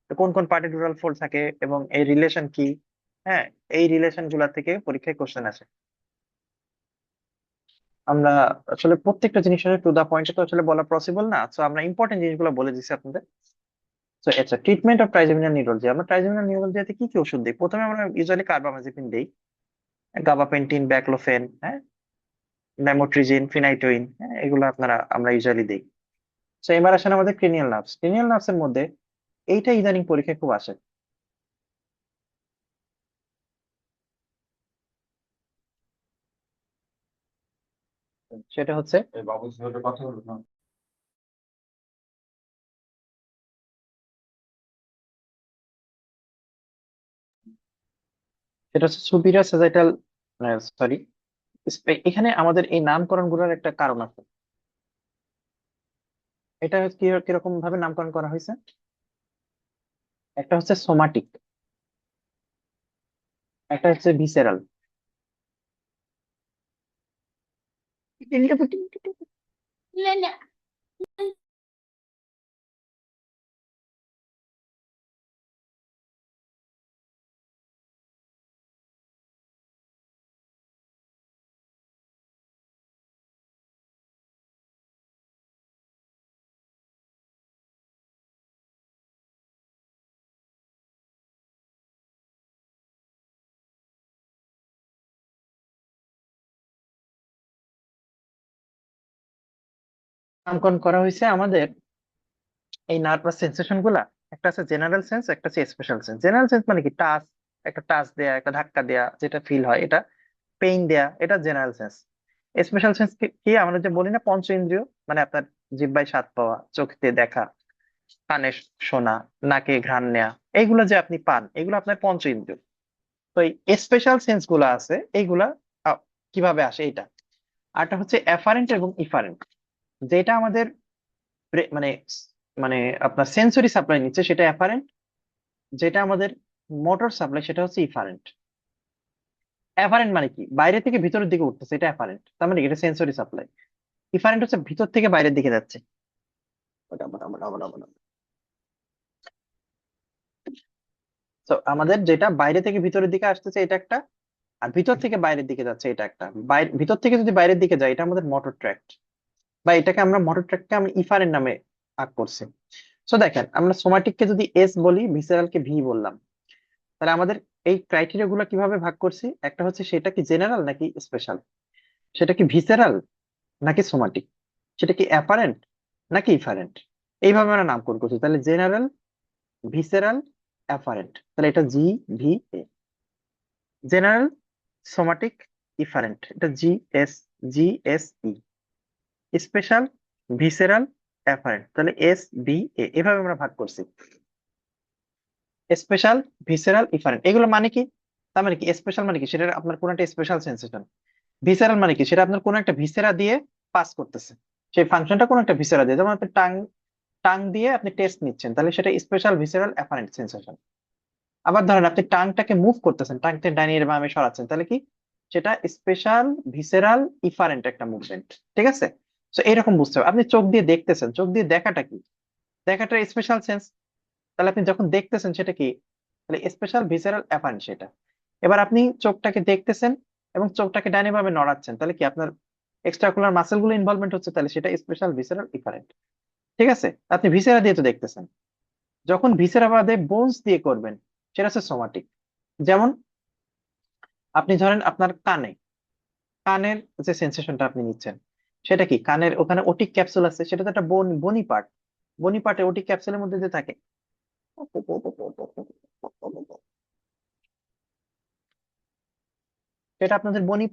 তো কোন কোন পার্টে ডুরাল ফোল্ড থাকে এবং এই রিলেশন কি, হ্যাঁ, এই রিলেশন গুলা থেকে পরীক্ষায় কোশ্চেন আসে। আমরা আসলে প্রত্যেকটা জিনিস টু দা পয়েন্টে তো আসলে বলা পসিবল না, তো আমরা ইম্পর্টেন্ট জিনিসগুলো বলে দিচ্ছি আপনাদের। তো আচ্ছা, ট্রিটমেন্ট অফ ট্রাইজেমিনাল নিউরোলজি, আমরা ট্রাইজেমিনাল নিউরোলজিতে কি কি ওষুধ দিই? প্রথমে আমরা ইউজুয়ালি কার্বামাজিপিন দিই, গাবাপেন্টিন, ব্যাকলোফেন, হ্যাঁ, ল্যামোট্রিজিন, ফিনাইটোইন, হ্যাঁ, এগুলো আমরা ইউজুয়ালি দিই। তো এবার আসেন আমাদের ক্রিনিয়াল নার্ভস। ক্রিনিয়াল নার্ভস এর মধ্যে এইটা ইদানিং পরীক্ষায় খুব আসে, সেটা হচ্ছে সেটা হচ্ছে সুপিরিয়র সেজাইটাল, সরি, এখানে আমাদের এই নামকরণ গুলোর একটা কারণ আছে। এটা কিরকম ভাবে নামকরণ করা হয়েছে? একটা হচ্ছে সোমাটিক, একটা হচ্ছে ভিসেরাল। নামকরণ করা হয়েছে আমাদের এই নার্ভাস সেন্সেশন গুলা। একটা আছে জেনারেল সেন্স, একটা আছে স্পেশাল সেন্স। জেনারেল সেন্স মানে কি, টাচ, একটা টাচ দেয়া, একটা ধাক্কা দেয়া, যেটা ফিল হয়, এটা পেইন দেয়া, এটা জেনারেল সেন্স। স্পেশাল সেন্স কি কি? আমরা যে বলি না পঞ্চ ইন্দ্রিয়, মানে আপনার জিহ্বায় স্বাদ পাওয়া, চোখে দেখা, কানে শোনা, নাকে ঘ্রাণ নেওয়া, এইগুলো যে আপনি পান, এগুলো আপনার পঞ্চ ইন্দ্রিয়। তো এই স্পেশাল সেন্স গুলা আছে, এইগুলা আহ, কিভাবে আসে এটা। আরটা হচ্ছে অ্যাফারেন্ট এবং ইফারেন্ট, যেটা আমাদের মানে মানে আপনার সেন্সরি সাপ্লাই নিচ্ছে সেটা অ্যাফারেন্ট, যেটা আমাদের মোটর সাপ্লাই সেটা হচ্ছে ইফারেন্ট। অ্যাফারেন্ট মানে কি, বাইরে থেকে ভিতরের দিকে উঠতেছে, এটা অ্যাফারেন্ট, তার মানে এটা সেন্সরি সাপ্লাই। ইফারেন্ট হচ্ছে ভিতর থেকে বাইরের দিকে যাচ্ছে। তো আমাদের যেটা বাইরে থেকে ভিতরের দিকে আসতেছে এটা একটা, আর ভিতর থেকে বাইরের দিকে যাচ্ছে এটা একটা। ভিতর থেকে যদি বাইরের দিকে যায় এটা আমাদের মোটর ট্র্যাক্ট, বা এটাকে আমরা মোটর ট্র্যাক্টকে আমরা ইফারেন্ট নামে আগ করছি। তো দেখেন, আমরা সোমাটিককে যদি এস বলি, ভিসেরাল কে ভি বললাম, তাহলে আমাদের এই ক্রাইটেরিয়া গুলো কিভাবে ভাগ করছি? একটা হচ্ছে সেটা কি জেনারেল নাকি স্পেশাল, সেটা কি ভিসেরাল নাকি সোমাটিক, সেটা কি অ্যাপারেন্ট নাকি ইফারেন্ট, এইভাবে আমরা নামকরণ করছি। তাহলে জেনারেল, ভিসেরাল, অ্যাপারেন্ট, তাহলে এটা G V A. General, somatic, efferent, এটা G S, G S E. Special, visceral, afferent, তাহলে এস বি এ। এভাবে আমরা ভাগ করছি। স্পেশাল, ভিসেরাল, ইফারেন্ট, এগুলো মানে কি? তার মানে কি স্পেশাল মানে কি সেটা আপনার কোন একটা স্পেশাল সেন্সেশন, ভিসেরাল মানে কি সেটা আপনার কোন একটা ভিসেরা দিয়ে পাস করতেছে, সেই ফাংশনটা কোন একটা ভিসেরা দিয়ে, যেমন আপনি টাং, টাং দিয়ে আপনি টেস্ট নিচ্ছেন, তাহলে সেটা স্পেশাল ভিসেরাল অ্যাপারেন্ট সেন্সেশন। আবার ধরেন আপনি টাংটাকে মুভ করতেছেন, টাংকে ডাইনে বামে সরাচ্ছেন, তাহলে কি সেটা স্পেশাল ভিসেরাল ইফারেন্ট একটা মুভমেন্ট। ঠিক আছে? তো এইরকম বুঝতে হবে। আপনি চোখ দিয়ে দেখতেছেন, চোখ দিয়ে দেখাটা কি? দেখাটা স্পেশাল সেন্স, তাহলে আপনি যখন দেখতেছেন সেটা কি? তাহলে স্পেশাল ভিসেরাল অ্যাপারেন্ট সেটা। এবার আপনি চোখটাকে দেখতেছেন এবং চোখটাকে ডাইনে বামে নড়াচ্ছেন, তাহলে কি আপনার এক্সট্রাকুলার মাসেল গুলো ইনভলভমেন্ট হচ্ছে, তাহলে সেটা স্পেশাল ভিসেরাল ইফারেন্ট। ঠিক আছে? আপনি ভিসেরা দিয়ে তো দেখতেছেন, যখন ভিসেরা বাদে বোনস দিয়ে করবেন সেটা হচ্ছে সোমাটিক। যেমন আপনি ধরেন আপনার কানে, কানের যে সেন্সেশনটা আপনি নিচ্ছেন সেটা কি? কানের ওখানে ওটিক ক্যাপসুল আছে, সেটা তো একটা বনি পার্ট, বনি পার্টে ওটিক ক্যাপসুলের মধ্যে যে থাকে, সেটা আপনাদের বনি।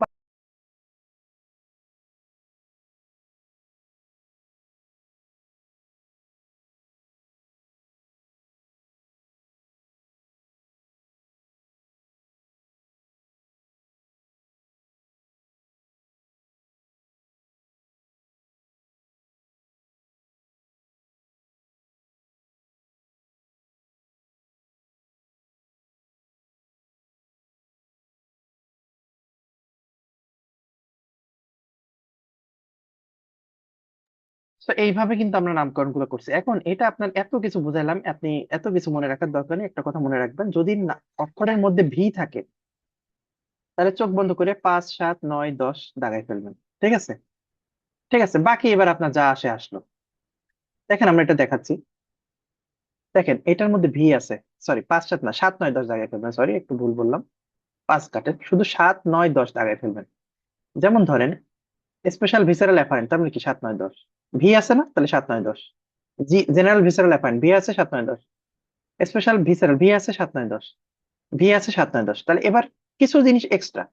তো এইভাবে কিন্তু আমরা নামকরণ গুলো করছি। এখন এটা আপনার এত কিছু বুঝাইলাম, আপনি এত কিছু মনে রাখার দরকার নেই। একটা কথা মনে রাখবেন, যদি অক্ষরের মধ্যে ভি থাকে তাহলে চোখ বন্ধ করে 5, 7, 9, 10 দাগাই ফেলবেন। ঠিক আছে? ঠিক আছে, বাকি এবার আপনার যা আসে আসলো। দেখেন আমরা এটা দেখাচ্ছি। দেখেন এটার মধ্যে ভি আছে, সরি 5, 7 না, 7, 9, 10 দাগাই ফেলবেন, সরি একটু ভুল বললাম। 5 কাটেন, শুধু 7, 9, 10 দাগাই ফেলবেন। যেমন ধরেন স্পেশাল ভিসেরাল অ্যাফারেন্ট, তার মানে কি 7, 9, 10 ভি আছে না, তাহলে 7, 9, 10। জি জেনারেল ভিসেরাল অ্যাফারেন্ট, ভি আছে 7, 9, 10। স্পেশাল ভিসেরাল, ভি আছে 7, 9, 10। ভি আছে 7, 9, 10। তাহলে এবার কিছু জিনিস এক্সট্রা,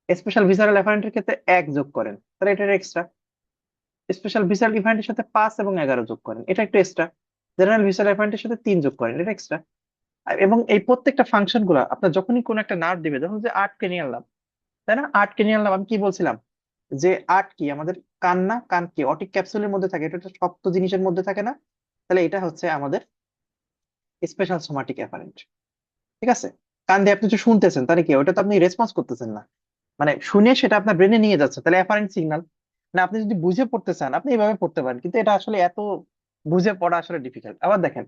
স্পেশাল ভিসারাল অ্যাফারেন্টের ক্ষেত্রে 1 যোগ করেন, তাহলে এটা এক্সট্রা। স্পেশাল ভিসারাল অ্যাফারেন্টের সাথে 5 এবং 11 যোগ করেন, এটা একটু এক্সট্রা। জেনারেল ভিসারাল অ্যাফারেন্টের সাথে 3 যোগ করেন, এটা এক্সট্রা। এবং এই প্রত্যেকটা ফাংশন গুলা আপনার যখনই কোন একটা নার্ভ দিবে, যখন যে আটকে নিয়ে আনলাম, তাই না? আটকে নিয়ে আনলাম, আমি কি বলছিলাম যে আট কি আমাদের কান না? কান কি অটিক ক্যাপসুলের মধ্যে থাকে, এটা একটা শক্ত জিনিসের মধ্যে থাকে না? তাহলে এটা হচ্ছে আমাদের স্পেশাল সোমাটিক অ্যাফারেন্ট। ঠিক আছে? কান দিয়ে আপনি যে শুনতেছেন, তাহলে কি ওটা তো আপনি রেসপন্স করতেছেন না, মানে শুনে সেটা আপনার ব্রেনে নিয়ে যাচ্ছে, তাহলে অ্যাপারেন্ট সিগন্যাল। না আপনি যদি বুঝে পড়তে চান আপনি এইভাবে পড়তে পারেন, কিন্তু এটা আসলে এত বুঝে পড়া আসলে ডিফিকাল্ট। আবার দেখেন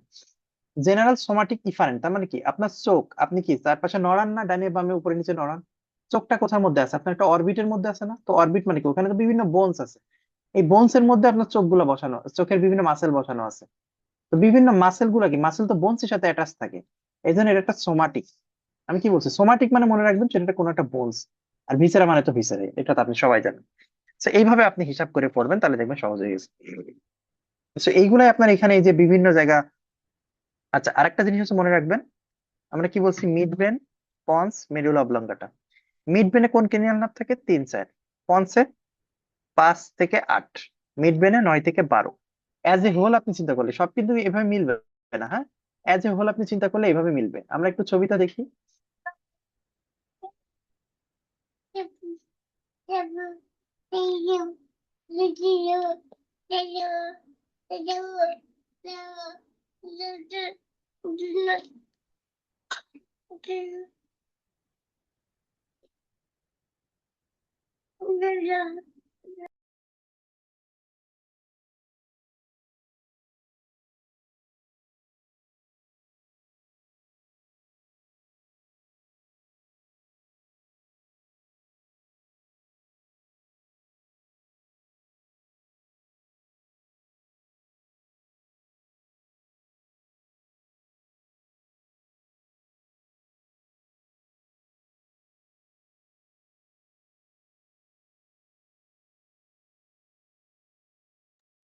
জেনারেল সোমাটিক ইফারেন্ট, তার মানে কি আপনার চোখ আপনি কি চারপাশে নড়ান না, ডানে বামে উপরে নিচে নড়ান? চোখটা কোথার মধ্যে আছে? আপনার একটা অরবিটের মধ্যে আছে না? তো অরবিট মানে কি ওখানে তো বিভিন্ন বোনস আছে, এই বোনস এর মধ্যে আপনার চোখগুলো বসানো, চোখের বিভিন্ন মাসেল বসানো আছে। তো বিভিন্ন মাসেল গুলা কি, মাসেল তো বোনস এর সাথে অ্যাটাচ থাকে, এই জন্য এটা একটা সোমাটিক। আমি কি বলছি? সোমাটিক মানে মনে রাখবেন সেটা কোনো একটা বোনস। আর ভিসেরা মানে তো ভিসেরা, এটা তো আপনি সবাই জানেন। তো এইভাবে আপনি হিসাব করে পড়বেন, তাহলে দেখবেন সহজ হয়ে গেছে। তো এইগুলাই আপনার এখানে এই যে বিভিন্ন জায়গা। আচ্ছা, আরেকটা জিনিস হচ্ছে মনে রাখবেন, আমরা কি বলছি? Mid brain, pons, medulla অবলঙ্গাটা। Mid ব্রেনে কোন ক্রেনিয়াল নার্ভ থাকে? 3, 4। পন্সে 5 থেকে 8, মিড ব্রেনে 9 থেকে 12। অ্যাজ এ হোল আপনি চিন্তা করলে সব কিন্তু এভাবে মিলবে না, হ্যাঁ? অ্যাজ এ হোল আপনি চিন্তা করলে এভাবে মিলবে। আমরা একটু ছবিটা দেখি।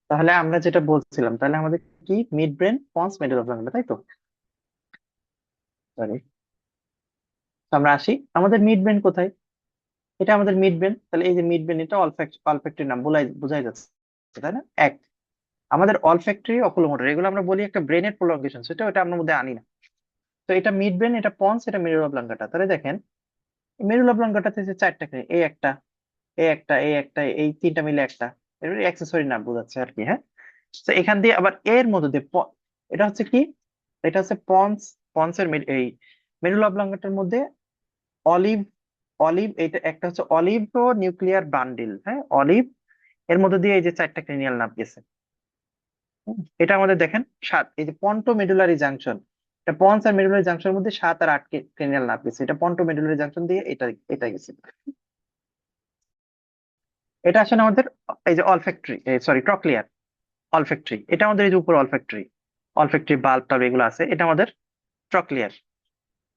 তাহলে আমরা যেটা বলছিলাম, তাহলে আমাদের কি মিড ব্রেন, পন্স, মেডুলা অবলাঙ্গা, তাই তো? সরি, আমরা আসি আমাদের মিড ব্রেন কোথায়। এটা আমাদের মিড ব্রেন, তাহলে এই যে মিড ব্রেন, এটা অলফ্যাক্টরি নাম বোঝাই যাচ্ছে, তাই না? এক, আমাদের অলফ্যাক্টরি, অকুলোমোটর, এগুলো আমরা বলি একটা ব্রেনের প্রলঙ্গেশন, সেটা ওটা আমরা মধ্যে আনি না। তো এটা মিড ব্রেন, এটা পন্স, এটা মেরুলা অবলাঙ্গাটা। তাহলে দেখেন মেরুলা অবলাঙ্গাটাতে যে চারটা এই একটা, এই একটা, এই একটা, এই তিনটা মিলে একটা, এর অ্যাক্সেসরি নাম বোঝাচ্ছে আর কি, হ্যাঁ। তো এখান দিয়ে আবার এর মধ্যে দিয়ে এটা হচ্ছে কি, এটা হচ্ছে পন্স, পন্সের এই মেরুলা অবলাঙ্গাটার মধ্যে অলিভ, অলিভ এটা একটা হচ্ছে অলিভ নিউক্লিয়ার বান্ডিল, হ্যাঁ, অলিভ, এর মধ্যে দিয়ে এই যে চারটা ক্রেনিয়াল নার্ভ গেছে। এটা আমাদের দেখেন সাত, এই যে পন্টো মেডুলারি জাংশন, এটা পন্স আর মেডুলারি জাংশনের মধ্যে 7 আর 8 ক্রেনিয়াল নার্ভ গেছে, এটা পন্টো মেডুলারি জাংশন দিয়ে এটা এটা গেছে। এটা আসলে আমাদের এই যে অলফ্যাক্টরি, সরি ট্রক্লিয়ার, অলফ্যাক্টরি, এটা আমাদের এই যে উপর অলফ্যাক্টরি, অলফ্যাক্টরি বাল্ব টাল্ব এগুলো আছে, এটা আমাদের ট্রক্লিয়ার।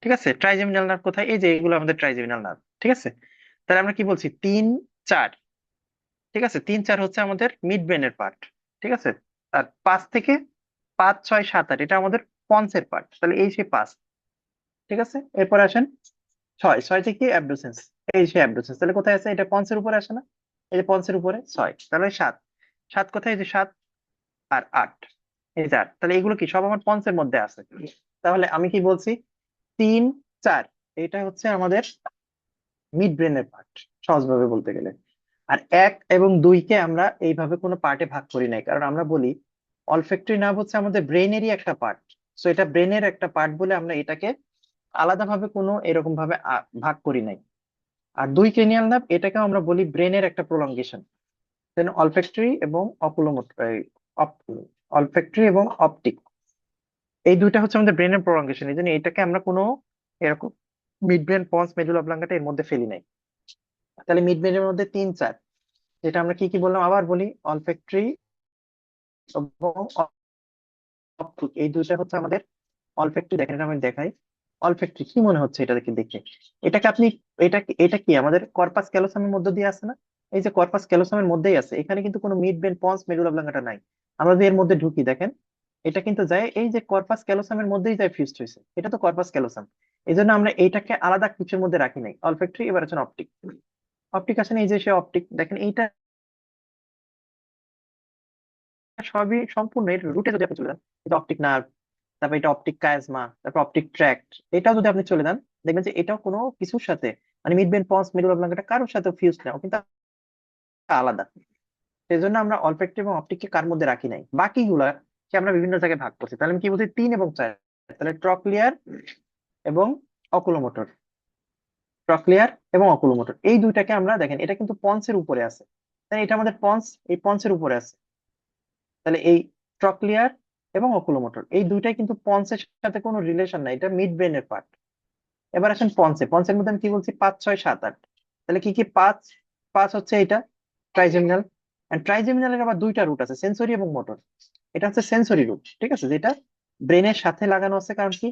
ঠিক আছে, ট্রাইজেমিনাল নার্ভ কোথায়, এই যে এগুলো আমাদের ট্রাইজেমিনাল নার্ভ। ঠিক আছে, তাহলে আমরা কি বলছি, 3 4, ঠিক আছে, 3 4 হচ্ছে আমাদের মিড ব্রেনের পার্ট। ঠিক আছে, আর 5 থেকে 5 6 7 8 এটা আমাদের পন্সের পার্ট, তাহলে এই সেই 5। ঠিক আছে, এরপর আসেন 6 থেকে অ্যাবডুসেন্স, এই সেই অ্যাবডুসেন্স, তাহলে কোথায় আছে, এটা পন্সের উপরে আসে না, এই যে পন্সের উপরে 6, তাহলে 7, 7 কোথায়, এই যে 7 আর 8, এই যে 8, তাহলে এগুলো কি সব আমার পন্সের মধ্যে আছে। তাহলে আমি কি বলছি, 3 4 এটা হচ্ছে আমাদের মিড ব্রেনের পার্ট, সহজভাবে বলতে গেলে। আর 1 এবং 2 কে আমরা এইভাবে কোনো পার্টে ভাগ করি নাই, কারণ আমরা বলি অলফ্যাক্টরি নার্ভ হচ্ছে আমাদের ব্রেনেরই একটা পার্ট। সো এটা ব্রেনের একটা পার্ট বলে আমরা এটাকে আলাদাভাবে কোনো এরকম ভাবে ভাগ করি নাই। আর 2 ক্রেনিয়াল নার্ভ, এটাকে আমরা বলি ব্রেনের একটা প্রলঙ্গেশন। দেন অলফ্যাক্টরি এবং অকুলোমোটর, অলফ্যাক্টরি এবং অপটিক, এই দুইটা হচ্ছে আমাদের ব্রেনের প্রলঙ্গেশন, এই জন্য এটাকে আমরা কোনো এরকম mid brain, pons, medulla oblongata এর মধ্যে ফেলি নাই। তাহলে মিড ব্রেনের মধ্যে 3 4, যেটা আমরা কি কি বললাম আবার বলি, অলফ্যাক্টরি এবং optic, এই দুইটা হচ্ছে আমাদের অলফ্যাক্টরি। দেখেন এটা আমি দেখাই, অলফ্যাক্টরি কি মনে হচ্ছে এটা দেখে দেখে, এটাকে আপনি, এটা কি আমাদের কর্পাস ক্যালোসামের মধ্যে দিয়ে আছে না, এই যে কর্পাস ক্যালোসামের মধ্যেই আছে, এখানে কিন্তু কোনো mid brain, pons, medulla oblongata নাই। আমরা যদি এর মধ্যে ঢুকি দেখেন, এটা কিন্তু যায় এই যে কর্পাস ক্যালোসামের মধ্যেই যায় ফিউজড হয়েছে, এটা তো কর্পাস ক্যালোসাম। এই জন্য আমরা এইটাকে আলাদা কিছুর মধ্যে রাখি নাই, অলফ্যাক্টরি। এবার আছেন অপটিক, অপটিক আসেন এই যে সে অপটিক, দেখেন এইটা সবই সম্পূর্ণ এর রুটে যদি আপনি চলে যান, এটা অপটিক নার্ভ, তারপর এটা অপটিক কায়াজমা, তারপর অপটিক ট্র্যাক্ট, এটাও যদি আপনি চলে যান, দেখবেন যে এটাও কোনো কিছুর সাথে, মানে mid brain, pons, medulla oblongata কারোর সাথে ফিউজ না, ও কিন্তু আলাদা। সেই জন্য আমরা অলফ্যাক্টরি এবং অপটিককে কার মধ্যে রাখি নাই, বাকিগুলা কে আমরা বিভিন্ন জায়গায় ভাগ করছি। তাহলে আমি কি বলছি, 3 এবং 4, তাহলে ট্রক্লিয়ার এবং অকুলোমোটর, ট্রক্লিয়ার এবং অকুলোমোটর, এই দুইটাকে আমরা দেখেন, এটা কিন্তু পন্সের উপরে আছে, তাই এটা আমাদের পন্স, এই পন্সের উপরে আছে। তাহলে এই ট্রক্লিয়ার এবং অকুলোমোটর এই দুইটাই কিন্তু পন্সের সাথে কোনো রিলেশন নাই, এটা মিড ব্রেনের পার্ট। এবার আসেন পন্সে, পন্সের মধ্যে আমি কি বলছি, 5 6 7 8, তাহলে কি কি 5, 5 হচ্ছে এটা ট্রাইজেমিনাল, এন্ড ট্রাইজেমিনালের আবার 2টা রুট আছে, সেন্সরি এবং মোটর। এটা হচ্ছে সেন্সরি রুট, ঠিক আছে, যেটা ব্রেনের সাথে লাগানো আছে, কারণ কি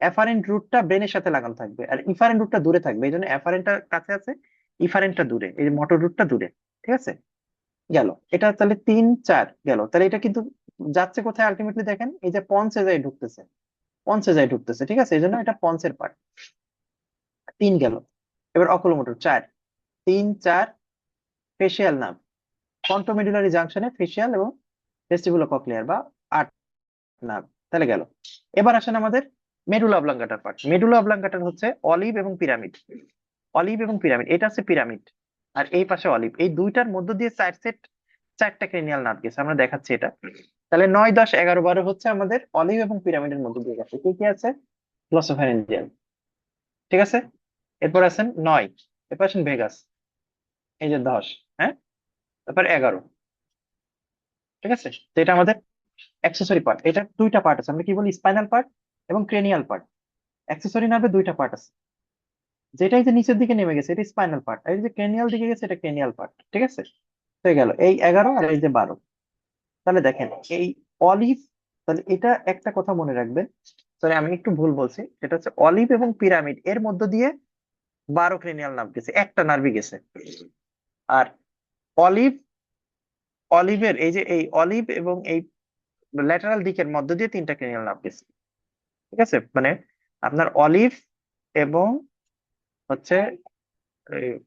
এফারেন্ট রুটটা ব্রেনের সাথে লাগানো থাকবে আর ইফারেন্ট রুটটা দূরে থাকবে, এই জন্য এফারেন্টটা কাছে আছে, ইফারেন্টটা দূরে, এই মোটর রুটটা দূরে। ঠিক আছে, গেল এটা, তাহলে 3 4 গেল, তাহলে এটা কিন্তু যাচ্ছে কোথায় আলটিমেটলি, দেখেন এই যে পন্সে যায় ঢুকতেছে, পন্সে যায় ঢুকতেছে, ঠিক আছে, এই জন্য এটা পন্সের পার্ট। 3 গেল, এবার অকুলোমোটর 4, 3 4 ফেসিয়াল নার্ভ, ফ্রন্টোমেডুলারি জাংশনে ফেসিয়াল এবং ভেস্টিবুলো কক্লিয়ার বা 8 নার্ভ, তাহলে গেল। এবার আসেন আমাদের মেডুলা অবলাঙ্গাটার পার্ট, মেডুলা অবলাঙ্গাটার হচ্ছে অলিভ এবং পিরামিড, অলিভ এবং পিরামিড, এটা হচ্ছে পিরামিড আর এই পাশে অলিভ, এই দুইটার মধ্য দিয়ে 4 ক্রেনিয়াল নার্ভ গেছে, আমরা দেখাচ্ছি এটা। তাহলে 9 10 11 12 হচ্ছে আমাদের অলিভ এবং পিরামিডের মধ্যে দিয়ে গেছে, কি কি আছে, গ্লসোফ্যারিঞ্জিয়াল। ঠিক আছে, এরপর আছেন 9, এরপর আসেন ভেগাস, এই যে 10, হ্যাঁ, তারপর 11। ঠিক আছে, তো এটা আমাদের অ্যাক্সেসরি পার্ট, এটা 2টা পার্ট আছে, আমরা কি বলি, স্পাইনাল পার্ট এবং ক্রেনিয়াল পার্ট। অ্যাক্সেসরি নার্ভে 2টা পার্ট আছে, যেটা এই যে নিচের দিকে নেমে গেছে এটা স্পাইনাল পার্ট, আর এই যে ক্রেনিয়াল দিকে গেছে এটা ক্রেনিয়াল পার্ট। ঠিক আছে, হয়ে গেল এই 11 আর এই যে 12। তাহলে দেখেন এই অলিভ, তাহলে এটা একটা কথা মনে রাখবেন, সরি আমি একটু ভুল বলছি, এটা হচ্ছে অলিভ এবং পিরামিড এর মধ্য দিয়ে 12 ক্রেনিয়াল নার্ভ গেছে, একটা নার্ভই গেছে। আর অলিভ, অলিভের এই যে এই অলিভ এবং এই ল্যাটারাল দিকের মধ্য দিয়ে তিনটা ক্রেনিয়াল নার্ভ গেছে। ঠিক আছে, মানে আপনার অলিভ এবং হচ্ছে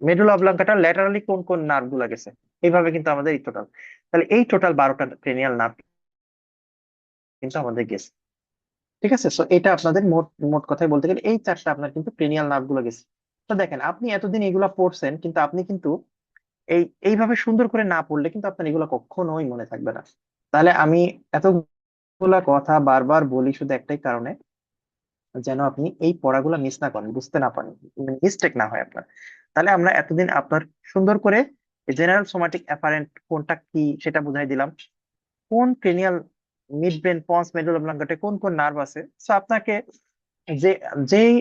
মেডুলা অবলাঙ্কাটার ল্যাটারালি কোন কোন নার্ভ গুলা গেছে, এইভাবে কিন্তু আমাদের এই টোটাল, তাহলে এই টোটাল 12টা ক্রেনিয়াল নার্ভ কিন্তু আমাদের গেছে। ঠিক আছে, সো এটা আপনাদের মোট মোট কথায় বলতে গেলে এই চারটা আপনার কিন্তু ক্রেনিয়াল নার্ভ গুলো গেছে। তো দেখেন আপনি এতদিন এগুলা পড়ছেন, কিন্তু আপনি কিন্তু এইভাবে সুন্দর করে না পড়লে কিন্তু আপনার এগুলো কখনোই মনে থাকবে না। তাহলে আমি এতগুলা কথা বারবার বলি শুধু একটাই কারণে, যেন আপনি এই পড়াগুলো মিস না করেন, বুঝতে না পারেন, মিস্টেক না হয় আপনার। তাহলে আমরা এতদিন আপনার সুন্দর করে জেনারেল সোমাটিক অ্যাপারেন্ট কোনটা কি সেটা বুঝাই দিলাম, কোন cranial mid brain pons medulla অবলাঙ্কাটে কোন কোন নার্ভ আছে। সো আপনাকে যে যেই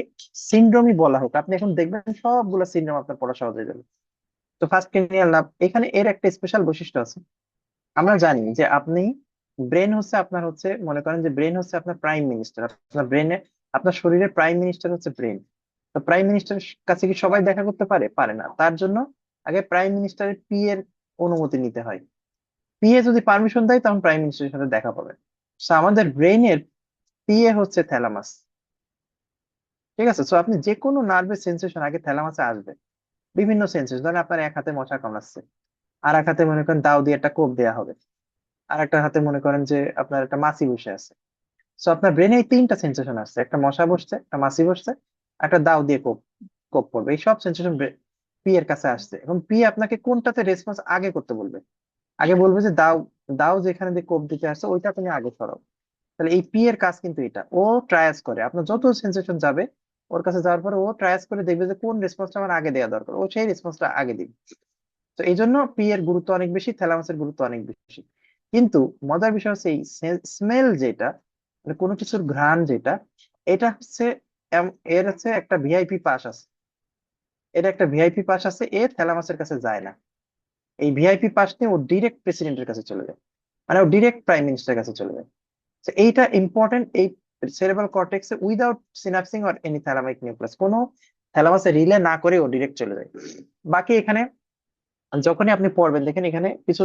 সিনড্রোমই বলা হোক, আপনি এখন দেখবেন সবগুলো সিনড্রোম আপনার পড়া সহজ হয়ে যাবে। তো ফার্স্ট ক্রেনিয়াল নার্ভ, এখানে এর একটা স্পেশাল বৈশিষ্ট্য আছে। আমরা জানি যে আপনি ব্রেন হচ্ছে আপনার হচ্ছে, মনে করেন যে ব্রেন হচ্ছে আপনার প্রাইম মিনিস্টার, আপনার ব্রেনে, আপনার শরীরের প্রাইম মিনিস্টার হচ্ছে ব্রেন। তো প্রাইম মিনিস্টারের কাছে কি সবাই দেখা করতে পারে? পারে না। তার জন্য আগে প্রাইম মিনিস্টারের এর অনুমতি নিতে হয়। পিএ যদি পারমিশন দেয় তখন প্রাইম মিনিস্টারের সাথে দেখা পাবে। So, আমাদের ব্রেইনের হচ্ছে থ্যালামাস। ঠিক আছে, সো আপনি যে কোনো নার্ভের সেন্সেশন আগে থ্যালামাসে আসবে। বিভিন্ন সেন্সেশন, ধরেন আপনার এক হাতে মশা কামড়াচ্ছে, আর এক হাতে মনে করেন দাও দিয়ে একটা কোপ দেওয়া হবে, আর একটা হাতে মনে করেন যে আপনার একটা মাছি বসে আছে। সো আপনার ব্রেনে এই তিনটা সেন্সেশন আসছে, একটা মশা বসছে, একটা মাছি বসছে, একটা দাও দিয়ে কোপ কোপ পড়বে। এই সব সেন্সেশন পি এর কাছে আসছে। এখন পি আপনাকে কোনটাতে রেসপন্স আগে করতে বলবে? আগে বলবে যে দাও, দাও যেখানে দিয়ে কোপ দিতে আসছে ওইটা তুমি আগে সরাও। তাহলে এই পি এর কাজ কিন্তু এটা, ও ট্রায়াস করে আপনার যত সেন্সেশন যাবে, ওর কাছে যাওয়ার পরে ও ট্রায়াস করে দেখবে যে কোন রেসপন্সটা আমার আগে দেওয়া দরকার, ও সেই রেসপন্সটা আগে দিবে। তো এই জন্য পি এর গুরুত্ব অনেক বেশি, থ্যালামাসের গুরুত্ব অনেক বেশি। কিন্তু মজার বিষয় হচ্ছে এই স্মেল যেটা, মানে কোনো কিছুর ঘ্রাণ যেটা, এটা হচ্ছে এর হচ্ছে একটা ভিআইপি পাস আছে। এর একটা ভিআইপি পাস আছে, এ থ্যালামাসের কাছে যায় না। এই ভিআইপি পাস নিয়ে ও ডিরেক্ট প্রেসিডেন্টের কাছে চলে যায়, মানে ও ডিরেক্ট প্রাইম মিনিস্টারের কাছে চলে যায়। তো এইটা ইম্পর্টেন্ট, এই সেরেব্রাল কর্টেক্সে without synapsing or any thalamic nucleus, কোনো থ্যালামাসে রিলে না করে ও ডিরেক্ট চলে যায়। বাকি এখানে যখনই আপনি পড়বেন দেখেন এখানে কিছু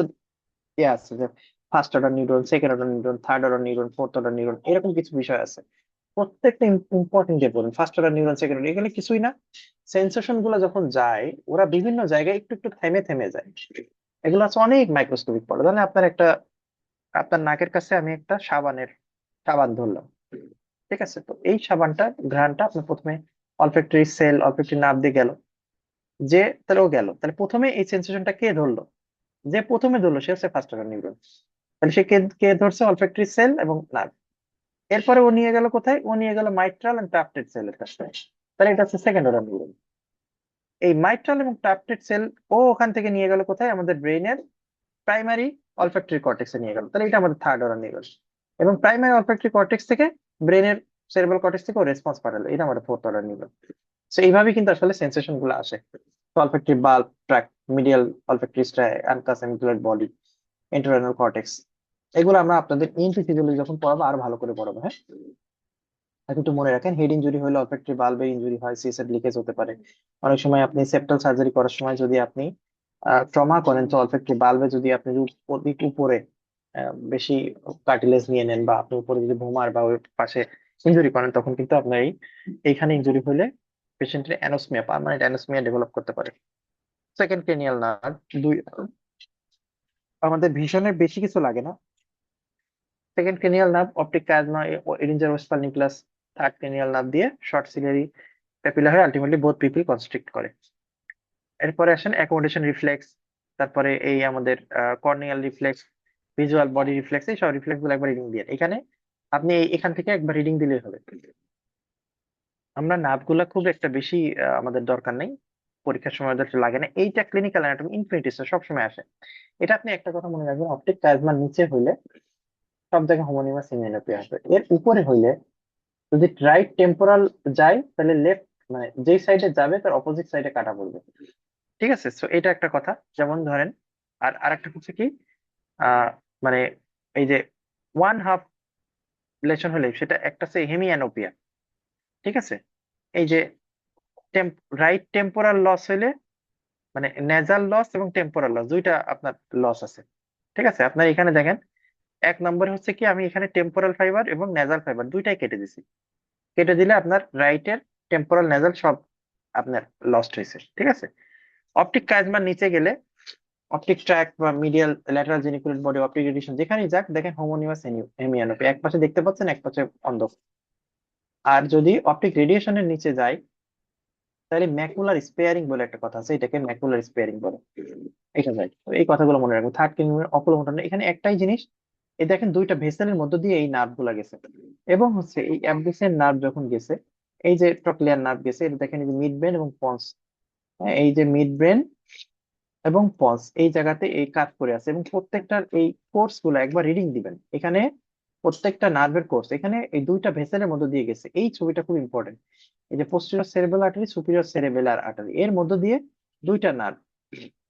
আছে যে first order neuron, second order neuron, third order neuron, fourth order neuron, এরকম কিছু বিষয় আছে। প্রত্যেকটা ইম্পর্টেন্ট যে পড়ুন, first order neuron, second order, এখানে কিছুই না। সেন্সেশন গুলো যখন যায় ওরা বিভিন্ন জায়গায় একটু একটু থেমে থেমে যায়। এগুলো আছে অনেক মাইক্রোস্কোপিক পড়া। তাহলে আপনার একটা, আপনার নাকের কাছে আমি একটা সাবান ধরলাম। ঠিক আছে, তো এই সাবানটা ঘ্রাণটা আপনার প্রথমে অলফ্যাক্টরি সেল, অলফ্যাক্টরি নার্ভ দিয়ে গেল, যে তাহলে ও গেল, তাহলে প্রথমে এই সেন্সেশনটা কে ধরলো? যে প্রথমে ধরলো সে হচ্ছে ফার্স্ট অর্ডার নিউরন। তাহলে সে কে কে ধরছে? অলফ্যাক্টরি সেল এবং নার্ভ। এরপরে ও নিয়ে গেল কোথায়? ও নিয়ে গেল মাইট্রাল এন্ড টাফটেড সেলের কাছে। তাহলে এটা হচ্ছে সেকেন্ড অর্ডার নিউরন। এই মাইট্রাল এবং টাফটেড সেল ও ওখান থেকে নিয়ে গেল কোথায়? আমাদের ব্রেইনের প্রাইমারি অলফ্যাক্টরি কর্টেক্সে নিয়ে গেল। তাহলে এটা আমাদের থার্ড অর্ডার নিউরন। এবং প্রাইমারি অলফ্যাক্টরি কর্টেক্স থেকে ব্রেনের সেরেব্রাল কর্টেক্স থেকে ও রেসপন্স পাঠালো, এটা আমাদের ফোর্থ অর্ডার নিউরন। তো এইভাবেই কিন্তু আসলে সেন্সেশন গুলো আসে। Olfactory bulb, tract, medial olfactory stria, uncus amygdaloid body, entorhinal cortex, এগুলো আমরা আপনাদের ইনফি ফিজিওলজি যখন পড়াবো আরো ভালো করে পড়াবো, হ্যাঁ। এখন একটু মনে রাখেন, হেড ইনজুরি হলে অলফ্যাক্টরি বাল্বের ইনজুরি হয়, সিএসএফ লিকেজ হতে পারে। অনেক সময় আপনি সেপ্টাল সার্জারি করার সময় যদি আপনি ট্রমা করেন, তো অলফ্যাক্টরি বাল্বে যদি আপনি অধিক উপরে বেশি কার্টিলেজ নিয়ে নেন, বা আপনি উপরে যদি ভুমার বা ওই পাশে ইনজুরি করেন, তখন কিন্তু আপনার এইখানে ইনজুরি হলে পেশেন্টের অ্যানোসমিয়া, পার্মানেন্ট অ্যানোসমিয়া ডেভেলপ করতে পারে। সেকেন্ড ক্রেনিয়াল নার্ভ, দুই, আমাদের ভিশনের বেশি কিছু লাগে না। Second cranial nerve optic chiasma, Edinger Westphal nucleus, third cranial nerve দিয়ে শর্ট সিলিয়ারি প্যাপিলা হয়ে আলটিমেটলি বোথ পিপল কনস্ট্রিক্ট করে। এরপরে আসেন অ্যাকোমোডেশন রিফ্লেক্স, তারপরে এই আমাদের corneal reflex, visual body reflex, এই সব রিফ্লেক্স গুলো একবার রিডিং দিয়ে এখানে আপনি এখান থেকে একবার রিডিং দিলেই হবে। আমরা নার্ভ গুলা খুব একটা বেশি আমাদের দরকার নেই, পরীক্ষার সময় ওদের লাগে না। এইটা ক্লিনিক্যাল অ্যানাটমি ইনফিনিটিস সবসময় আসে। এটা আপনি একটা কথা মনে রাখবেন, অপটিক কাজমার নিচে হইলে সব জায়গায় হোমোনিমাস ইমিউনোপ্যাথি আসবে, এর উপরে হইলে যদি রাইট টেম্পোরাল যায় তাহলে লেফট, মানে যেই সাইডে যাবে তার অপোজিট সাইডে কাটা পড়বে। ঠিক আছে, তো এটা একটা কথা। যেমন ধরেন, আর আরেকটা হচ্ছে কি, আহ মানে এই যে ওয়ান হাফ লেশন হলে সেটা একটা হচ্ছে হেমিয়ানোপিয়া। ঠিক আছে, এই যে রাইট টেম্পোরাল লস হইলে, মানে নেজাল লস এবং টেম্পোরাল লস দুইটা আপনার লস আছে। ঠিক আছে, আপনার এখানে দেখেন 1 নম্বরে হচ্ছে কি, আমি এখানে টেম্পোরাল ফাইবার এবং নেজাল ফাইবার দুইটাই কেটে দিছি। কেটে দিলে আপনার রাইটের টেম্পোরাল নেজাল সব আপনার লস্ট হয়েছে। ঠিক আছে, অপটিক কাইজমার নিচে গেলে অপটিক ট্র্যাক বা medial lateral geniculate body optic radiation যেখানেই যাক দেখেন হোমোনিমাস হেমিয়ানোপি, এক পাশে দেখতে পাচ্ছেন এক পাশে অন্ধ। আর যদি অপটিক রেডিয়েশনের নিচে যায় তাহলে ম্যাকুলার স্পেয়ারিং বলে একটা কথা আছে, এটাকে ম্যাকুলার স্পেয়ারিং বলে। এটা যায়, তো এই কথাগুলো মনে রাখবেন। থার্ড কিলোমিটার অকুলোমোটর, এখানে একটাই জিনিস, এই দেখেন দুইটা ভেসেলের মধ্য দিয়ে এই নার্ভ গুলা গেছে, এবং হচ্ছে এই অ্যাবডুসের নার্ভ যখন গেছে, এই যে ট্রক্লিয়ার নার্ভ গেছে, এটা দেখেন এই যে মিড ব্রেন এবং পন্স, এই যে মিড ব্রেন এবং পজ এই জায়গাতে এই কাজ করে আছে, এবং প্রত্যেকটার এই কোর্স গুলো একবার রিডিং দিবেন এখানে। প্রত্যেকটা নার্ভের কোর্স এখানে এই দুইটা ভেসেলের মধ্যে দিয়ে গেছে, এই ছবিটা খুব ইম্পর্টেন্ট। এই যে posterior cerebral artery, superior cerebellar artery, এর মধ্যে দিয়ে দুইটা নার্ভ,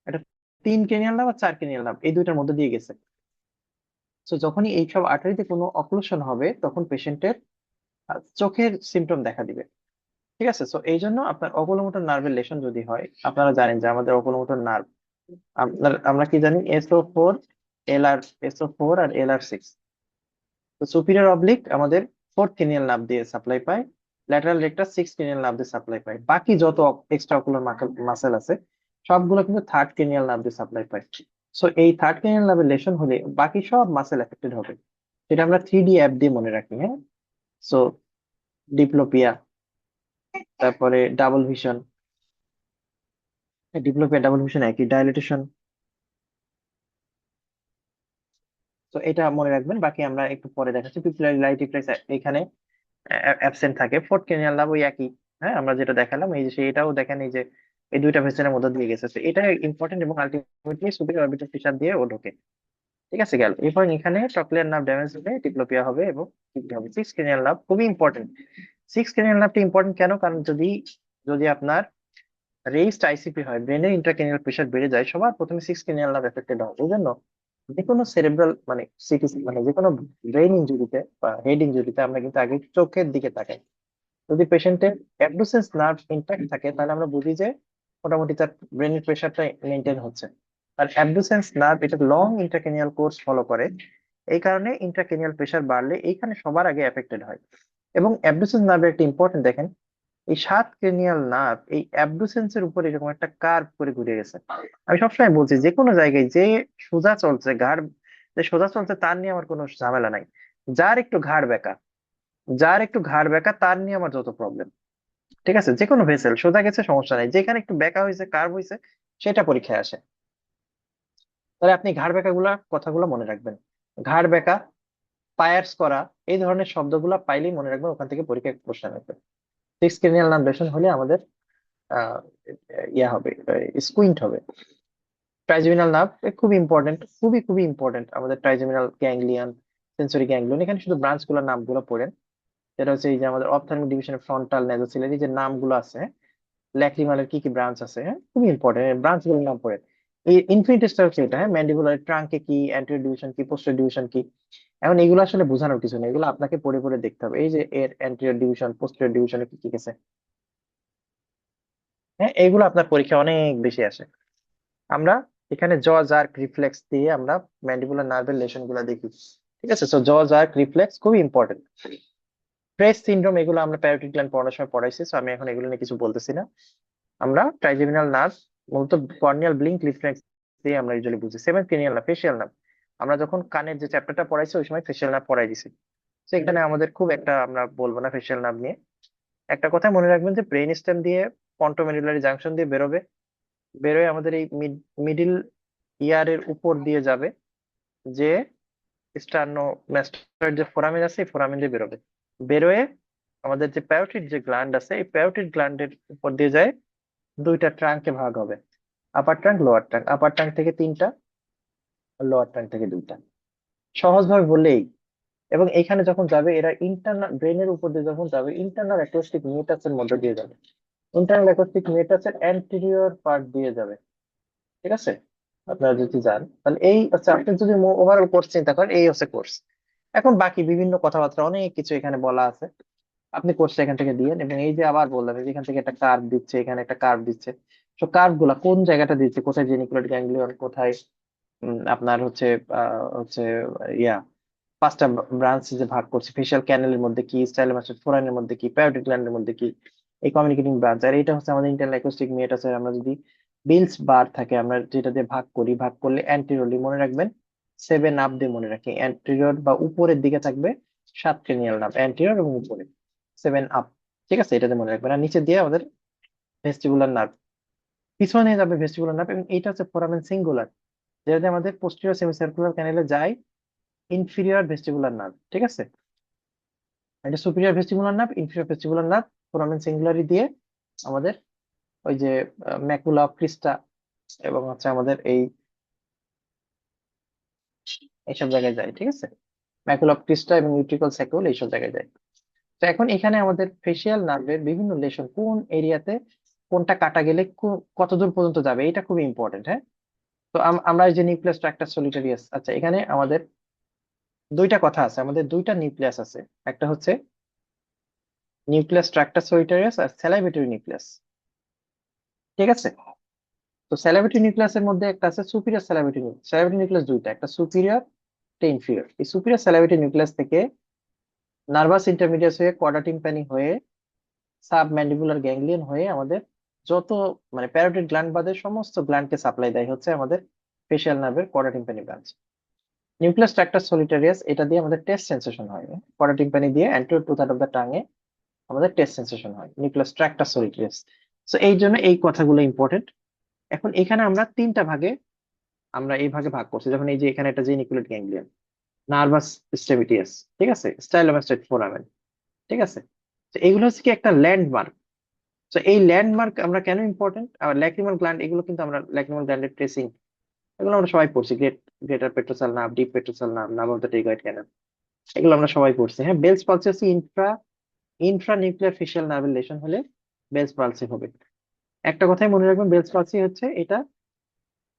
এটা 3 ক্রেনিয়াল নার্ভ আর 4 ক্রেনিয়াল নার্ভ, এই দুইটার মধ্যে দিয়ে গেছে। তো যখনই এইসব আর্টারিতে কোনো অক্লুশন হবে তখন পেশেন্টের চোখের সিমটম দেখা দিবে। ঠিক আছে, তো এই জন্য আপনার অকুলোমোটর নার্ভের লেশন যদি হয়, আপনারা জানেন যে আমাদের অকুলোমোটর নার্ভ, আমরা কি জানি, SO4 SO4 আর LR6। তো সুপিরিয়র অবলিক আমাদের 4th ক্রেনিয়াল নার্ভ দিয়ে সাপ্লাই পায়, lateral rectus 6th cranial nerve দিয়ে সাপ্লাই পায়, বাকি যত এক্সট্রা অকুলার মাসেল আছে সবগুলো কিন্তু 3rd ক্রেনিয়াল নার্ভ দিয়ে সাপ্লাই পায়। সো এই 3rd ক্রেনিয়াল নার্ভের লেশন হলে বাকি সব মাসেল এফেক্টেড হবে। সেটা আমরা 3D অ্যাপ দিয়ে মনে রাখি, হ্যাঁ। সো ডিপ্লোপিয়া, তারপরে double vision, diplopia double vision একই, ডাইলেটেশন। তো এটা মনে রাখবেন, বাকি আমরা একটু পরে দেখাচ্ছি। পিপিলারি লাইট রিফ্লেক্স এখানে অ্যাবসেন্ট থাকে, 4th ক্রেনিয়াল লাভ ওই একই। হ্যাঁ, আমরা যেটা দেখালাম এই যে এটাও দেখেন, এই যে এই দুইটা ভেসেলের মধ্যে দিয়ে গেছে, তো এটা ইম্পর্টেন্ট, এবং আলটিমেটলি সুপিরিয়র অরবিটাল ফিশার দিয়ে ও ঢোকে। ঠিক আছে, গেল। এরপর এখানে ট্রক্লিয়ার নার্ভ ড্যামেজ হলে ডিপ্লোপিয়া হবে এবং কি হবে, 6th ক্রেনিয়াল নার্ভ খুবই ইম্পর্টেন্ট। 6th ক্রেনিয়াল নার্ভটা ইম্পর্টেন্ট কেন, কারণ যদি যদি আপনার রেইজড আইসিপি হয়, ব্রেনের ইন্ট্রাক্রেনিয়াল প্রেশার বেড়ে যায়, সবার প্রথমে 6th ক্রেনিয়াল নার্ভ এফেক্টেড হয়। এই জন্য যে কোনো সেরেব্রাল মানে সিটি, মানে যে কোনো ব্রেন ইনজুরিতে বা হেড ইনজুরিতে আমরা কিন্তু আগে চোখের দিকে তাকাই। যদি পেশেন্টের অ্যাবডুসেন্স নার্ভ ইনট্যাক্ট থাকে তাহলে আমরা বুঝি যে মোটামুটি তার ব্রেনের প্রেশারটা মেনটেন হচ্ছে। আর অ্যাবডুসেন্স নার্ভ এটা লং ইন্ট্রাক্রেনিয়াল কোর্স ফলো করে, এই কারণে ইন্ট্রাক্রেনিয়াল প্রেশার বাড়লে এইখানে সবার আগে এফেক্টেড হয়। এবং অ্যাবডুসেন্স নার্ভের একটা ইম্পর্টেন্ট দেখেন, এই 7th ক্রেনিয়াল নার্ভ এই অ্যাবডুসেন্স এর উপর এরকম একটা কার্ভ করে ঘুরে গেছে। আমি সবসময় বলছি যে কোনো জায়গায় যে সোজা চলছে ঘাড়, যে সোজা চলছে তার নিয়ে আমার কোনো ঝামেলা নাই, যার একটু ঘাড় বেঁকা, যার একটু ঘাড় বেঁকা তার নিয়ে আমার যত প্রবলেম। ঠিক আছে, যে কোনো ভেসেল সোজা গেছে সমস্যা নাই, যেখানে একটু বেঁকা হয়েছে কার্ভ হয়েছে সেটা পরীক্ষায় আসে। তাহলে আপনি ঘাড় বেঁকা গুলা কথাগুলো মনে রাখবেন। ঘাড় বেঁকা, পায়ার্স করা, এই ধরনের শব্দগুলা পাইলেই মনে রাখবেন, ওখান থেকে পরীক্ষায় প্রশ্ন আসবে। 6th ক্রেনিয়াল নার্ভ হলে আমাদের আহ ইয়া হবে, স্কুইন্ট হবে। ট্রাইজেমিনাল নার্ভ খুব ইম্পর্টেন্ট, খুবই খুবই ইম্পর্টেন্ট আমাদের ট্রাইজেমিনাল গ্যাংলিয়ন, সেন্সরি গ্যাংলিয়ন। এখানে শুধু ব্রাঞ্চ গুলোর নামগুলো পড়েন, যেটা হচ্ছে এই যে আমাদের অপথ্যালমিক ডিভিশনের ফ্রন্টাল নেজোসিলারি যে নামগুলো আছে, ল্যাক্রিমালের কি কি ব্রাঞ্চ আছে, হ্যাঁ খুবই ইম্পর্টেন্ট ব্রাঞ্চ গুলোর নাম পড়েন। এই ইনফিনিটেস্টাল হচ্ছে এটা, হ্যাঁ, ম্যান্ডিবুলার ট্রাঙ্কে কি, অ্যান্টেরিয়র ডিভিশন কি, পোস্টেরিয়র ডিভিশন কি। এখন এগুলো আসলে বোঝানোর কিছু নেই, এগুলো আপনাকে পড়ে পড়ে দেখতে হবে। এই যে এর অ্যান্টেরিয়র ডিভিশন, পোস্টেরিয়র ডিভিশনে কি কি গেছে, হ্যাঁ এইগুলো আপনার পরীক্ষা অনেক বেশি আসে। আমরা এখানে জ জার্ক রিফ্লেক্স দিয়ে আমরা ম্যান্ডিবুলার নার্ভের লেশন গুলা দেখি। ঠিক আছে, তো জ জার্ক রিফ্লেক্স খুবই ইম্পর্টেন্ট। প্রেস সিনড্রোম এগুলো আমরা প্যারোটিড গ্ল্যান্ড পড়ানোর সময় পড়াইছি, তো আমি এখন এগুলো নিয়ে কিছু বলতেছি না। আমরা ট্রাইজেমিনাল নার্ভ মূলত কর্নিয়াল ব্লিঙ্ক রিফ্লেক্স দিয়ে আমরা ইউজুয়ালি বুঝি। 7th cranial nerve, facial nerve, আমরা যখন কানের যে চ্যাপ্টারটা পড়াইছি ওই সময় ফেসিয়াল নার্ভ পড়াই দিছি। তো এখানে আমাদের খুব একটা আমরা বলবো না ফেসিয়াল নার্ভ নিয়ে। একটা কথা মনে রাখবেন যে ব্রেন স্টেম দিয়ে পন্টোমেডুলারি জাংশন দিয়ে বেরোবে, বেরোয় আমাদের এই মিডিল ইয়ারের উপর দিয়ে যাবে, যে স্টার্নোমাস্টয়েড যে ফোরামেন আছে এই ফোরামেন দিয়ে বেরোবে, বেরোয় আমাদের যে প্যারোটিড যে গ্ল্যান্ড আছে এই প্যারোটিড গ্ল্যান্ডের উপর দিয়ে যায়, দুইটা ট্রাঙ্কে ভাগ হবে, আপার ট্রাঙ্ক লোয়ার ট্রাঙ্ক, আপার ট্রাঙ্ক থেকে 3টা, লোয়ার ট্রাঙ্ক থেকে 2টা, সহজভাবে বললেই। এবং এখানে যখন যাবে এরা ইন্টারনাল ব্রেনের উপর দিয়ে যখন যাবে ইন্টারনাল অ্যাকোস্টিক মিউটাসের মধ্যে দিয়ে যাবে, ইন্টারনাল অ্যাকোস্টিক মিউটাসের অ্যান্টেরিয়র পার্ট দিয়ে যাবে। ঠিক আছে, আপনারা যদি যান তাহলে এই হচ্ছে, আপনি যদি ওভারঅল কোর্স চিন্তা করেন এই হচ্ছে কোর্স। এখন বাকি বিভিন্ন কথাবার্তা অনেক কিছু এখানে বলা আছে, আপনি কোর্সটা এখান থেকে দিয়েন। এবং এই যে আবার বললাম এই যে এখান থেকে একটা কার্ভ দিচ্ছে, এখানে একটা কার্ভ দিচ্ছে, তো কার্ভ গুলা কোন জায়গাটা দিচ্ছে, কোথায় জেনিকুলেট গ্যাংলিয়ন, কোথায় আপনার হচ্ছে হচ্ছে ইয়া 5টা ব্রাঞ্চ যে ভাগ করছি, ফেশিয়াল ক্যানেলের মধ্যে কি, স্টাইলোমাস্টার ফোরাইনের মধ্যে কি, প্যারোটিড গ্ল্যান্ডের মধ্যে কি, এই কমিউনিকেটিং ব্রাঞ্চ। আর এটা হচ্ছে আমাদের ইন্টারনাল অ্যাকোস্টিক মিয়োটাস। আমরা যদি বিলস বার থাকে, আমরা যেটা দিয়ে ভাগ করি, ভাগ করলে অ্যান্টেরিয়রলি মনে রাখবেন 7 আপ দিয়ে মনে রাখি, অ্যান্টেরিয়র বা উপরের দিকে থাকবে 7 ক্রেনিয়াল নার্ভ, অ্যান্টেরিয়র এবং উপরে 7 আপ। ঠিক আছে, এটাতে মনে রাখবেন। আর নিচে দিয়ে আমাদের ভেস্টিবুলার নার্ভ, পিছনে যাবে ভেস্টিবুলার নার্ভ, এবং এইটা হচ্ছে ফোরামেন সিঙ্গুলার, যেটা দিয়ে আমাদের পোস্টেরিয়র সেমিসার্কুলার ক্যানেলে যায়, ইনফিরিয়র ভেস্টিবুলার নার্ভ। ঠিক আছে, এটা superior vestibular nerve, inferior vestibular nerve, foramen singulare দিয়ে আমাদের ওই যে ম্যাকুলা অফ ক্রিস্টা এবং হচ্ছে আমাদের এইসব জায়গায় যায়। ঠিক আছে, ম্যাকুলা অফ ক্রিস্টা এবং ইউট্রিকল স্যাকুল এইসব জায়গায় যায়। তো এখন এখানে আমাদের ফেসিয়াল নার্ভের বিভিন্ন লেশন কোন এরিয়াতে, কোনটা কাটা গেলে কত দূর পর্যন্ত যাবে, এটা খুবই ইম্পর্টেন্ট। হ্যাঁ, তো আমরা এই যে নিউক্লিয়াস ট্রাক্টাস সলিটারিয়াস, আচ্ছা এখানে আমাদের দুইটা কথা আছে, আমাদের দুইটা নিউক্লিয়াস আছে। একটা হচ্ছে নিউক্লিয়াস ট্রাক্টাস সলিটারিয়াস আর স্যালাইভেটরি নিউক্লিয়াস। ঠিক আছে, তো স্যালাইভেটরি নিউক্লিয়াসের মধ্যে একটা আছে সুপিরিয়র স্যালাইভেটরি নিউক্লিয়াস। স্যালাইভেটরি নিউক্লিয়াস দুইটা, একটা সুপিরিয়র, একটা ইনফিরিয়র। এই সুপিরিয়র স্যালাইভেটরি নিউক্লিয়াস থেকে নার্ভাস ইন্টারমিডিয়াস হয়ে কর্ডা টিম্পানি হয়ে সাব ম্যান্ডিবুলার গ্যাংলিয়ন হয়ে আমাদের যত মানে প্যারোটিড গ্ল্যান্ড বাদে সমস্ত গ্ল্যান্ডকে সাপ্লাই দেয় হচ্ছে আমাদের ফেশিয়াল নার্ভের chorda tympani branch. Nucleus tractus solitarius, এটা দিয়ে আমাদের টেস্ট সেন্সেশন হয়। কর্ডা টিম্পানি দিয়ে anterior two third of the টাঙে আমাদের টেস্ট সেন্সেশন হয় নিউক্লিয়াস ট্রাক্টাস সলিটারিয়াস। তো এই জন্য এই কথাগুলো ইম্পর্টেন্ট। এখন এখানে আমরা তিনটা ভাগে, আমরা এই ভাগে ভাগ করছি। যখন এই যে এখানে একটা জেনিকুলেট গ্যাংলিয়ন, নার্ভাস স্টেমিটিয়াস, ঠিক আছে, স্টাইলোমাস্টাইড ফোরামেন। ঠিক আছে, তো এগুলো হচ্ছে কি একটা ল্যান্ডমার্ক। তো এই ল্যান্ডমার্ক আমরা কেন ইম্পর্টেন্ট, আর ল্যাক্রিমাল গ্ল্যান্ড, এগুলো কিন্তু আমরা ল্যাক্রিমাল গ্ল্যান্ডের ট্রেসিং এগুলো আমরা সবাই পড়ছি, greater petrosal nerve, deep petrosal nerve, nerve of the pterygoid canal, এগুলো আমরা সবাই পড়ছি। হ্যাঁ, বেলস পালসি হচ্ছে ইনফ্রা নিউক্লিয়ার ফেশিয়াল নার্ভের লেশন হলে বেলস পালসি হবে। একটা কথাই মনে রাখবেন, বেলস পালসি হচ্ছে এটা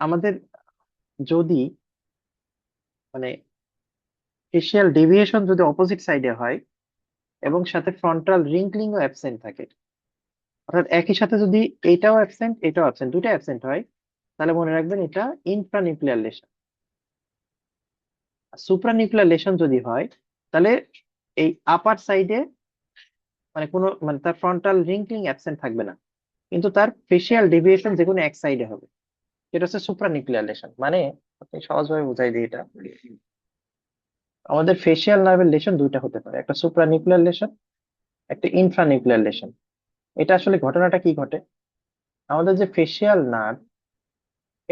আমাদের যদি মানে ফেশিয়াল ডেভিয়েশন যদি অপোজিট সাইডে হয় এবং সাথে ফ্রন্টাল রিঙ্কলিং ও অ্যাবসেন্ট থাকে, অর্থাৎ একই সাথে যদি এটাও অ্যাবসেন্ট এটাও অ্যাবসেন্ট, দুইটা অ্যাবসেন্ট হয়, তাহলে মনে রাখবেন এটা ইনফ্রানিউক্লিয়ার লেশন। সুপ্রানিউক্লিয়ার লেশন যদি হয়, তাহলে এই আপার সাইডে মানে কোনো মানে তার ফ্রন্টাল রিঙ্কলিং অ্যাবসেন্ট থাকবে না, কিন্তু তার ফেশিয়াল ডেভিয়েশন যে কোনো এক সাইডে হবে। এটা হচ্ছে সুপ্রানিউক্লিয়ার লেশন। মানে আপনি সহজভাবে বুঝাই দিই এটা, আমাদের ফেশিয়াল নার্ভের লেশন দুইটা হতে পারে, একটা সুপ্রানিউক্লিয়ার লেশন, একটা ইনফ্রানিউক্লিয়ার লেশন। এটা আসলে ঘটনাটা কি ঘটে, আমাদের যে ফেশিয়াল নার্ভ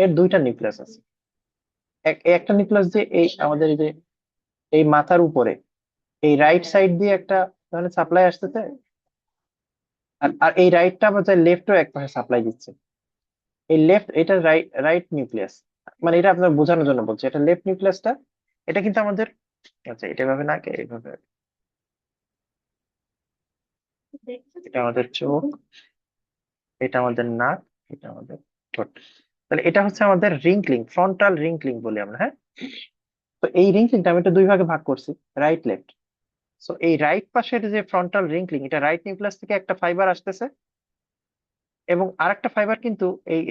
এর দুইটা নিউক্লিয়াস আছে। একটা নিউক্লিয়াস যে এই আমাদের এই যে এই মাথার উপরে এই রাইট সাইড দিয়ে একটা ধরনের সাপ্লাই আসতেছে, আর আর এই রাইটটা আবার লেফটও এক পাশে সাপ্লাই দিচ্ছে। এই লেফট, এটা রাইট রাইট নিউক্লিয়াস, মানে এটা আপনার বোঝানোর জন্য বলছি, এটা লেফট নিউক্লিয়াসটা, এটা কিন্তু আমাদের, আচ্ছা এটা ভাবে না কে এইভাবে, এটা আমাদের চোখ, এটা আমাদের নাক, এটা আমাদের ঠোঁট। তাহলে এটা হচ্ছে আমাদের রিঙ্কলিং, ফ্রন্টাল রিঙ্কলিং বলি আমরা। হ্যাঁ, তো এই রিঙ্কলিংটা আমি এটা দুই ভাগে ভাগ করছি, রাইট লেফট। সো এই রাইট পাশের যে ফ্রন্টাল রিঙ্কলিং, এটা রাইট নিউক্লিয়াস থেকে একটা ফাইবার আসতেছে এবং আরেকটা ফাইবার কিন্তু এই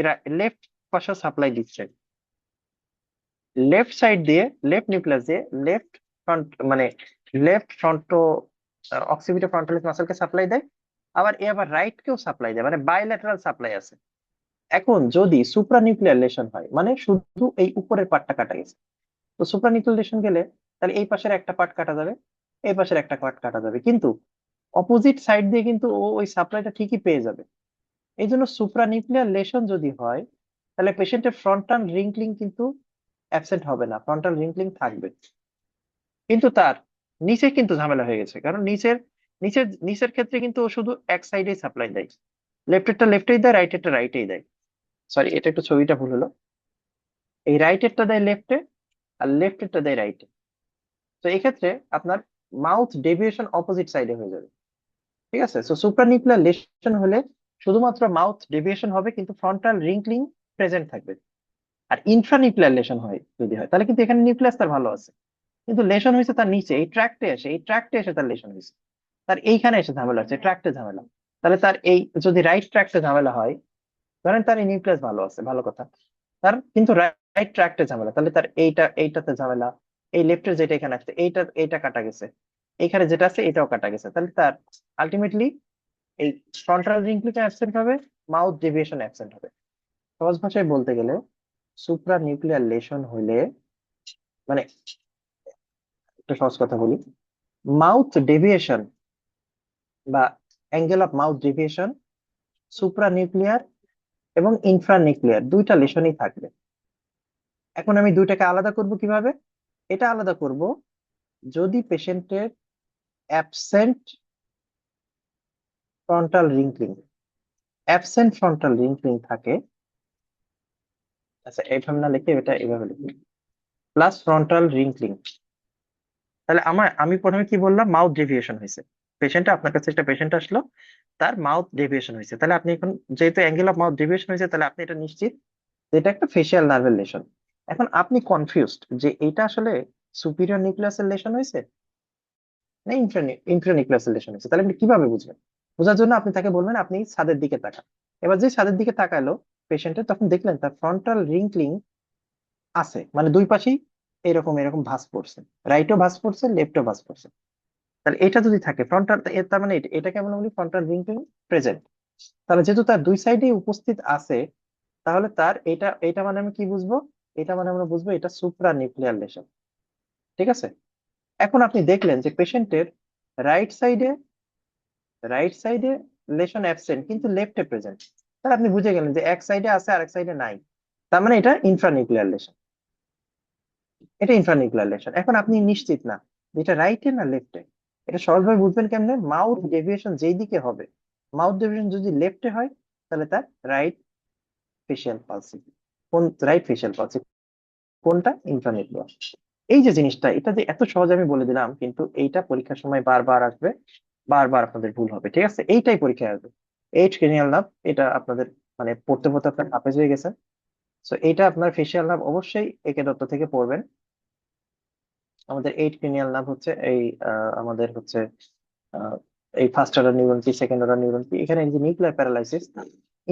লেফট পাশে সাপ্লাই দিচ্ছে। লেফট সাইড দিয়ে, লেফট নিউক্লিয়াস দিয়ে লেফট ফ্রন্ট মানে লেফট ফ্রন্টো অক্সিপিটাল ফ্রন্টালিস মাসেলকে সাপ্লাই দেয়, আবার এ আবার রাইট কেও সাপ্লাই দেয়, মানে বাইল্যাটারাল সাপ্লাই আছে। এখন যদি সুপ্রানিউক্লিয়ার লেশন হয়, মানে শুধু এই উপরের পার্টটা কাটা গেছে, তো সুপ্রানিউক্লিয়ার লেশন গেলে তাহলে এই পাশের একটা পার্ট কাটা যাবে, এই পাশের একটা পার্ট কাটা যাবে, কিন্তু অপোজিট সাইড দিয়ে কিন্তু ও ওই সাপ্লাইটা ঠিকই পেয়ে যাবে। এই জন্য সুপ্রানিউক্লিয়ার লেশন যদি হয়, তাহলে পেশেন্টের ফ্রন্টাল রিঙ্কলিং কিন্তু অ্যাবসেন্ট হবে না, ফ্রন্টাল রিঙ্কলিং থাকবে। কিন্তু তার নিচে কিন্তু ঝামেলা হয়ে গেছে, কারণ নিচের নিচের ক্ষেত্রে কিন্তু ও শুধু এক সাইডে সাপ্লাই দেয়, লেফটেরটা লেফটেই দেয়, রাইটেরটা রাইটেই দেয়। সরি, এটা একটু ছবিটা ভুল হলো, এই রাইটেরটা দেয় লেফটে আর লেফটেরটা দেয় রাইটে। তো এক্ষেত্রে আপনার মাউথ ডেভিয়েশন অপোজিট সাইডে হয়ে যাবে। ঠিক আছে, সো সুপ্রানিউক্লিয়ার লেশন হলে শুধুমাত্র মাউথ ডেভিয়েশন হবে, কিন্তু ফ্রন্টাল রিঙ্কলিং প্রেজেন্ট থাকবে। আর ইনফ্রানিউক্লিয়ার লেশন হয় যদি হয়, তাহলে কিন্তু এখানে নিউক্লিয়াস তার ভালো আছে, কিন্তু লেশন হয়েছে তার নিচে, এই ট্র্যাক্টে এসে তার লেশন হয়েছে, তার এইখানে এসে ঝামেলা হচ্ছে, ট্র্যাক্টে ঝামেলা। তাহলে তার এই যদি রাইট ট্র্যাক্টে ঝামেলা হয়, ধরেন তার এই নিউক্লিয়াস ভালো আছে, ভালো কথা, তার কিন্তু রাইট ট্র্যাক্টে ঝামেলা, তাহলে তার এইটাতে ঝামেলা, এই লেফটের যেটা এখানে আসছে এইটা কাটা গেছে, এখানে যেটা আছে এটাও কাটা গেছে, তাহলে তার আলটিমেটলি এই ফ্রন্টাল রিংক্লিং অ্যাবসেন্ট হবে, মাউথ ডেভিয়েশন অ্যাবসেন্ট হবে। সহজ ভাষায় বলতে গেলে সুপ্রা নিউক্লিয়ার লেশন হলে, মানে একটা সহজ কথা বলি, মাউথ ডেভিয়েশন বা angle of mouth deviation supra nuclear এবং ইনফ্রা নিউক্লিয়ার দুইটা লেশনই থাকবে। এখন আমি দুইটাকে আলাদা করব কিভাবে? এটা আলাদা করব যদি পেশেন্টের অ্যাবসেন্ট ফ্রন্টাল রিংক্লিং, অ্যাবসেন্ট ফ্রন্টাল রিংক্লিং থাকে। আচ্ছা, এইভাবে না লিখে এটা এভাবে লিখি, প্লাস ফ্রন্টাল রিংক্লিং। তাহলে আমি প্রথমে কি বললাম, মাউথ ডেভিয়েশন হয়েছে। পেশেন্ট, আপনার কাছে একটা পেশেন্ট আসলো, তার মাউথ ডেভিয়েশন হয়েছে, তাহলে আপনি এখন যেহেতু অ্যাঙ্গেল অফ মাউথ ডেভিয়েশন হয়েছে, তাহলে আপনি এটা নিশ্চিত যে এটা একটা ফেসিয়াল নার্ভের লেশন। এখন আপনি কনফিউজড যে এটা আসলে সুপিরিয়র নিউক্লিয়াসের লেশন হয়েছে না ইন্ফ্রানিউক্লিয়াসের লেশন হয়েছে, তাহলে আপনি কিভাবে বুঝবেন? বোঝার জন্য আপনি তাকে বলবেন আপনি ছাদের দিকে তাকান। এবার যে ছাদের দিকে তাকালো পেশেন্টের, তখন দেখলেন তার ফ্রন্টাল রিংক্লিং আছে, মানে দুই পাশেই এরকম এরকম ভাঁজ পড়ছে, রাইটও ভাঁজ পড়ছে, লেফটও ভাঁজ পড়ছে। তাহলে এটা যদি থাকে ফ্রন্টাল, তার মানে এটাকে আমরা বলি ফ্রন্টাল রিংক্লিং প্রেজেন্ট। তাহলে যেহেতু তার দুই সাইডে উপস্থিত আছে, তাহলে তার এটা এটা মানে আমি কি বুঝবো? এটা মানে আমরা বুঝবো এটা সুপ্রা নিউক্লিয়ার লেশন। ঠিক আছে। এখন আপনি দেখলেন যে পেশেন্টের রাইট সাইডে রাইট সাইডে লেশন অ্যাবসেন্ট কিন্তু লেফটে প্রেজেন্ট। তাহলে আপনি বুঝে গেলেন যে এক সাইডে আছে আর এক সাইডে নাই, তার মানে এটা ইনফ্রানিউক্লিয়ার লেশন। এটা ইনফ্রানিউক্লিয়ার লেশন। এখন আপনি নিশ্চিত না যে এটা রাইটে না লেফটে। এটা সহজভাবে বুঝবেন কেমনে? মাউথ ডেভিয়েশন যেই দিকে হবে, মাউথ ডেভিয়েশন যদি লেফটে হয়, তাহলে তার রাইট ফেশিয়াল পালসি। কোন রাইট ফেশিয়াল পালসি? কোনটা? ইনফ্রানিউক্লিয়ার। এই যে জিনিসটা, এটা যে এত সহজ আমি বলে দিলাম, কিন্তু এইটা পরীক্ষার সময় বারবার আসবে, বারবার আপনাদের ভুল হবে। ঠিক আছে, এইটাই পরীক্ষায় আসবে। এইট ক্রেনিয়াল নার্ভ, এটা আপনাদের মানে পড়তে পড়তে আপনার হাফেজ হয়ে গেছে। তো এটা আপনার ফেসিয়াল নার্ভ অবশ্যই একে দত্ত থেকে পড়বেন। আমাদের এইট ক্রেনিয়াল নার্ভ হচ্ছে এই আমাদের হচ্ছে আহ, এই ফার্স্ট অর্ডার নিউরন কি, সেকেন্ড অর্ডার নিউরন কি, এখানে এই যে নিউক্লিয়ার প্যারালাইসিস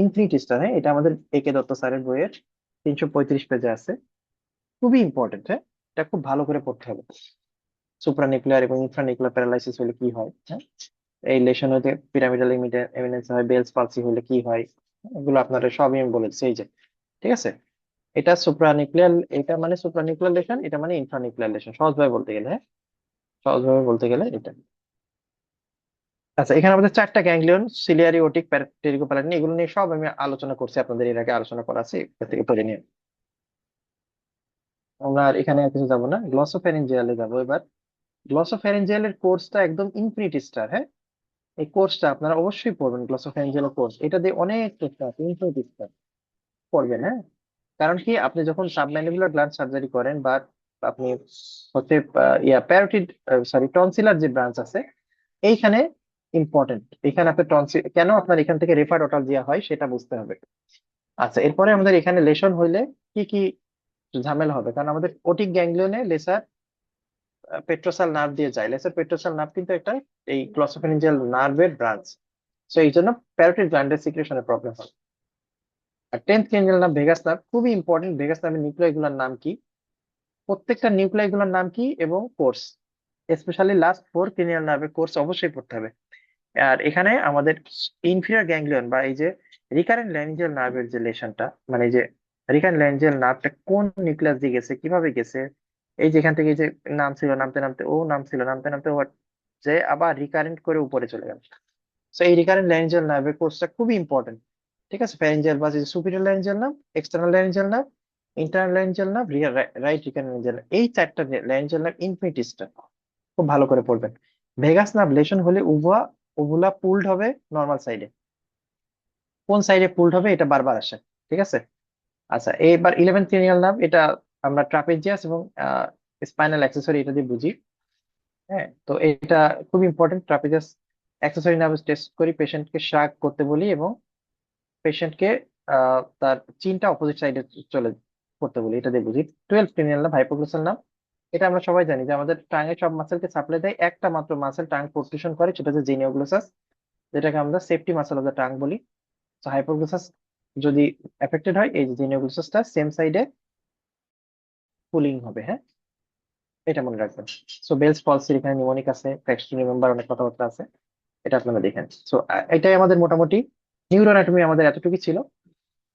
ইনফিনিটি স্টার, হ্যাঁ, এটা আমাদের একে দত্ত স্যারের বইয়ের 335 পেজে আছে। খুবই ইম্পর্টেন্ট, হ্যাঁ, এটা খুব ভালো করে পড়তে হবে। সুপ্রানিউক্লিয়ার এবং ইনফ্রানিউক্লিয়ার প্যারালাইসিস হলে কি হয়, হ্যাঁ, এই লেশন হতে পিরামিডাল এমিনেন্স হয়, বেলস পালসি হলে কি হয়, এগুলো আপনারা সবই আমি বলেছি এই যে। ঠিক আছে, এটা সুপ্রানিউক্লিয়ার, এটা মানে সুপ্রানিউক্লিয়ার লেশন, এটা মানে ইনফ্রানিউক্লিয়ার লেশন, সহজভাবে বলতে গেলে, হ্যাঁ, সহজভাবে বলতে গেলে এটা। আচ্ছা, এখানে আমাদের চারটা গ্যাংলিয়ন, সিলিয়ারি, ওটিক, টেরিকোপ্যালাটিন, এগুলো নিয়ে সব আমি আলোচনা করছি, আপনাদের এর আগে আলোচনা করা আছে, এর থেকে পড়ে নিয়ে আমরা আর এখানে আর কিছু যাবো না, গ্লসোফ্যারিঞ্জিয়ালে যাবো এবার। গ্লসোফ্যারিঞ্জিয়ালের কোর্সটা একদম ইনফিনিটি স্টার, হ্যাঁ, এই কোর্সটা আপনারা অবশ্যই পড়বেন, গ্লসোফ্যারিঞ্জিয়াল কোর্স, এটা দিয়ে অনেক চেষ্টা আছে, ইনফিনিটি স্টার পড়বেন, হ্যাঁ। কারণ কি, আপনি যখন সাবম্যান্ডিবুলার গ্ল্যান্ড সার্জারি করেন বা আপনি হচ্ছে প্যারোটিড, সরি, টনসিলার যে ব্রাঞ্চ আছে এইখানে ইম্পর্টেন্ট, এখানে আপনার টনসিল কেন আপনার এখান থেকে রেফার ওটালজিয়া হয় সেটা বুঝতে হবে। আচ্ছা, এরপরে আমাদের এখানে লেশন হইলে কি কি ঝামেলা হবে, কারণ আমাদের ওটিক গ্যাংলিয়নে লেসার পেট্রোসাল নার্ভ দিয়ে যায়, লেসার পেট্রোসাল নার্ভ কিন্তু একটা এই গ্লসোফেরিঞ্জিয়াল নার্ভের ব্রাঞ্চ। সো এই জন্য প্যারোটিড গ্ল্যান্ডের সিক্রেশনের প্রবলেম হয়। আর tenth cranial nerve vagus nerve খুবই ইম্পর্টেন্ট, ভেগাস নার্ভের নিউক্লিয়াই গুলোর নাম কি, প্রত্যেকটা নিউক্লিয়াই গুলোর নাম কি এবং course, specially last four cranial নার্ভের কোর্স অবশ্যই পড়তে হবে। আর এখানে আমাদের ইনফিরিয়র গ্যাংলিয়ন বা এই যে রিকারেন্ট ল্যারিঞ্জিয়াল নার্ভের যে লেশনটা, মানে এই যে রিকারেন্ট ল্যারিঞ্জিয়াল নার্ভটা কোন নিউক্লিয়াস দিয়ে গেছে, কিভাবে গেছে, এই যে এখান থেকে এই যে নাম ছিল, নামতে নামতে ও, নাম ছিল, নামতে নামতে ও, যে আবার রিকারেন্ট করে উপরে চলে গেল। তো এই রিকারেন্ট ল্যারিঞ্জিয়াল নার্ভের কোর্সটা খুবই ইম্পর্টেন্ট। ঠিক আছে, ফ্যারিঞ্জিয়াল বা superior laryngeal nerve, external laryngeal nerve, internal laryngeal nerve, right recurrent laryngeal nerve, এই চারটা ল্যারিঞ্জিয়াল নার্ভ ইনফিনিটিসটা খুব ভালো করে পড়বেন। ভেগাস নার্ভ লেশন হলে ওভুলা পুলড হবে নর্মাল সাইডে, কোন সাইডে পুলড হবে এটা বারবার আসে। ঠিক আছে। আচ্ছা, এবার ইলেভেন্থ ক্রেনিয়াল নার্ভ, এটা আমরা ট্রাপেজিয়াস এবং স্পাইনাল অ্যাক্সেসরি এটা দিয়ে বুঝি, হ্যাঁ। তো এটা খুব ইম্পর্টেন্ট, ট্রাপেজিয়াস অ্যাক্সেসরি নার্ভ টেস্ট করি, পেশেন্টকে শাক করতে বলি এবং পেশেন্টকে তার চিনটা অপোজিট সাইডে চলে করতে বলি, এটা দিয়ে বুঝি। Twelve cranial nerve hypoglossal nerve, এটা আমরা সবাই জানি যে আমাদের টাঙে সব মাসেলকে সাপ্লাই দেয়, একটা মাত্র মাসেল টাং প্রোট্রুশন করে, সেটা হচ্ছে জিনিওগ্লোসাস, যেটাকে আমরা safety muscle of the tongue বলি। তো হাইপোগ্লোসাস যদি এফেক্টেড হয়, এই যে নিউক্লিয়াসটা সেম সাইডে পুলিং হবে, হ্যাঁ, এটা মনে রাখবেন। সো বেলস পলসির এখানে নিউমোনিক আছে, ফ্যাক্টস টু রিমেম্বার অনেক কথাবার্তা আছে, এটা আপনারা দেখেন। সো এটাই আমাদের মোটামুটি নিউরো অ্যানাটমি আমাদের এতটুকু ছিল।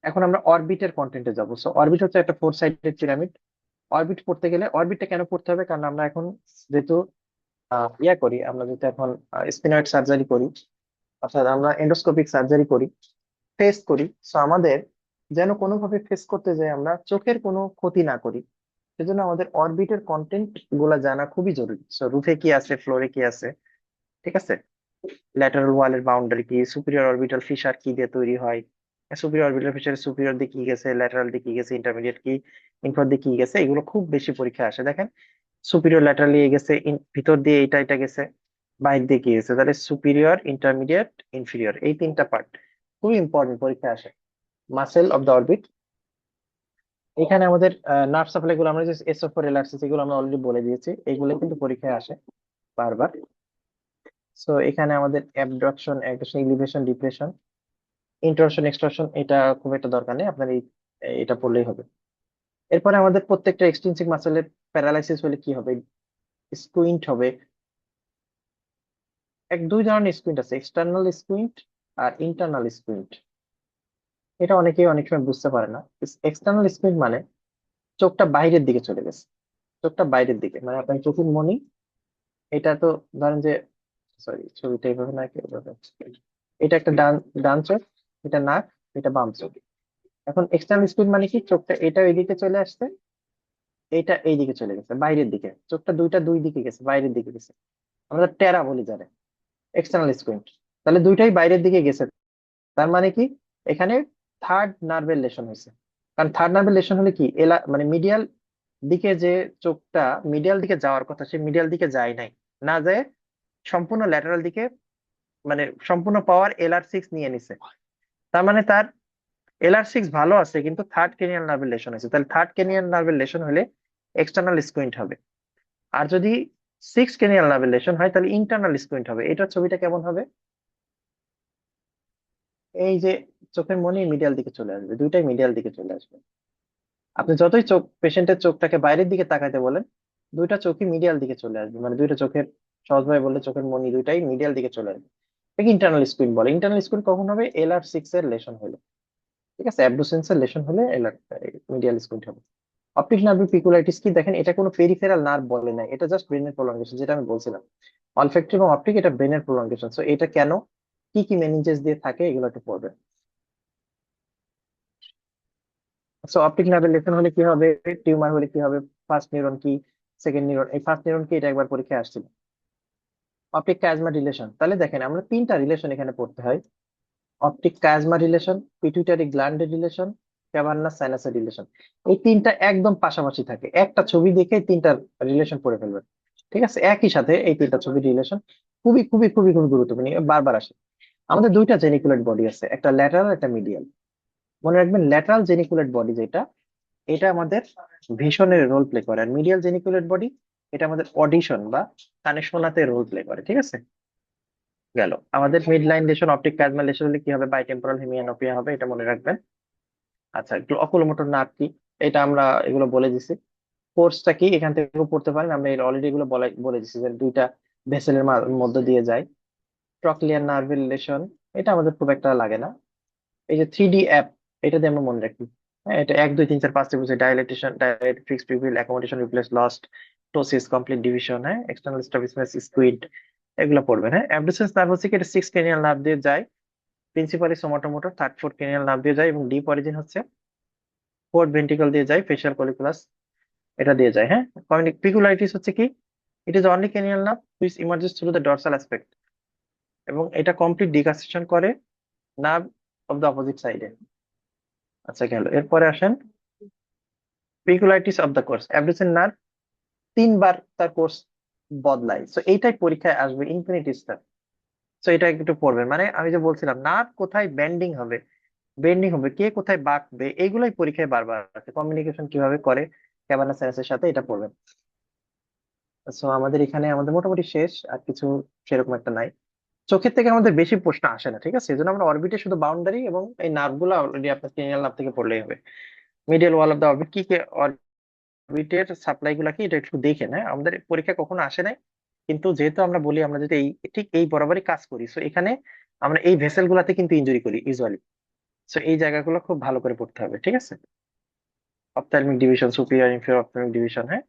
এখন আমরা অরবিটের কন্টেন্টে যাব। সো অরবিট হচ্ছে একটা ফোর সাইডেড পিরামিড। অরবিট পড়তে গেলে, অরবিটটা কেন পড়তে হবে, কারণ আমরা এখন যেহেতু ইয়া করি, আমরা যেহেতু এখন স্পিনয়েড সার্জারি করি, অর্থাৎ আমরা এন্ডোস্কোপিক সার্জারি করি, ফেস করি। সো আমাদের যেন কোনোভাবে ফেস করতে যাই আমরা চোখের কোনো ক্ষতি না করি, সেজন্য আমাদের অরবিটের কন্টেন্ট গুলা জানা খুবই জরুরি। সো রুফে কি আছে, ফ্লোরে কি আছে, ঠিক আছে, ল্যাটারাল ওয়ালের বাউন্ডারি কি, সুপিরিয়র অরবিটাল ফিশার কি দিয়ে তৈরি হয়, সুপিরিয়র অরবিটাল ফিশার সুপিরিয়র দিয়ে কি গেছে, ল্যাটারাল দিয়ে কি গেছে, ইন্টারমিডিয়েট কি, ইনফর দিয়ে কি গেছে, এগুলো খুব বেশি পরীক্ষা আসে। দেখেন সুপিরিয়র ল্যাটারালি গেছে, ভিতর দিয়ে এটা এটা গেছে, বাইর দিয়ে কি গেছে, তাহলে সুপিরিয়র, ইন্টারমিডিয়েট, ইনফিরিয়র, এই তিনটা পার্ট খুবই ইম্পর্টেন্ট পরীক্ষা আসে। মাসেল অফ দ্য অরবিট, এখানে আমাদের নার্ভ সাপ্লাই গুলো, আমরা যে এসোফোর এলার্সিস, এগুলো আমরা অলরেডি বলে দিয়েছি, এগুলো কিন্তু পরীক্ষায় আসে বারবার। সো এখানে আমাদের অ্যাবডাকশন, অ্যাডকশন, ইলিভেশন, ডিপ্রেশন, ইন্ট্রোশন, এক্সট্রোশন, এটা খুব একটা দরকার নেই আপনার, এটা পড়লেই হবে। এরপরে আমাদের প্রত্যেকটা এক্সট্রিনসিক মাসেলের প্যারালাইসিস হলে কি হবে, স্কুইন্ট হবে। দুই ধরনের স্কুইন্ট আছে, এক্সটার্নাল স্কুইন্ট আর ইন্টারনাল স্কুইন্ট। এটা অনেকেই অনেক সময় বুঝতে পারে না। এক্সটার্নাল স্কুইন্ট মানে চোখটা বাইরের দিকে চলে গেছে, চোখটা বাইরের দিকে, মানে আপনার চোখের মনি, এটা তো ধরেন যে, সরি ছবিটা এইভাবে না, এইভাবে। এটা একটা ডান ডান চোখ, এটা নাক, এটা বাম চোখ। এখন এক্সটার্নাল স্কুইন্ট মানে কি, চোখটা এটা এইদিকে চলে আসছে, এটা এইদিকে চলে গেছে বাইরের দিকে, চোখটা দুইটা দুই দিকে গেছে, বাইরের দিকে গেছে, আমরা টেরা বলি যারে, এক্সটার্নাল স্কুইন্ট। তাহলে দুইটাই বাইরের দিকে গেছে, তার মানে কি, এখানে থার্ড নার্ভের লেশন হয়েছে। কারণ থার্ড নার্ভের লেশন হলে কি, মানে মিডিয়াল দিকে যে চোখটা মিডিয়াল দিকে যাওয়ার কথা, সে মিডিয়াল দিকে যায় নাই, না যায় সম্পূর্ণ ল্যাটারাল দিকে, মানে সম্পূর্ণ পাওয়ার LR6 নিয়ে নিছে। তার মানে তার LR6 ভালো আছে, কিন্তু থার্ড ক্রেনিয়াল নার্ভের লেশন হয়েছে। তাহলে থার্ড ক্রেনিয়াল নার্ভের লেশন হলে এক্সটার্নাল স্কুইন্ট হবে। আর যদি সিক্স ক্রেনিয়াল নার্ভের লেশন হয়, তাহলে ইন্টারনাল স্কুইন্ট হবে। এটার ছবিটা কেমন হবে, এই যে চোখের মনি মিডিয়াল দিকে চলে আসবে, দুইটাই মিডিয়াল দিকে চলে আসবে। আপনি যতই চোখ পেশেন্টের চোখটাকে বাইরের দিকে তাকাইতে বলেন, দুইটা চোখই মিডিয়াল দিকে চলে আসবে, মানে দুইটা চোখের, সহজভাবে বললে চোখের মনি দুইটাই মিডিয়াল দিকে চলে আসবে। একে ইন্টারনাল স্কুইন্ট বলে। ইন্টারনাল স্কুইন্ট কখন হবে, LR6 এর লেশন হলে, ঠিক আছে, অ্যাবডুসেন্স এর লেশন হলে মিডিয়াল স্কুইন্ট হবে। অপটিক নার্ভ পিকুলাইটিস কি, দেখেন এটা কোনো পেরিফেরাল নার্ভ বলে নাই, এটা জাস্ট ব্রেনের প্রলঙ্গেশন, যেটা আমি বলছিলাম। অলফ্যাক্টরি এবং অপটিক, এটা ব্রেনের প্রলঙ্গেশন। সো এটা কেন, কি কি মেনিনজেস দিয়ে থাকে, এগুলো একটু পড়বেন। সো অপটিক নার্ভের লেসন হলে কি হবে, টিউমার হলে কি হবে, ফার্স্ট নিউরন কি, সেকেন্ড নিউরন, এই ফার্স্ট নিউরন কি, এটা একবার পরীক্ষায় আসছিল। অপটিক কাজমা রিলেশন, তাহলে দেখেন আমরা তিনটা রিলেশন এখানে পড়তে হয়, অপটিক কাজমা রিলেশন, পিটুইটারি গ্ল্যান্ডের রিলেশন, ক্যাভার্নাস সাইনাসের রিলেশন। এই তিনটা একদম পাশাপাশি থাকে, একটা ছবি দেখে তিনটা রিলেশন পড়ে ফেলবেন, ঠিক আছে, একই সাথে এই তিনটা ছবির রিলেশন খুবই খুবই খুবই খুবই গুরুত্বপূর্ণ, বারবার আসে। আমাদের দুইটা জেনিকুলেট বডি আছে, একটা ল্যাটারাল, একটা মিডিয়াল। মনে রাখবেন ল্যাটারাল জেনিকুলেট বডি যেটা, এটা আমাদের ভিশনের রোল প্লে করে, আর মিডিয়াল জেনিকুলেট বডি এটা আমাদের অডিশন বা কানে শোনাতে রোল প্লে করে, ঠিক আছে। গেল আমাদের mid line lesion, optic chiasma lesion হলে কি হবে, বাইটেম্পোরাল হেমিয়ানোপিয়া হবে, এটা মনে রাখবেন। আচ্ছা, একটু অকুলোমোটর নার্ভ কি, এটা আমরা এগুলো বলে দিছি। কোর্সটা কি এখান থেকে পড়তে পারেন, আমরা অলরেডি এগুলো বলে দিছি যে দুইটা ভেসেলের মধ্য দিয়ে যায়। ট্রক্লিয়ার নার্ভের লেশন, এটা আমাদের খুব একটা লাগে না। এই যে 3D অ্যাপ, এটা দিয়ে আমরা মনে রাখি। হ্যাঁ, এটা 1 2 3 4 5 বুঝে, dilatation, dilate, fixed pupil, accommodation, reflex, lost, ptosis, complete division, হ্যাঁ, এক্সটার্নাল স্ট্রাবিসমাস, স্কুইড, এগুলো পড়বেন। হ্যাঁ, অ্যাবডুসেন্স নার্ভ হচ্ছে কি, এটা সিক্স ক্রেনিয়াল নার্ভ দিয়ে যায়, principally somatomotor, third fourth cranial nerve দিয়ে যায়, এবং ডিপ অরিজিন হচ্ছে ফোর্থ ভেন্ট্রিকল দিয়ে যায়, ফেশিয়াল কলিকুলাস, এটা দিয়ে যায়। হ্যাঁ, পিকুলারিটিস হচ্ছে কি, it is only cranial nerve which ইমার্জেস through the dorsal aspect, এবং এটা কমপ্লিট ডিকাসেশন করে নার্ভ অফ দ্য অপোজিট সাইডে। আচ্ছা গেল, এরপরে আসেন peculiarities of the course. Abducens nerve তিনবার তার কোর্স বদলায়, সো এইটাই পরীক্ষায় আসবে, ইনফিনিটিসটা। সো এটা একটু পড়বেন, মানে আমি যে বলছিলাম নার্ভ কোথায় বেন্ডিং হবে, বেন্ডিং হবে, কে কোথায় বাঁকবে, এইগুলাই পরীক্ষায় বারবার আসে। কমিউনিকেশন কিভাবে করে ক্যাভার্নাস সাইনাসের সাথে, এটা পড়বেন। সো আমাদের এখানে আমাদের মোটামুটি শেষ, আর কিছু সেরকম একটা নাই। চোখের থেকে আমাদের বেশি প্রশ্ন আসে না, ঠিক আছে? এই জন্য আমরা অরবিটে শুধু বাউন্ডারি এবং এই নার্ভ গুলো অলরেডি আপনার ক্রিনিয়াল নার্ভ থেকে পড়লেই হবে। Medial wall of the orbit কি কি, অরবিটের সাপ্লাই গুলা কি, এটা একটু দেখে না, আমাদের পরীক্ষা কখনো আসে নাই। কিন্তু যেহেতু আমরা বলি আমরা যদি এই ঠিক এই বরাবরই কাজ করি, সো এখানে আমরা এই ভেসেল গুলাতে কিন্তু ইনজুরি করি ইউজুয়ালি। সো এই জায়গাগুলো খুব ভালো করে পড়তে হবে, ঠিক আছে? Ophthalmic division, superior inferior ophthalmic division, হ্যাঁ,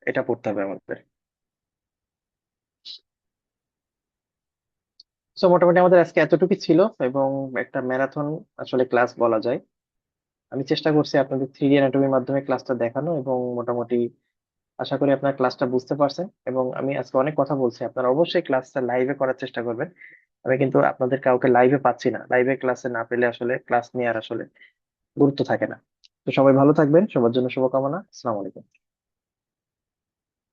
এটা পড়তে হবে আমাদের। সো মোটামুটি আমাদের আজকে এতটুকু ছিল, এবং একটা ম্যারাথন আসলে ক্লাস বলা যায়। আমি চেষ্টা করছি আপনাদের 3D অ্যানাটমির মাধ্যমে ক্লাসটা দেখানো, এবং মোটামুটি আশা করি আপনার ক্লাসটা বুঝতে পারছেন। এবং আমি আজকে অনেক কথা বলছি, আপনারা অবশ্যই ক্লাসটা লাইভে করার চেষ্টা করবেন। আমি কিন্তু আপনাদের কাউকে লাইভে পাচ্ছি না, লাইভে ক্লাসে না পেলে আসলে ক্লাস নিয়ে আর আসলে গুরুত্ব থাকে না। তো সবাই ভালো থাকবেন, সবার জন্য শুভকামনা। আসসালামু আলাইকুম।